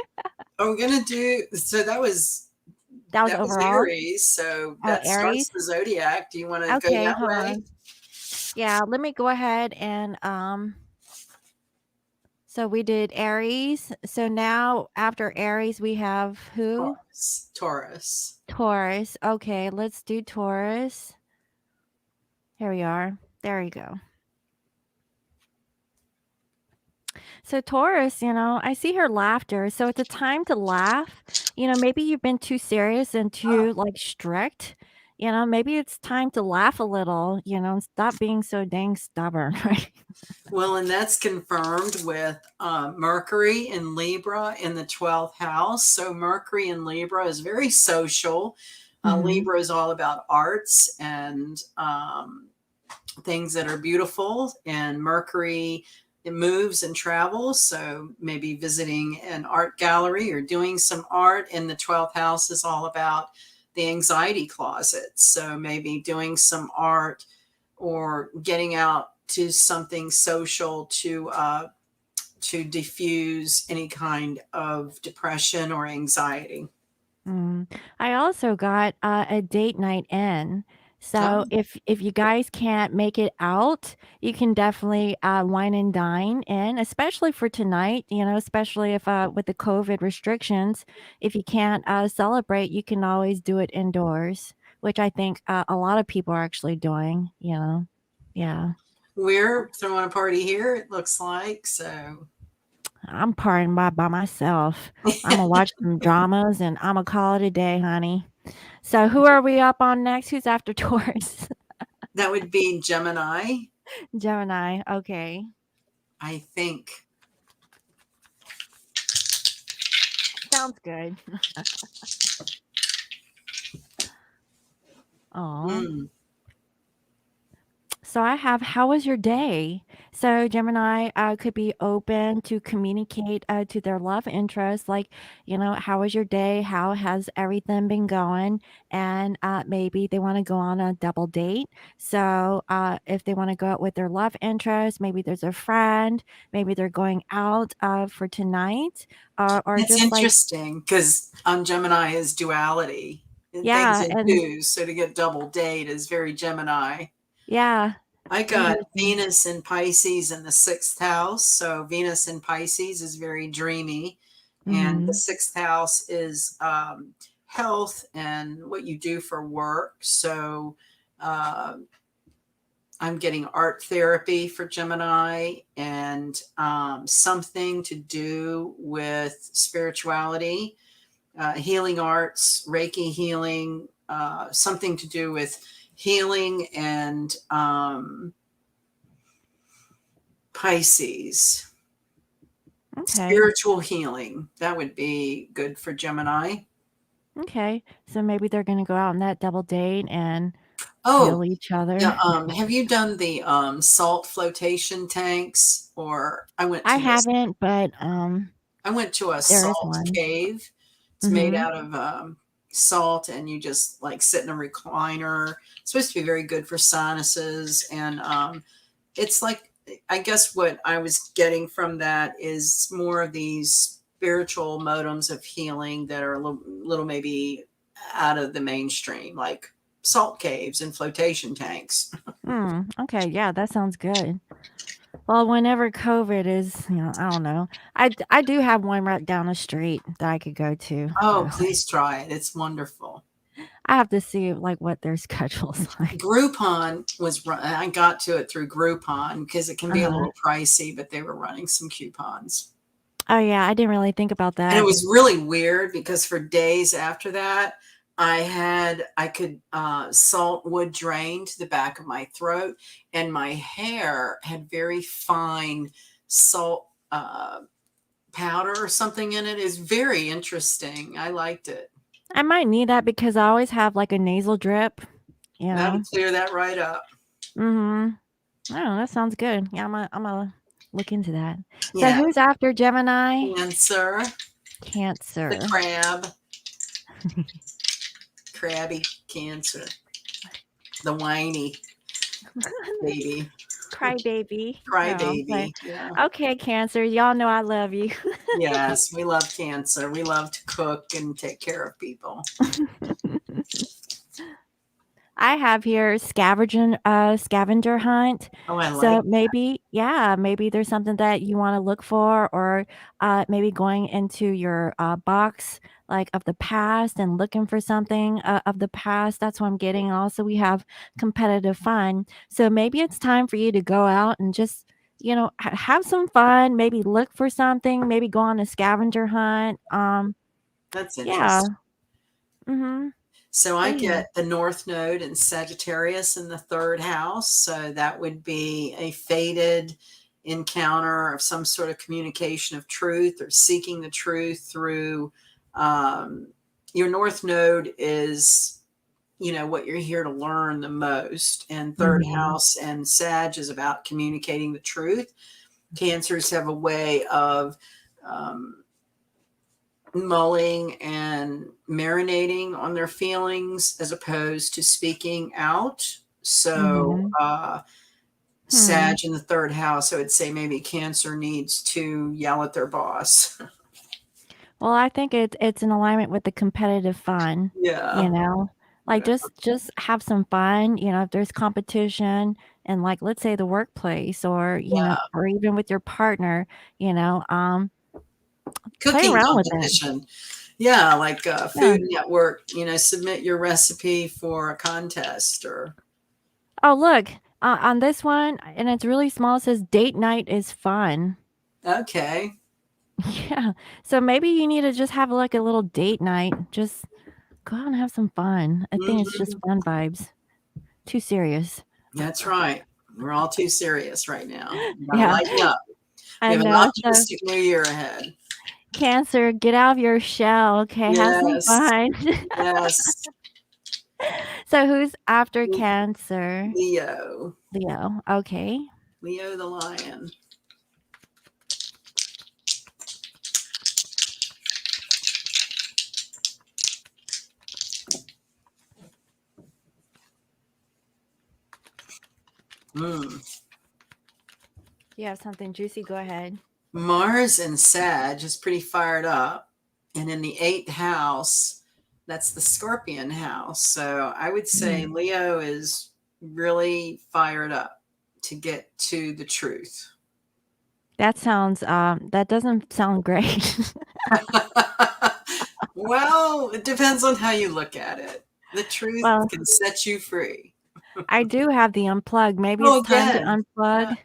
Are we gonna do? So That was that was overall. Aries. So Oh, that starts Aries. the zodiac. Do you want to go Okay, that hold way? on. Yeah, let me go ahead and so we did Aries. So now after Aries we have who? Taurus. Taurus. Taurus. Okay, let's do Taurus. Here we are. There you go. So Taurus, I see her laughter. So it's a time to laugh. Maybe you've been too serious and too like strict. Maybe it's time to laugh a little, and stop being so dang stubborn, right? Well, and that's confirmed with Mercury in Libra in the 12th house. So Mercury in Libra is very social. Mhm. Libra is all about arts and things that are beautiful, and Mercury, it moves and travels. So maybe visiting an art gallery or doing some art in the 12th house is all about the anxiety closet. So maybe doing some art or getting out to something social to diffuse any kind of depression or anxiety. I also got a date night in. So Oh, if you guys can't make it out, you can definitely wine and dine in, especially for tonight. Especially if with the COVID restrictions, if you can't celebrate, you can always do it indoors, which I think a lot of people are actually doing. Yeah. We're throwing a party here, it looks like. So, I'm partying by myself. I'm gonna watch some dramas and I'm gonna call it a day, honey. So who are we up on next? Who's after Taurus? that would be Gemini, Gemini. Okay. I think. Sounds good. Oh. Mm. So I have, how was your day? So Gemini could be open to communicate to their love interest, like, how was your day? How has everything been going? And maybe they want to go on a double date. So if they want to go out with their love interest, maybe there's a friend, maybe they're going out for tonight, or That's just like, interesting because Gemini is duality and things yeah, in and twos. So to get double date is very Gemini. yeah, I got interesting. Venus in Pisces in the sixth house. So Venus in Pisces is very dreamy. And the Mm-hmm. sixth house is health and what you do for work. So uh, I'm getting art therapy for Gemini and something to do with spirituality, healing arts, Reiki healing, something to do with healing and Pisces, Okay. spiritual healing. That would be good for Gemini. Okay. So maybe they're gonna go out on that double date and Oh, heal each yeah. other. Have you done the salt flotation tanks? Or I haven't, but I went to a there is salt one. cave. It's made Mhm. out of salt, and you just like sit in a recliner. It's supposed to be very good for sinuses, and it's like, I guess what I was getting from that is more of these spiritual modems of healing that are a little maybe out of the mainstream, like salt caves and flotation tanks. Okay, yeah, that sounds good. Well, whenever COVID is, I don't know. I do have one right down the street that I could go to, Oh, so please try it. It's wonderful. I have to see like what their schedule's like. Groupon I got to it through Groupon because it can be a Uh-huh. little pricey, but they were running some coupons. Oh yeah, I didn't really think about And it that. was really weird because for days after that, I could salt would drain to the back of my throat, and my hair had very fine salt powder or something in it. Is very interesting. I liked it. I might need that because I always have like a nasal drip, you That'll know. clear that right up. Mhm. Oh, that sounds good. Yeah, I'm gonna look into that. So Yeah. who's after Gemini? Cancer, the Cancer. crabby Cancer, the whiny baby, Crybaby. Oh, okay. crybaby. Yeah. Okay, Cancer, y'all know I love you. Yes, we love Cancer. We love to cook and take care of people. I have here scavenger hunt. Oh, I like So maybe, yeah, maybe there's something that you want to look for, or maybe going into your box like of the past and looking for something of the past. That's what I'm getting. Also, we have competitive fun. So maybe it's time for you to go out and just, have some fun. Maybe look for something. Maybe go on a scavenger hunt. that's Yeah. interesting. Mm-hmm. So So I yeah. get the North Node in Sagittarius in the third house. So that would be a fated encounter of some sort of communication of truth or seeking the truth through um, your North Node is, what you're here to learn the most. And third Mm-hmm. house and Sag is about communicating the truth. Cancers have a way of um, mulling and marinating on their feelings as opposed to speaking out. So, Mm-hmm. Hmm. Sag in the third house, I would say maybe Cancer needs to yell at their boss. Well, I think it's in alignment with the competitive fun, you Yeah. know? Like, Yeah. just have some fun, if there's competition and, like, let's say the workplace or, Yeah. or even with your partner, play Cooking around with it. competition. Yeah. Like Yeah. Food Network, submit your recipe for a contest or. Oh, look, On this one, and it's really small, it says date night is fun. Okay. Yeah. So maybe you need to just have like a little date night. Just go out and have some fun. I think it's just Hmm. fun vibes. Too serious. That's right. We're all too serious right now. We gotta Yeah, lighten up. We I have an know. So optimistic new year ahead. Cancer, get out of your shell. Okay, have some Yes. fun. Yes. So who's after Cancer? Leo. Leo. Okay. Leo the lion. Mm. You have something juicy? Go ahead. Mars and Sag is pretty fired up. And in the eighth house, that's the Scorpion house. So I would say Mm. Leo is really fired up to get to the truth. That sounds that doesn't sound great. Well, it depends on how you look at it. The truth Well, can set you free. I do have the unplug. Maybe Oh, it's time to again. unplug,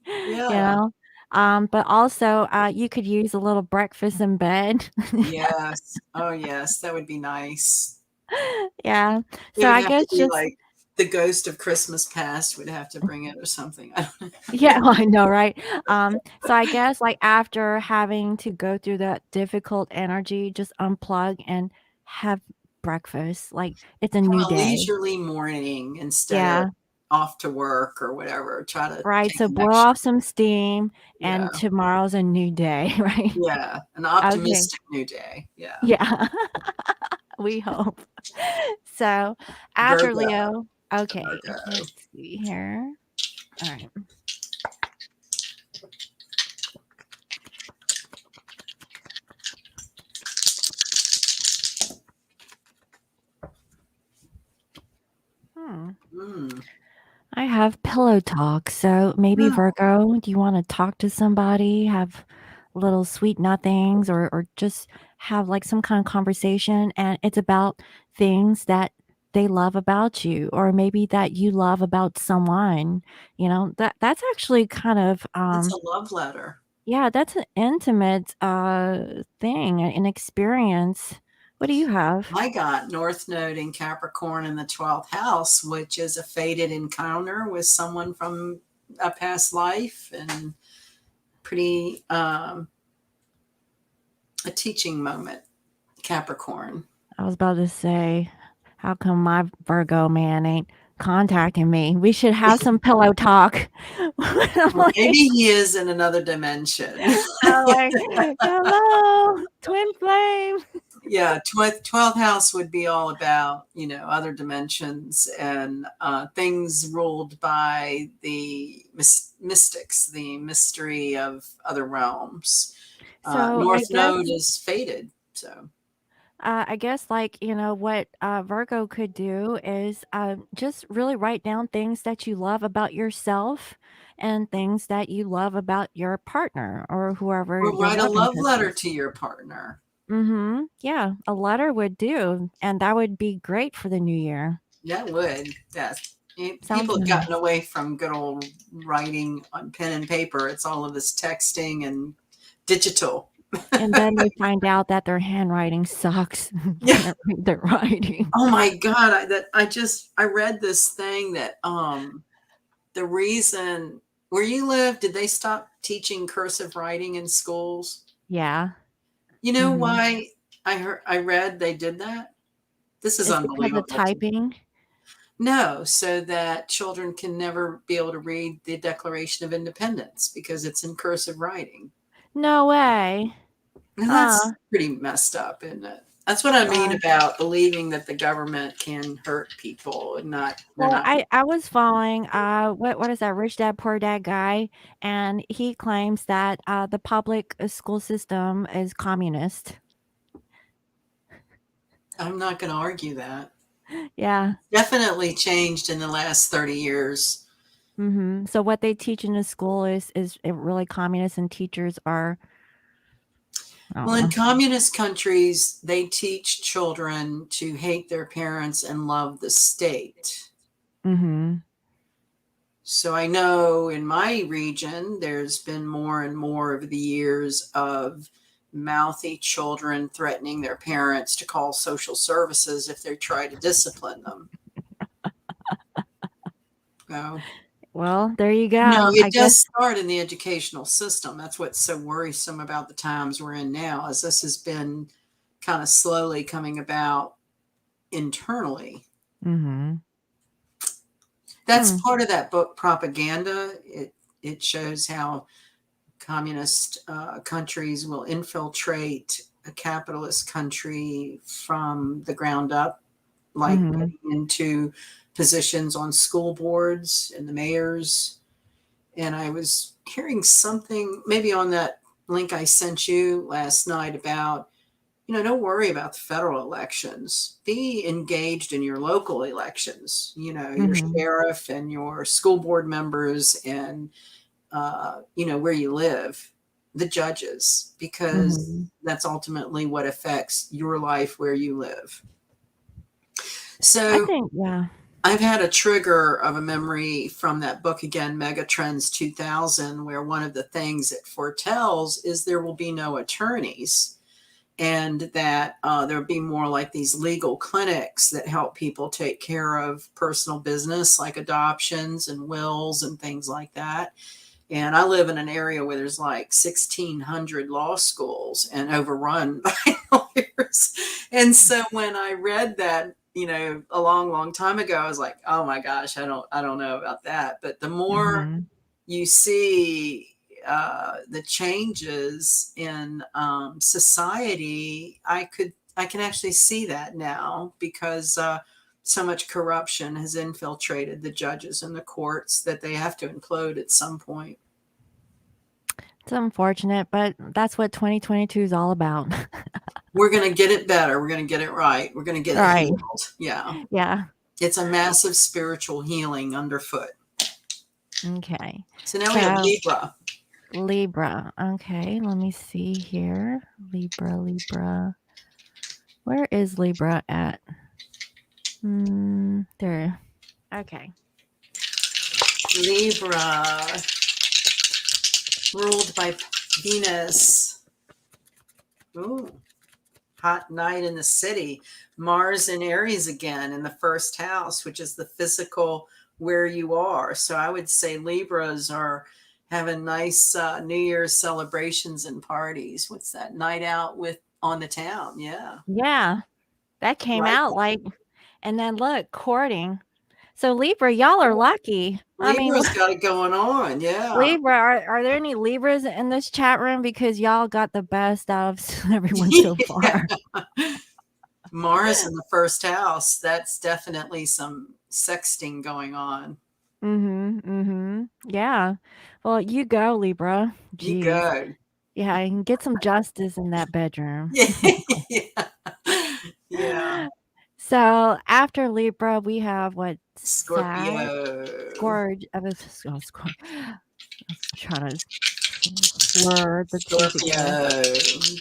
Yeah. you Yeah. know. But also you could use a little breakfast in bed. Yes. Oh, yes. That would be nice. Yeah. It So would I have to guess be just like the ghost of Christmas past would have to bring it or something. I don't yeah, I know, right? So I guess like after having to go through that difficult energy, just unplug and have breakfast. Like it's a new Have a day. leisurely morning instead of Yeah. off to work or whatever. Try to Right. take So an blow extra. off some steam Yeah. and tomorrow's a new day, right? Yeah. An Okay. optimistic new day. Yeah. Yeah. We hope. So after Virgo. Leo, okay, Virgo. let's see here. All right. Hmm. Mm. I have pillow talk. So maybe Oh, Virgo, do you want to talk to somebody, have little sweet nothings, or just have like some kind of conversation? And it's about things that they love about you, or maybe that you love about someone. That's actually kind of it's a love letter. yeah, that's an intimate thing, an experience. What do you have? I got North Node in Capricorn in the 12th house, which is a fated encounter with someone from a past life and pretty a teaching moment. Capricorn. I was about to say, how come my Virgo man ain't contacting me? We should have some pillow talk. Well, maybe he is in another dimension. I'm like, hello, twin flame. Yeah, 12th house would be all about, other dimensions and things ruled by the mystics, the mystery of other realms. So North Node is fated. So, I guess like what Virgo could do is just really write down things that you love about yourself and things that you love about your partner or whoever or your write a love love interest letter is. to your partner. Mhm. Yeah, a letter would do, and that would be great for the new year. That would. Yes. Sounds People have gotten nice. away from good old writing on pen and paper. It's all of this texting and digital. And then they find out that their handwriting sucks. Yeah. Can't read their writing. Oh my God. I read this thing that the reason where you live, did they stop teaching cursive writing in schools? Yeah. You know Mhm. why I read they did that? This is It's because of unbelievable to me. typing? No, so that children can never be able to read the Declaration of Independence because it's in cursive writing. No way. And Huh. that's pretty messed up, isn't it? That's what I mean Wow. about believing that the government can hurt people and they're Well, not. I was following, what is that, Rich Dad Poor Dad guy, and he claims that, the public, school system is communist. I'm not going to argue that. Yeah. Definitely changed in the last 30 years. Mhm. So what they teach in the school is it really communist and teachers are I don't Well, in know. communist countries, they teach children to hate their parents and love the state. Mhm. So I know in my region, there's been more and more over the years of mouthy children threatening their parents to call social services if they try to discipline them. So, Well, there you no, go. I it guess. does start in the educational system. That's what's so worrisome about the times we're in now, is this has been kind of slowly coming about internally. Mhm. That's Hmm. part of that book, Propaganda. It shows how communist countries will infiltrate a capitalist country from the ground up, like Mhm. getting into positions on school boards and the mayors. And I was hearing something maybe on that link I sent you last night about, don't worry about the federal elections. Be engaged in your local elections, your Mhm. sheriff and your school board members and where you live, the judges, because Mhm. that's ultimately what affects your life where you live. I So think, yeah. I've had a trigger of a memory from that book again, Megatrends 2000, where one of the things it foretells is there will be no attorneys and that there'll be more like these legal clinics that help people take care of personal business like adoptions and wills and things like that. And I live in an area where there's like 1,600 law schools and overrun by lawyers. And so when I read that, a long, long time ago, I was like, oh my gosh, I don't know about that. But the more Mhm. you see the changes in society, I can actually see that now because so much corruption has infiltrated the judges and the courts that they have to implode at some point. It's unfortunate, but that's what 2022 is all about. We're going to get it better. We're going to get it right. We're going to get it Right. healed. Yeah. Yeah. It's a massive spiritual healing underfoot. Okay. So now we have So, Libra. Libra. Okay, let me see here. Libra, Libra. Where is Libra at? There. Okay. Libra, ruled by Venus. Ooh, hot night in the city. Mars in Aries again in the first house, which is the physical where you are. So I would say Libras are having nice New Year's celebrations and parties. What's that? Night out with on the town. Yeah. Yeah, that came Like out that. like, and then look, courting. So Libra, y'all are lucky. I mean, Libra's got it going on. Yeah. Libra, are there any Libras in this chat room? Because y'all got the best out of everyone so Yeah. far. Mars in the first house. That's definitely some sexting going on. Mhm, mhm. Yeah. Well, you go, Libra. You Jeez. go. Yeah, you can get some justice in that bedroom. Yeah. Yeah. So after Libra, we have what? Sag, Scorpio. Scourge. I was, I was trying to slur the T together. Scorpio.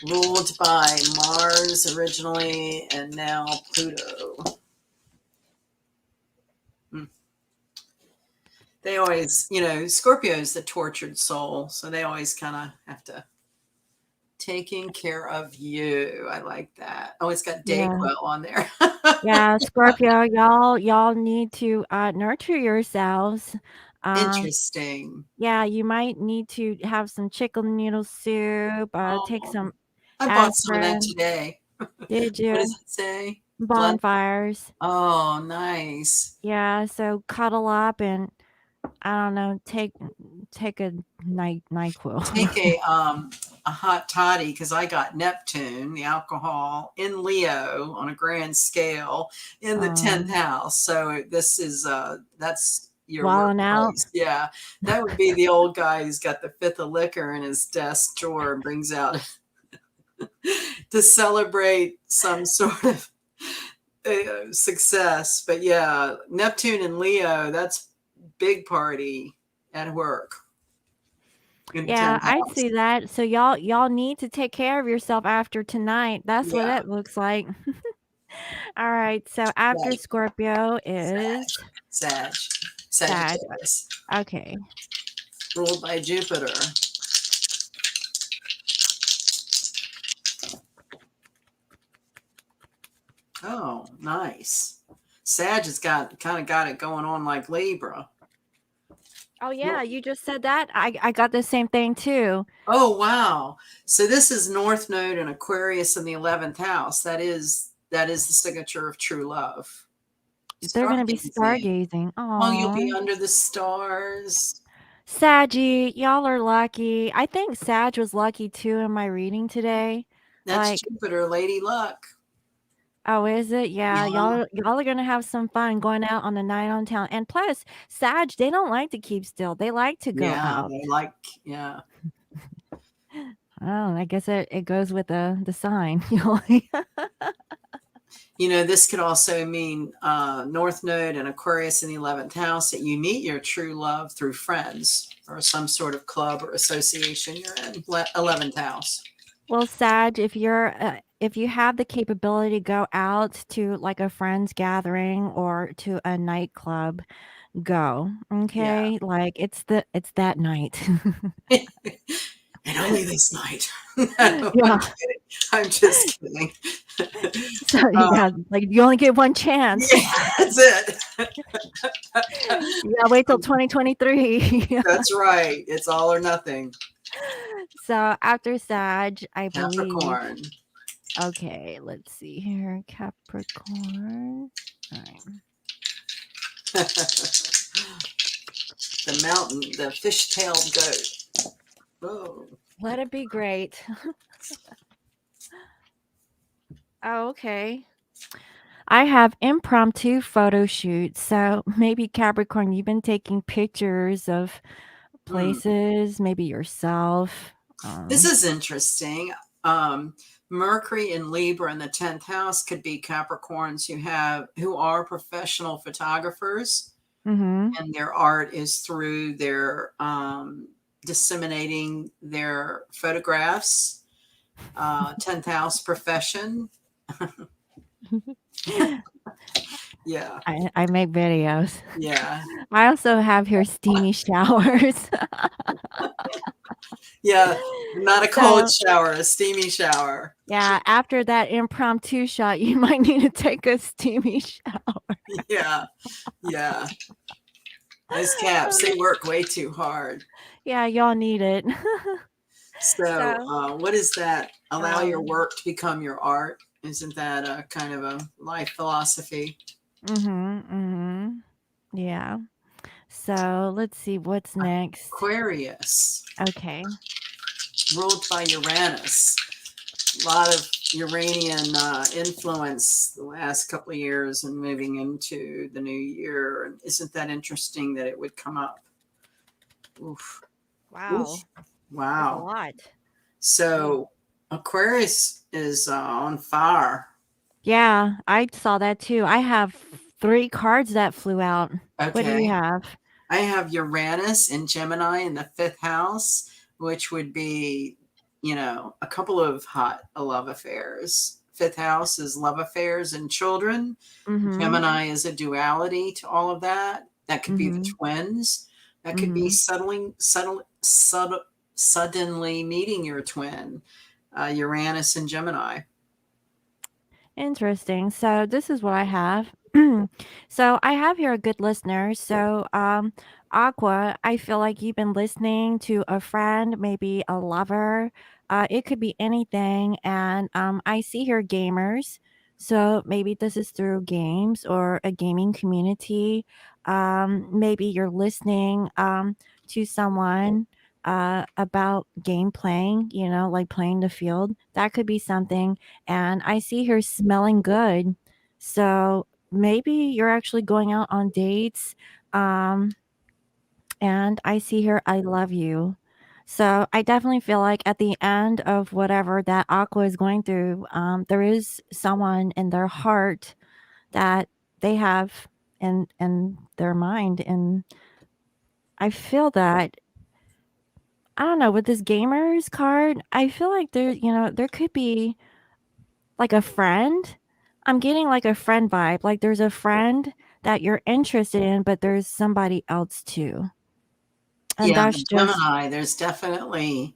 Ruled by Mars originally and now Pluto. Hmm. They always, Scorpio is the tortured soul. So they always kind of have to taking care of you. I like that. Oh, it's got Yeah. Dayquil on there. Yeah, Scorpio, y'all need to nurture yourselves. Um, Interesting. yeah, you might need to have some chicken noodle soup, take Oh, some I bought some of that aspirin. today. Did What does you? it say? Blood. Bonfires. Oh, nice. Yeah, so cuddle up and I don't know, take a Take NyQuil. a hot toddy because I got Neptune, the alcohol, in Leo on a grand scale in the 10th um, house. So this is that's your Walling out. workplace. Yeah. That would be the old guy who's got the fifth of liquor in his desk drawer and brings out to celebrate some sort of success. But yeah, Neptune and Leo, that's big party at work in the Yeah, 10th I house. see that. So y'all need to take care of yourself after tonight. That's what Yeah. it looks like. All right. So after Right. Scorpio Sag. is Sag. Sag. Sagittarius. Okay. Ruled by Jupiter. Oh, nice. Sag has got kind of got it going on like Libra. Oh yeah, you just said that. I got the same thing too. Oh, wow. So this is North Node and Aquarius in the 11th house. That is the signature of true love. They're gonna be Stargazing. stargazing. Oh, you'll be Oh, under the stars. Saggy, y'all are lucky. I think Sag was lucky too in my reading today. That's Like, Jupiter, Lady Luck. oh, is it? Yeah, Yeah. y'all are gonna have some fun going out on the night on town. And plus, Sag, they don't like to keep still. They like to go Yeah, out. they like, yeah. Oh, I guess it goes with the sign. This could also mean North Node and Aquarius in the 11th house, that you meet your true love through friends or some sort of club or association you're in. 11th house. Well, Sag, if you have the capability to go out to like a friend's gathering or to a nightclub, go. Yeah. Okay? Like it's that night. And only this night. No, I'm Yeah. kidding. I'm just kidding. So uh, yeah, like you only get one chance. yeah, that's it. You gotta wait till 2023. That's right. It's all or nothing. So after Sag, I believe. Capricorn. Okay, let's see here. Capricorn. All right. The mountain, the fish-tailed goat. Oh. Let it be great. Oh, okay. I have impromptu photo shoots. So maybe Capricorn, you've been taking pictures of Hmm. places, maybe yourself. This is interesting. Um, Mercury in Libra in the 10th house could be Capricorns who are professional photographers, Mm-hmm. and their art is through their disseminating their photographs. 10th house profession. Yeah, I make videos. yeah, I also have here steamy showers. yeah. Not a cold So shower, a steamy shower. yeah, after that impromptu shot, you might need to take a steamy shower. Yeah, yeah. Those caps, they work way too hard. Yeah, y'all need it. So, So, what is that? Allow your um, work to become your art. Isn't that a kind of a life philosophy? mhm, mhm. Yeah. So, let's see what's next. Aquarius, Okay. ruled by Uranus. A lot of Uranian influence the last couple of years and moving into the new year. And isn't that interesting that it would come up? Oof. Oof. Wow. That's a Wow. lot. Gee. So Aquarius is on fire. Yeah, I saw that too. I have 3 cards that flew out. What do you Okay. have? I have Uranus and Gemini in the 5th house, which would be, a couple of hot love affairs. 5th house is love affairs and children. Mhm. Gemini is a duality to all of that. That could be the Mhm. twins. That could be Mhm. suddenly meeting your twin, Uranus and Gemini. Interesting. So this is what I have. So I have here a good listener. So Aqua, I feel like you've been listening to a friend, maybe a lover. It could be anything. And I see here gamers. So maybe this is through games or a gaming community. Maybe you're listening to someone about game playing, like playing the field. That could be something. And I see her smelling good. So maybe you're actually going out on dates. Um, and I see her, I love you. So I definitely feel like at the end of whatever that Aqua is going through, there is someone in their heart that they have in their mind. And I feel that I don't know with this gamers card, I feel like there could be like a friend I'm getting like a friend vibe. Like there's a friend that you're interested in, but there's somebody else too. And Yeah, that's the just Gemini, there's definitely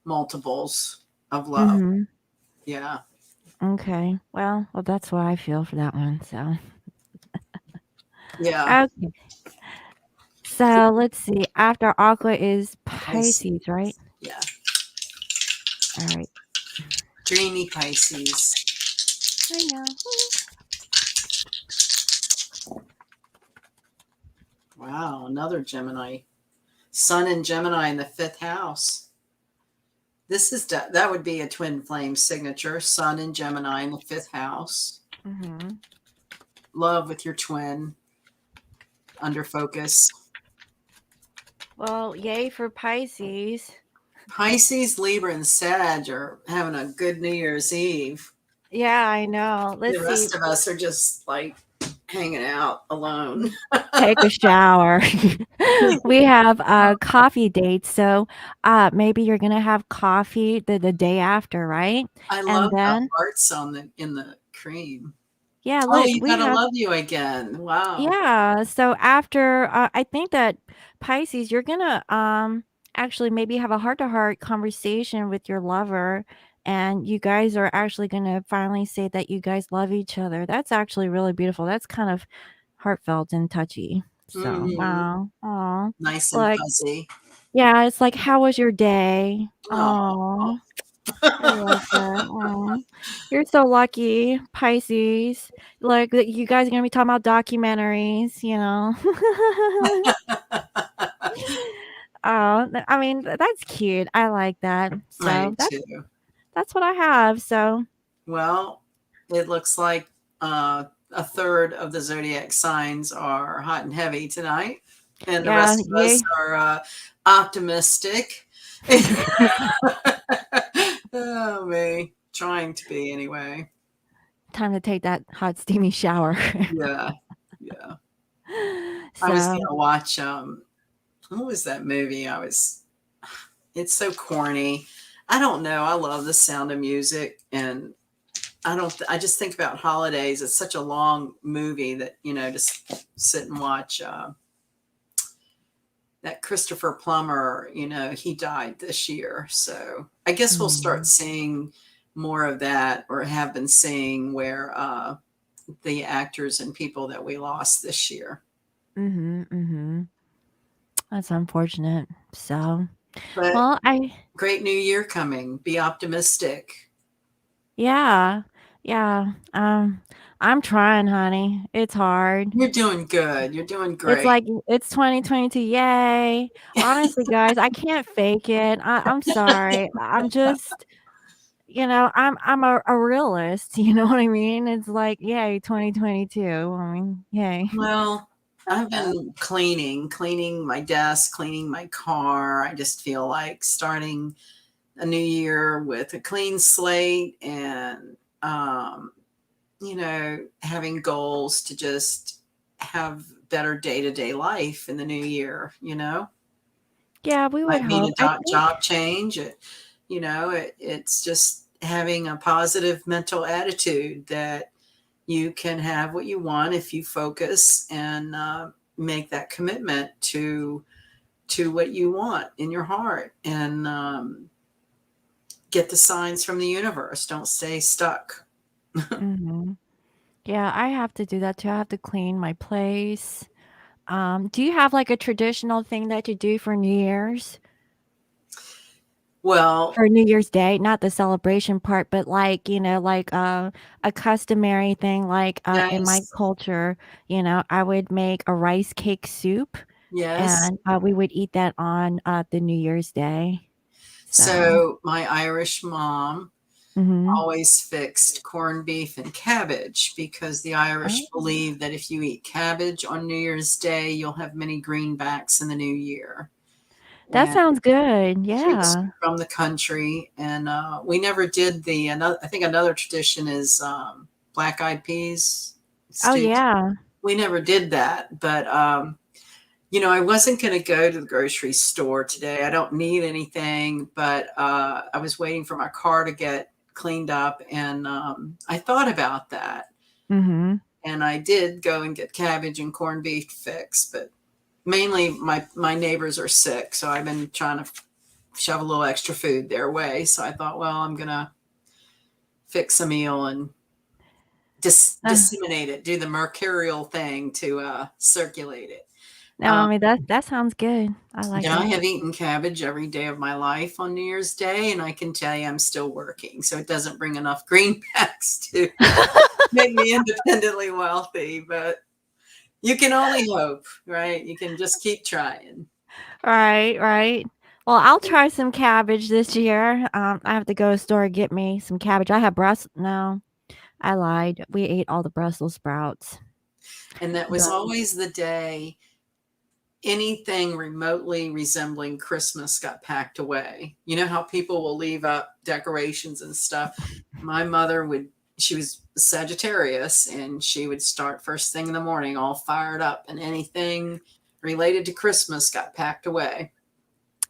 multiples of love. mhm. Yeah. Okay. Well, that's what I feel for that one. So, Yeah. okay. So let's see. After Aqua is Pisces. Pisces, right? Yeah. All right. Dreamy Pisces. I know. Wow, another Gemini. Sun and Gemini in the fifth house. This is that would be a twin flame signature. Sun and Gemini in the fifth house. Mhm. Love with your twin under focus. Well, yay for Pisces. Pisces, Libra, and Sag are having a good New Year's Eve. Yeah, I know. The Let's see. rest of us are just like hanging out alone. Take a shower. We have coffee dates, so maybe you're gonna have coffee the day after, right? I And love the then hearts on the in the cream. yeah, Oh, look, you we gotta have love you again. Wow. yeah. So after I think that Pisces, you're gonna actually maybe have a heart to heart conversation with your lover, and you guys are actually gonna finally say that you guys love each other. That's actually really beautiful. That's kind of heartfelt and touchy. So Hmm. wow. Oh, Nice and like fuzzy. yeah, it's like, "How was your day?" Oh. Oh, I love that. Aw. You're so lucky, Pisces. Like, that you guys are gonna be talking about documentaries, you know? Oh, I mean, that's cute. I like that. I So, do too. that's what I have, so Well, it looks like a third of the zodiac signs are hot and heavy tonight, and the yeah, rest of us yay. are optimistic. Oh, me. Trying to be anyway. Time to take that hot, steamy shower. Yeah. Yeah. I was So, gonna watch what was that movie? It's so corny. I don't know. I love the sound of music, and I just think about holidays. It's such a long movie that, just sit and watch that Christopher Plummer, he died this year. So I guess we'll start mm, seeing more of that, or have been seeing, where the actors and people that we lost this year. mhm, mhm. That's unfortunate. So, But well, great new year coming. Be optimistic. yeah. Yeah. I'm trying, honey. It's hard. You're doing good. You're doing It's great. like it's 2022. Yay. Honestly, guys, I can't fake it. I'm sorry. I'm just, I'm a realist, you know what I mean? It's like, yay, 2022. I mean, yay. Well, I've been cleaning my desk, cleaning my car. I just feel like starting a new year with a clean slate, and, having goals to just have better day to day life in the new year. Yeah, we would Might mean hope. a I job think change. It's just having a positive mental attitude that you can have what you want if you focus, and make that commitment to what you want in your heart, and get the signs from the universe. Don't stay stuck. mhm. Yeah, I have to do that too. I have to clean my place. Do you have like a traditional thing that you do for New Year's? Well, For New Year's Day, not the celebration part, but like, like, a customary thing, like, in my yes, culture, I would make a rice cake soup, yes. and, we would eat that on, the New Year's Day. So So my Irish mom mhm. always fixed corned beef and cabbage, because the Irish Oh, believe that if you eat cabbage on New Year's Day, you'll have many greenbacks in the new year. that And sounds good, she was yeah. from the country, and we never did the another. I think another tradition is black eyed peas Oh, stew. yeah. We never did that, but I wasn't going to go to the grocery store today. I don't need anything, but I was waiting for my car to get cleaned up, and I thought about that. Mhm. And I did go and get cabbage and corned beef fixed, but mainly my neighbors are sick, so I've been trying to shove a little extra food their way. So I thought, well, I'm gonna fix a meal and Uh, disseminate it, do the mercurial thing to circulate it. no, Um, I mean, that sounds good. I like I it. have eaten cabbage every day of my life on New Year's Day, and I can tell you I'm still working, so it doesn't bring enough greenbacks to make me independently wealthy. But you can only hope, right? You can just keep trying. Right, right. Well, I'll try some cabbage this year. I have to go to the store and get me some cabbage. I have no, I lied. We ate all the Brussels sprouts. And that was But always the day anything remotely resembling Christmas got packed away. You know how people will leave up decorations and stuff? My mother would, she was Sagittarius, and she would start first thing in the morning, all fired up, and anything related to Christmas got packed away.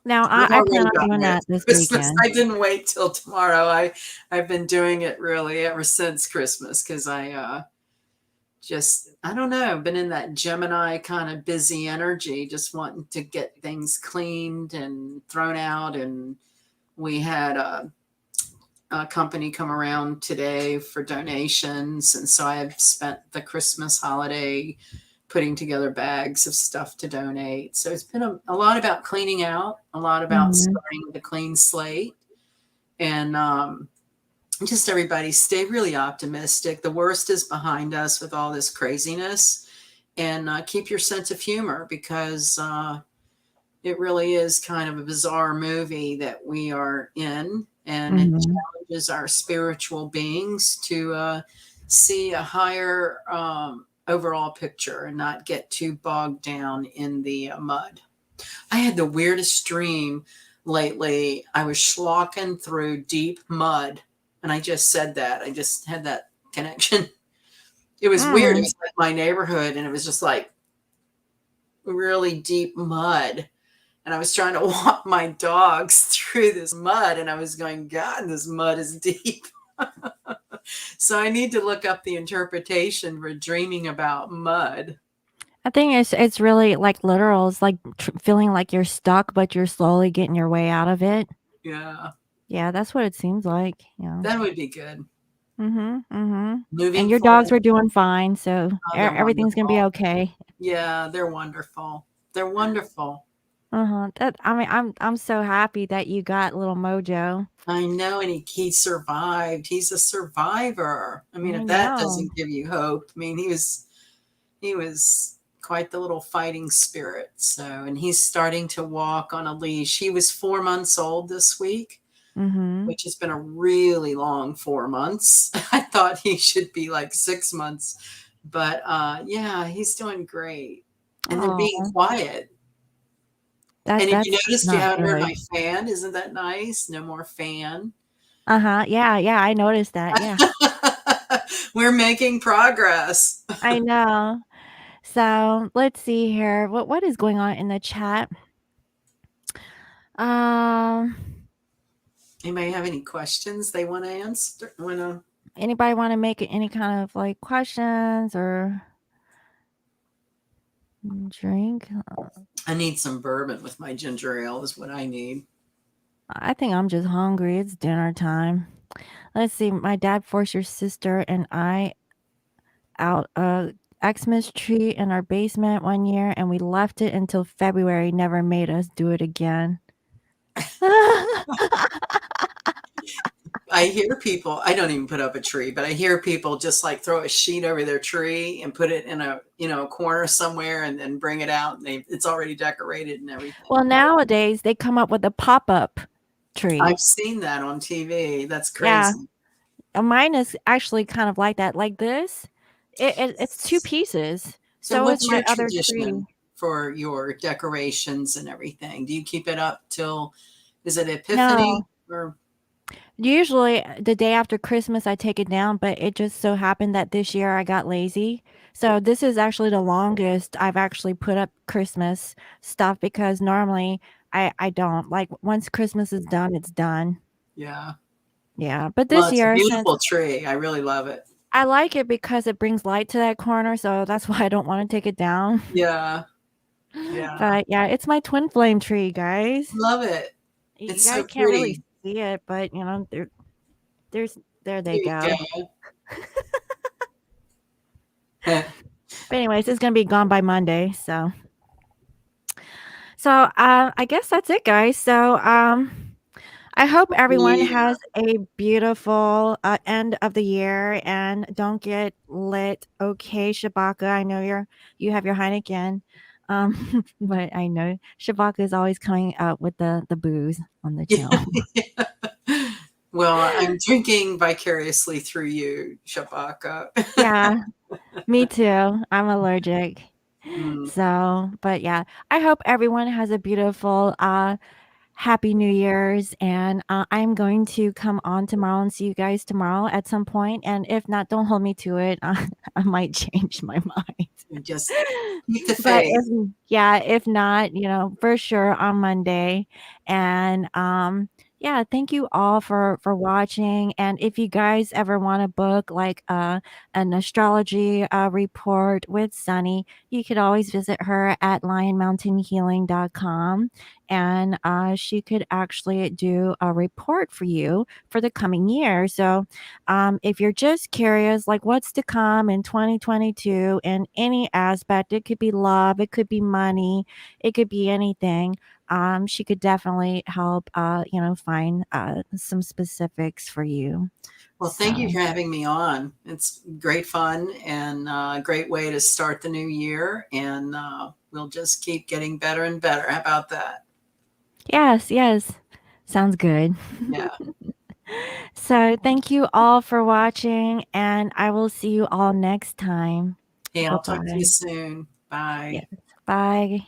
now I've I plan already on gotten doing rid that of this Christmas. weekend. I didn't wait till tomorrow. I've been doing it really ever since Christmas because I don't know, been in that Gemini kind of busy energy, just wanting to get things cleaned and thrown out. And we had a company come around today for donations. And so I have spent the Christmas holiday putting together bags of stuff to donate. So it's been a lot about cleaning out, a lot about Mhm. starting with a clean slate. And just everybody stay really optimistic. The worst is behind us with all this craziness, and keep your sense of humor because it really is kind of a bizarre movie that we are in, and it Mhm. challenges our spiritual beings to see a higher overall picture and not get too bogged down in the mud. I had the weirdest dream lately. I was schlocking through deep mud, and I just said that. I just had that connection. It was weird. It Mm. was like my neighborhood, and it was just like really deep mud. And I was trying to walk my dogs through this mud, and I was going, God, this mud is deep. So I need to look up the interpretation for dreaming about mud. I think it's really like literal. It's like feeling like you're stuck, but you're slowly getting your way out of it. Yeah, Yeah, that's what it seems like. Yeah. that would be good. Mhm. Mhm. And Moving your dogs forward, were doing fine, so they're everything's gonna be wonderful. okay. Yeah, they're wonderful. They're wonderful. Uh-huh. That I mean, I'm so happy that you got little Mojo. I know, and he survived. He's a survivor. I mean, I if that know. doesn't give you hope, I mean, he was quite the little fighting spirit. So, and he's starting to walk on a leash. He was 4 months old this week, Mhm. which has been a really long 4 months. I thought he should be like 6 months, but yeah, he's doing great, and they're being Oh, quiet. And if you that's noticed, you not haven't heard good. my fan. Isn't that nice? No more fan. Uh-huh. Yeah, yeah, I noticed that. Yeah. We're making progress. I know. So, let's see here. What is going on in the chat? Um, Anybody have any questions they want to answer? Want to? anybody want to make any kind of like questions or drink? I need some bourbon with my ginger ale. Is what I need. I think I'm just hungry. It's dinner time. Let's see. My dad forced your sister and I out a Xmas tree in our basement one year, and we left it until February. Never made us do it again. I hear people. I don't even put up a tree, but I hear people just like throw a sheet over their tree and put it in a corner somewhere, and then bring it out, and it's already decorated and everything. Well, nowadays they come up with a pop-up tree. I've seen that on TV. That's Yeah, crazy. mine is actually kind of like that. Like this, it's two pieces. So, So is what's my your other tree. tradition for your decorations and everything? Do you keep it up till, is it Epiphany No, or? usually the day after Christmas I take it down, but it just so happened that this year I got lazy. So this is actually the longest I've actually put up Christmas stuff because normally I don't. Like once Christmas is done, it's done. Yeah. Yeah, but Well, this it's a year since beautiful tree. I really love it. I like it because it brings light to that corner, so that's why I don't want to take it down. Yeah. Yeah. But yeah, it's my twin flame tree, guys. Love it. You It's so guys can't really pretty. see it, but there's there they There you go. go. But anyways, it's gonna be gone by Monday, so I guess that's it, guys. I hope everyone Yeah. has a beautiful end of the year and don't get lit. Okay, Shabaka, I know you have your Heineken, but I know Shabaka is always coming out with the booze on the channel. Well, I'm drinking vicariously through you, Shabaka. Yeah, me too. I'm allergic. Mm, But yeah, I hope everyone has a beautiful Happy New Year's, and I'm going to come on tomorrow and see you guys tomorrow at some point. And if not, don't hold me to it. I might change my mind. you just keep the But faith. if not, for sure on Monday. And yeah, thank you all for watching. And if you guys ever want to book like an astrology report with Sunny, you could always visit her at lionmountainhealing.com, and she could actually do a report for you for the coming year. So if you're just curious, like what's to come in 2022 in any aspect, it could be love, it could be money, it could be anything. She could definitely help, find some specifics for you. Well, thank you So, for having me on. It's great fun and a great way to start the new year. And we'll just keep getting better and better. How about that? yes, yes, sounds good. Yeah. So, thank you all for watching, and I will see you all next time. Hey, Bye I'll talk to you bye. soon. Bye. Yes, bye.